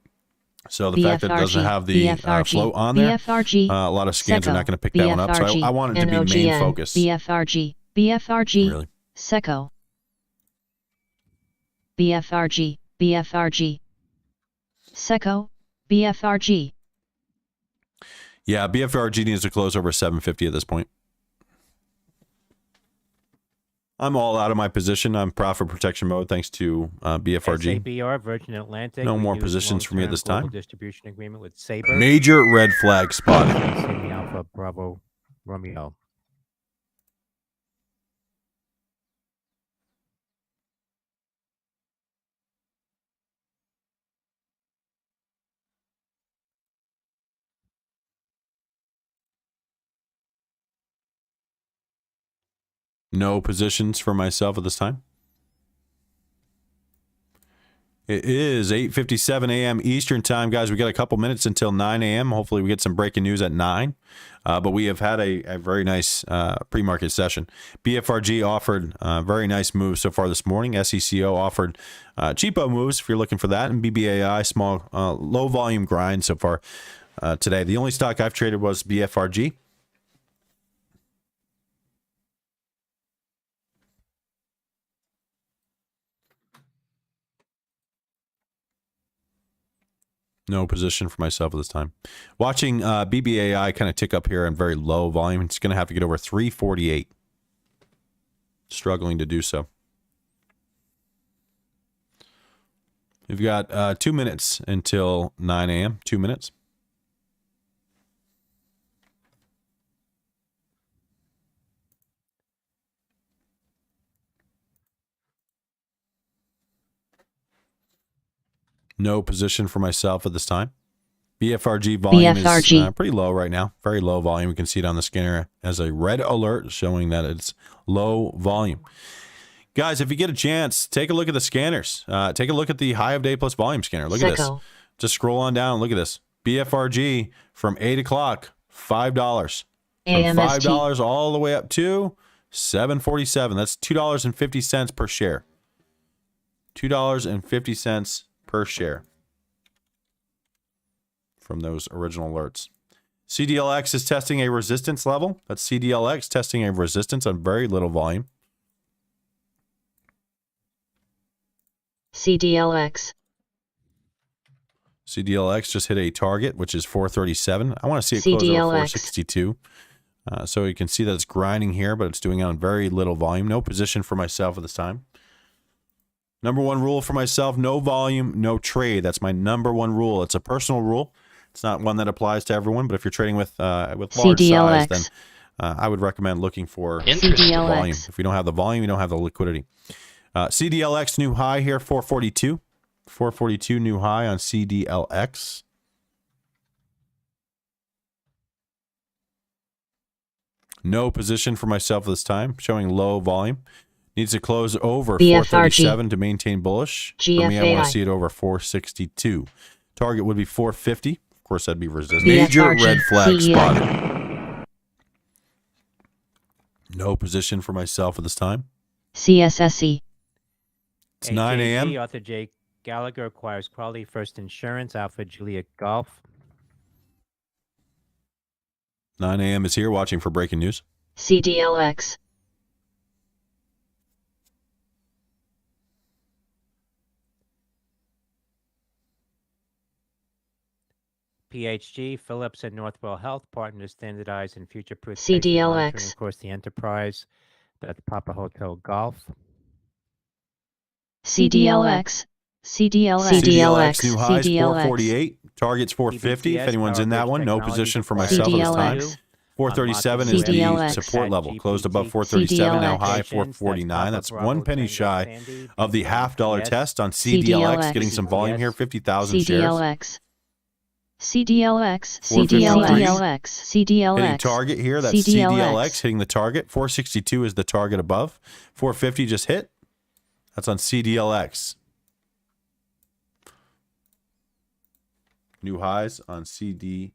So the fact that it doesn't BFRG. have the BFRG. float on there, BFRG. a lot of scans are Seco. not going to pick that one up. So BFRG. I want it to be main NOGN. focus. BFRG. BFRG. Really. Seco. BFRG. BFRG. Seco. BFRG. Yeah, BFRG needs to close over 750 at this point. I'm all out of my position. I'm profit protection mode thanks to BFRG. SABR, Virgin Atlantic. No more renewed positions for me at long-term this global time. Distribution agreement with Sabre. Major red flag spotted. Sydney Alpha Bravo Romeo. No positions for myself at this time. It is 8:57 a.m. Eastern time, guys. We got a couple minutes until 9 a.m. Hopefully we get some breaking news at 9. But we have had a very nice pre-market session. BFRG offered very nice moves so far this morning. SECO offered cheapo moves if you're looking for that. And BBAI, small, low volume grind so far today. The only stock I've traded was BFRG. No position for myself at this time. Watching BBAI kind of tick up here on very low volume. It's going to have to get over 348. Struggling to do so. We've got 2 minutes until 9 a.m. 2 minutes. No position for myself at this time. BFRG volume BFRG. is pretty low right now. Very low volume. You can see it on the scanner as a red alert showing that it's low volume. Guys, if you get a chance, take a look at the scanners. Take a look at the high of day plus volume scanner. Look at this. Seco. Just scroll on down and look at this. BFRG from 8 o'clock, $5. From AMST. $5 all the way up to $7.47. That's $2.50 per share. $2.50 per share from those original alerts. CDLX is testing a resistance level. That's CDLX testing a resistance on very little volume. CDLX. CDLX just hit a target, which is 437. I want to see it close over CDLX. 462. So you can see that it's grinding here, but it's doing it on very little volume. No position for myself at this time. Number one rule for myself, no volume, no trade. That's my number one rule. It's a personal rule. It's not one that applies to everyone, but if you're trading with large size, then I would recommend looking for CDLX. volume. If you don't have the volume, you don't have the liquidity. CDLX new high here, 442. 442 new high on CDLX. No position for myself this time, showing low volume. Needs to close over BFRG. 437 to maintain bullish. For me, I want GFAI. to see it over 462. Target would be 450. Of course, that'd be resistance. Major BFRG. red flag CEI. spotted. No position for myself at this time. CSSE. It's 9 a.m. AJG, Arthur J. Gallagher acquires Quality First Insurance, Alpha Juliet Golf. 9 a.m. is here, watching for breaking news. CDLX. PHG, Philips, and Northwell Health partner to standardize and future-proof patient CDLX. monitoring across the enterprise. That's Papa Hotel Golf. CDLX. CDLX. CDLX new highs CDLX. 448, targets 450. If PBTS, anyone's in that PowerBridge one, no Technologies position for acquired myself at this time. CDLX. 437 is the CDLX. support level. Closed above CDLX. 437, now CDLX. high That's 449. That's Papa 1 Bravo penny Tango shy Sandy, of the $50 PBTS. test on CDLX. CDLX. Getting some volume here, 50,000 shares. CDLX. CDLX. 453. CDLX. CDLX. Hitting target here. That's CDLX hitting the target. 462 is the target above. 450 just hit. That's on CDLX. New highs on CDLX.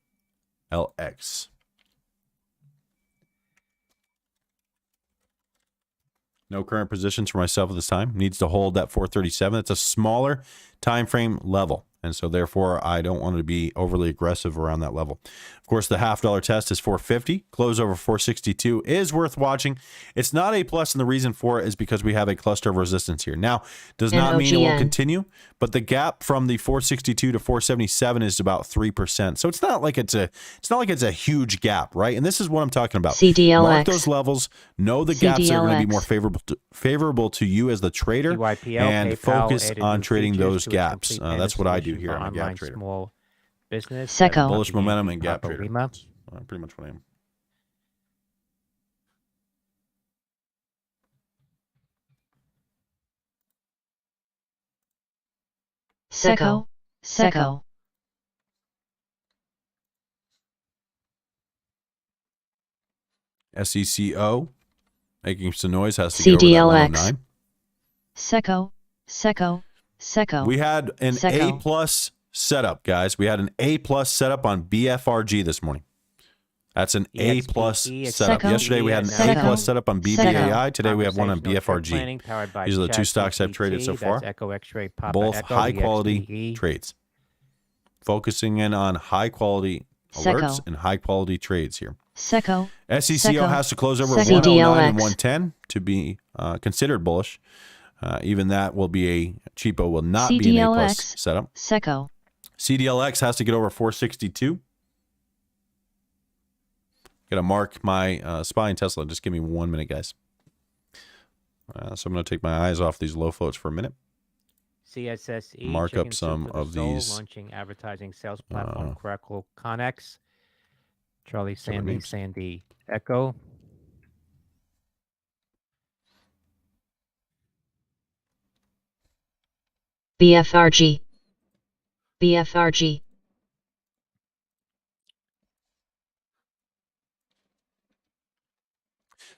No current positions for myself at this time. Needs to hold that 437. It's a smaller time frame level. And so therefore, I don't want to be overly aggressive around that level. Of course, the $50 test is 450. Close over 462 is worth watching. It's not A+, and the reason for it is because we have a cluster of resistance here. Now, does not mean it will NOGN. continue, but the gap from the 462 to 477 is about 3%. So it's not like it's a huge gap, right? And this is what I'm talking about. CDLX. Mark those levels. Know the gaps that are going to be more CDLX. favorable to you as the trader, PYPL, and PayPal focus added on new trading features those to its gaps. complete That's what I do solution here. for I'm a gap online trader. Small business. Seco. That's Bullish Papa momentum Yankee, and gap Papa trader. Lima. Pretty much what I am. Seco. Seco. SECO making some noise, has to get over that CDLX. 109. Seco. Seco. Seco. We had an Seco. A+ setup, guys. We had an A+ setup on BFRG this morning. That's an A+ EXPE, setup. Seco. Yesterday we had an Seco. A+ setup on Seco. BBAI. Today we have one on Conversational trade BFRG. planning powered by These are the two stocks I've ChatGPT. traded so far. That's Echo X-Ray, Papa Both Echo, high quality EXPE. trades. Focusing in on high quality alerts Seco. and high quality trades here. Seco. SECO Seco. has to close over Seco. 109 and CDLX. 110 to be considered bullish. Even that will be a cheapo, will not be an A+ CDLX. setup. Seco. CDLX has to get over 462. Got to mark my SPY in Tesla. Just give me 1 minute, guys. So I'm going to take my eyes off these low floats for a minute. CSSE, Mark Chicken up Soup some for the of Soul, these, launching advertising sales platform Crackle Connex. Charlie Cover Sandy names. Sandy Echo. BFRG. BFRG.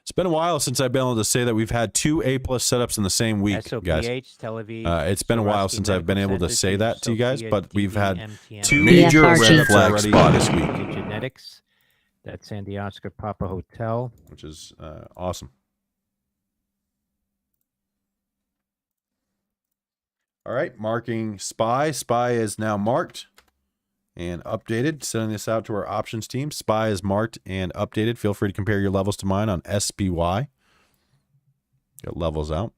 It's been a while since I've been able to say that we've had two A+ setups in the same week, guys. SOPH, Tel Aviv. It's been a while Swarovski since I've been Medical able to Center, say that to you guys, Sophia but we've TV, had MTN, two Major red BFRG. flag already spot this week, Genetics. That's Sandy Oscar Papa Hotel. which is awesome. All right, marking SPY. SPY is now marked and updated. Sending this out to our options team. SPY is marked and updated. Feel free to compare your levels to mine on SPY. Get levels out.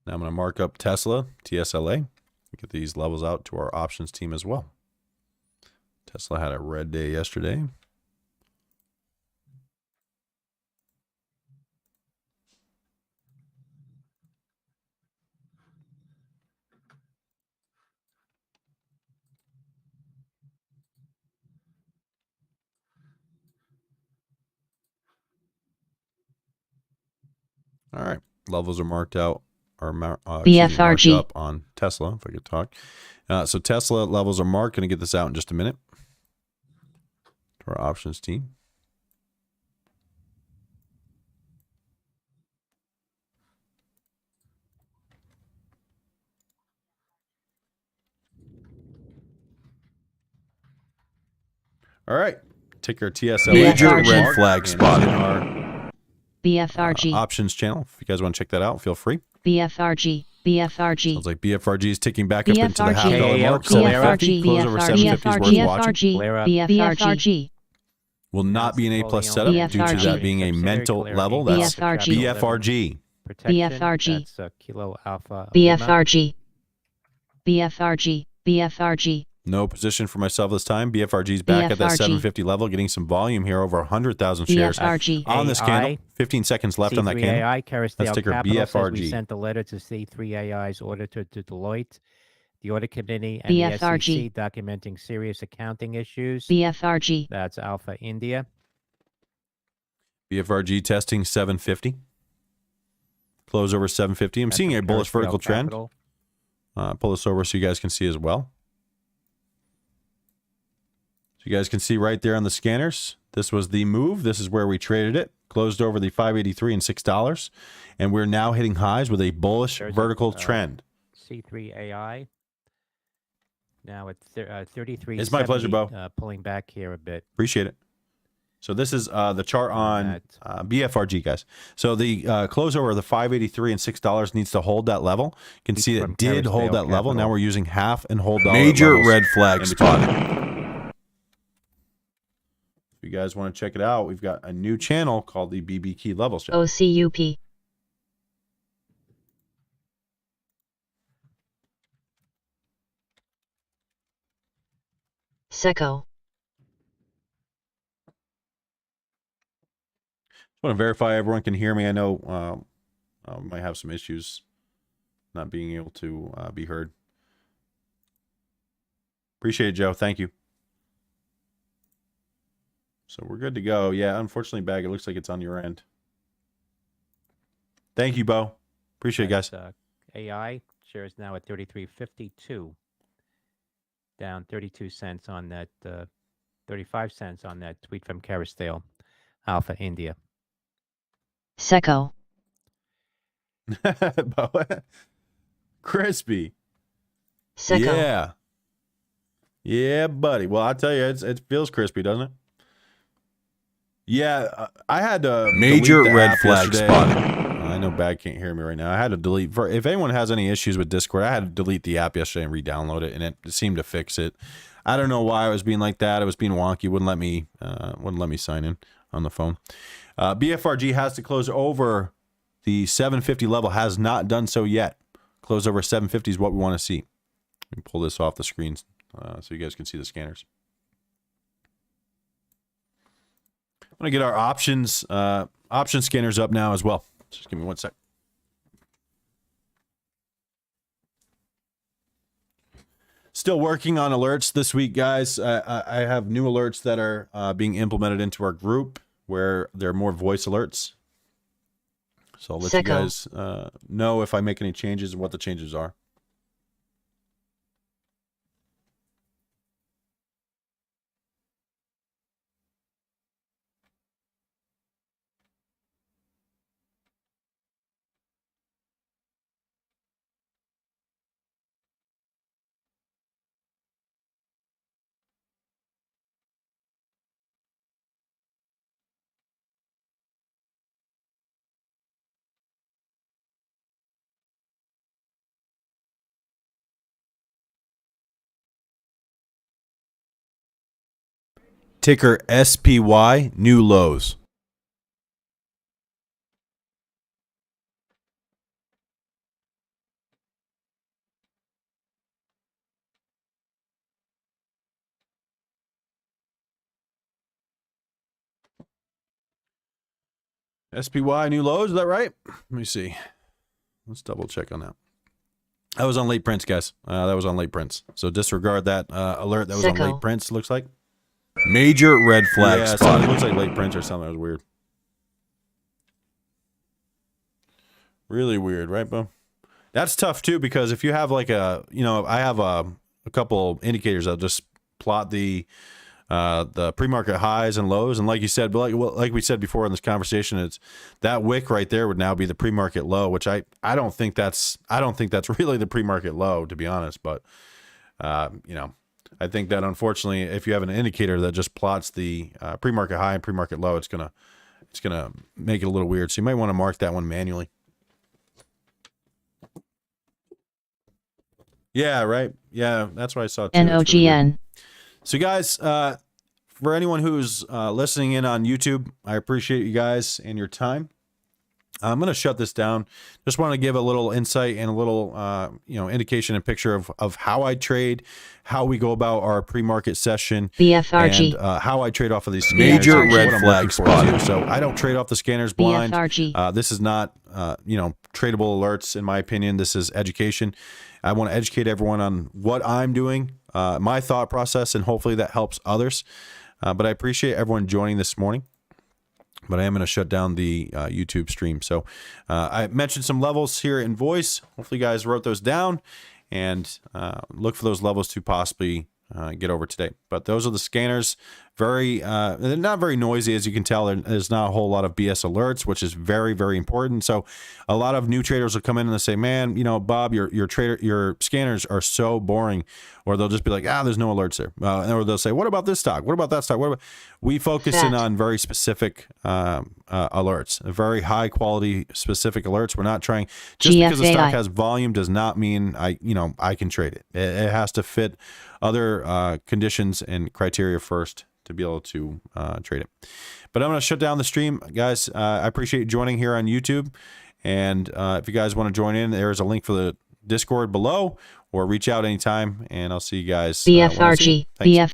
Now I'm going to mark up Tesla, TSLA. Get these levels out to our options team as well. Tesla had a red day yesterday. All right, levels are marked out, or marked BFRG. up on Tesla, if I could talk. So Tesla levels are marked. Going to get this out in just a minute to our options team. All right, ticker TSLA. Major red red flag spotted. Our BFRG. options channel. If you guys want to check that out, feel free. BFRG. BFRG. Sounds like BFRG is ticking back up into the BFRG. $0.5 mark. KAL, 750, close over 750 is worth watching. BFRG. Flare up. BFRG. Will not be an A+ Wholly setup owned due to BFRG. that being a subsidiary mental Clear level. A+, That's BFRG. BFRG. Protection, BFRG. That's Kilo Alpha Lima. BFRG. BFRG. BFRG. No position for myself this time. BFRG's back at that BFRG. 750 level, getting some volume here, over 100,000 shares BFRG. on this candle. AI. 15 seconds left on that candle. C3AI, Kerrisdale That's ticker Capital says we BFRG. sent a letter to C3AI's auditor to Deloitte, the audit committee, and the BFRG. SEC documenting serious accounting issues. BFRG. That's Alpha India. BFRG testing 750. Close over 750. I'm That's seeing a from bullish Kerrisdale vertical trend. Capital. Pull this over so you guys can see as well. So you guys can see right there on the scanners. This was the move. This is where we traded it. Closed over the 583 and $6. And we're now hitting highs with a bullish There's a, vertical trend. C3AI. Now at 33. It's my pleasure, Bo. Pulling back here a bit. Appreciate it. So this is the chart on BFRG, guys. So the close over the 583 and $6 needs to hold that level. You can see From it did hold Kerrisdale that level. Now Capital. we're using half and whole dollar Major levels red flag in between. spotted. If you guys want to check it out, we've got a new channel called the BB Key Levels channel. OCUP. SECO. Just want to verify everyone can hear me. I know I might have some issues not being able to be heard. Appreciate it, Joe. Thank you. So we're good to go. Yeah, unfortunately, Bag, it looks like it's on your end. Thank you, Bo. Appreciate it, guys. That's, AI shares now at 33.52. Down 32 cents on that, 35 cents on that tweet from Kerrisdale, Alpha India. SECO. Bo. Crispy. SECO. Yeah. Yeah, buddy. Well, I tell you, it feels crispy, doesn't it? Yeah, I had to Major delete the red app flag yesterday. spotted. I know Bag can't hear me right now. I had to delete. If anyone has any issues with Discord, I had to delete the app yesterday and re-download it, and it seemed to fix it. I don't know why it was being like that. It was being wonky. Wouldn't let me sign in on the phone. BFRG has to close over the 750 level. Has not done so yet. Close over 750 is what we want to see. Let me pull this off the screen so you guys can see the scanners. I'm gonna get our option scanners up now as well. Just give me one sec. Still working on alerts this week, guys. I have new alerts that are being implemented into our group where there are more voice alerts. So I'll let you guys know if I make any changes and what the changes are. Ticker SPY, new lows. SPY, new lows, is that right? Let me see. Let's double check on that. That was on late prints, guys. That was on late prints. So disregard that alert. That was on late prints, looks like. Major red flag Yeah, so it spotted. looks like late prints or something. That was weird. Really weird, right, Bo? That's tough too, because if you have like I have a couple indicators that just plot the pre-market highs and lows, and like you said, but like we said before in this conversation, it's that wick right there would now be the pre-market low, which I don't think that's really the pre-market low, to be honest. But I think that unfortunately, if you have an indicator that just plots the pre-market high and pre-market low, it's gonna make it a little weird. So you might want to mark that one manually. Yeah, right. Yeah, that's what I saw too. It's really weird. NOGN. So, guys, for anyone who's listening in on YouTube, I appreciate you guys and your time. I'm going to shut this down. Just want to give a little insight and a little, indication and picture of how I trade, how we go about our pre-market session, BFRG. and how I trade off of these Major scanners. red What I'm flag looking for, spotted. too. So I don't trade off the scanners blind. BFRG. This is not, tradable alerts, in my opinion. This is education. I want to educate everyone on what I'm doing, my thought process, and hopefully that helps others. But I appreciate everyone joining this morning. But I am going to shut down the YouTube stream. So I mentioned some levels here in voice. Hopefully you guys wrote those down and look for those levels to possibly get over today. But those are the scanners. They're not very noisy, as you can tell. There's not a whole lot of BS alerts, which is very, very important. So a lot of new traders will come in and they'll say, man, Bob, your scanners are so boring. Or they'll just be like, there's no alerts there. Or they'll say, what about this stock? What about that stock? We focus in on very specific alerts, very high quality specific alerts. We're not trying, just because the stock has volume does not mean I can trade it. It has to fit other conditions and criteria first to be able to trade it. But I'm going to shut down the stream, guys. I appreciate you joining here on YouTube. And if you guys want to join in, there's a link for the Discord below, or reach out anytime, and I'll see you guys. BFRG. BF.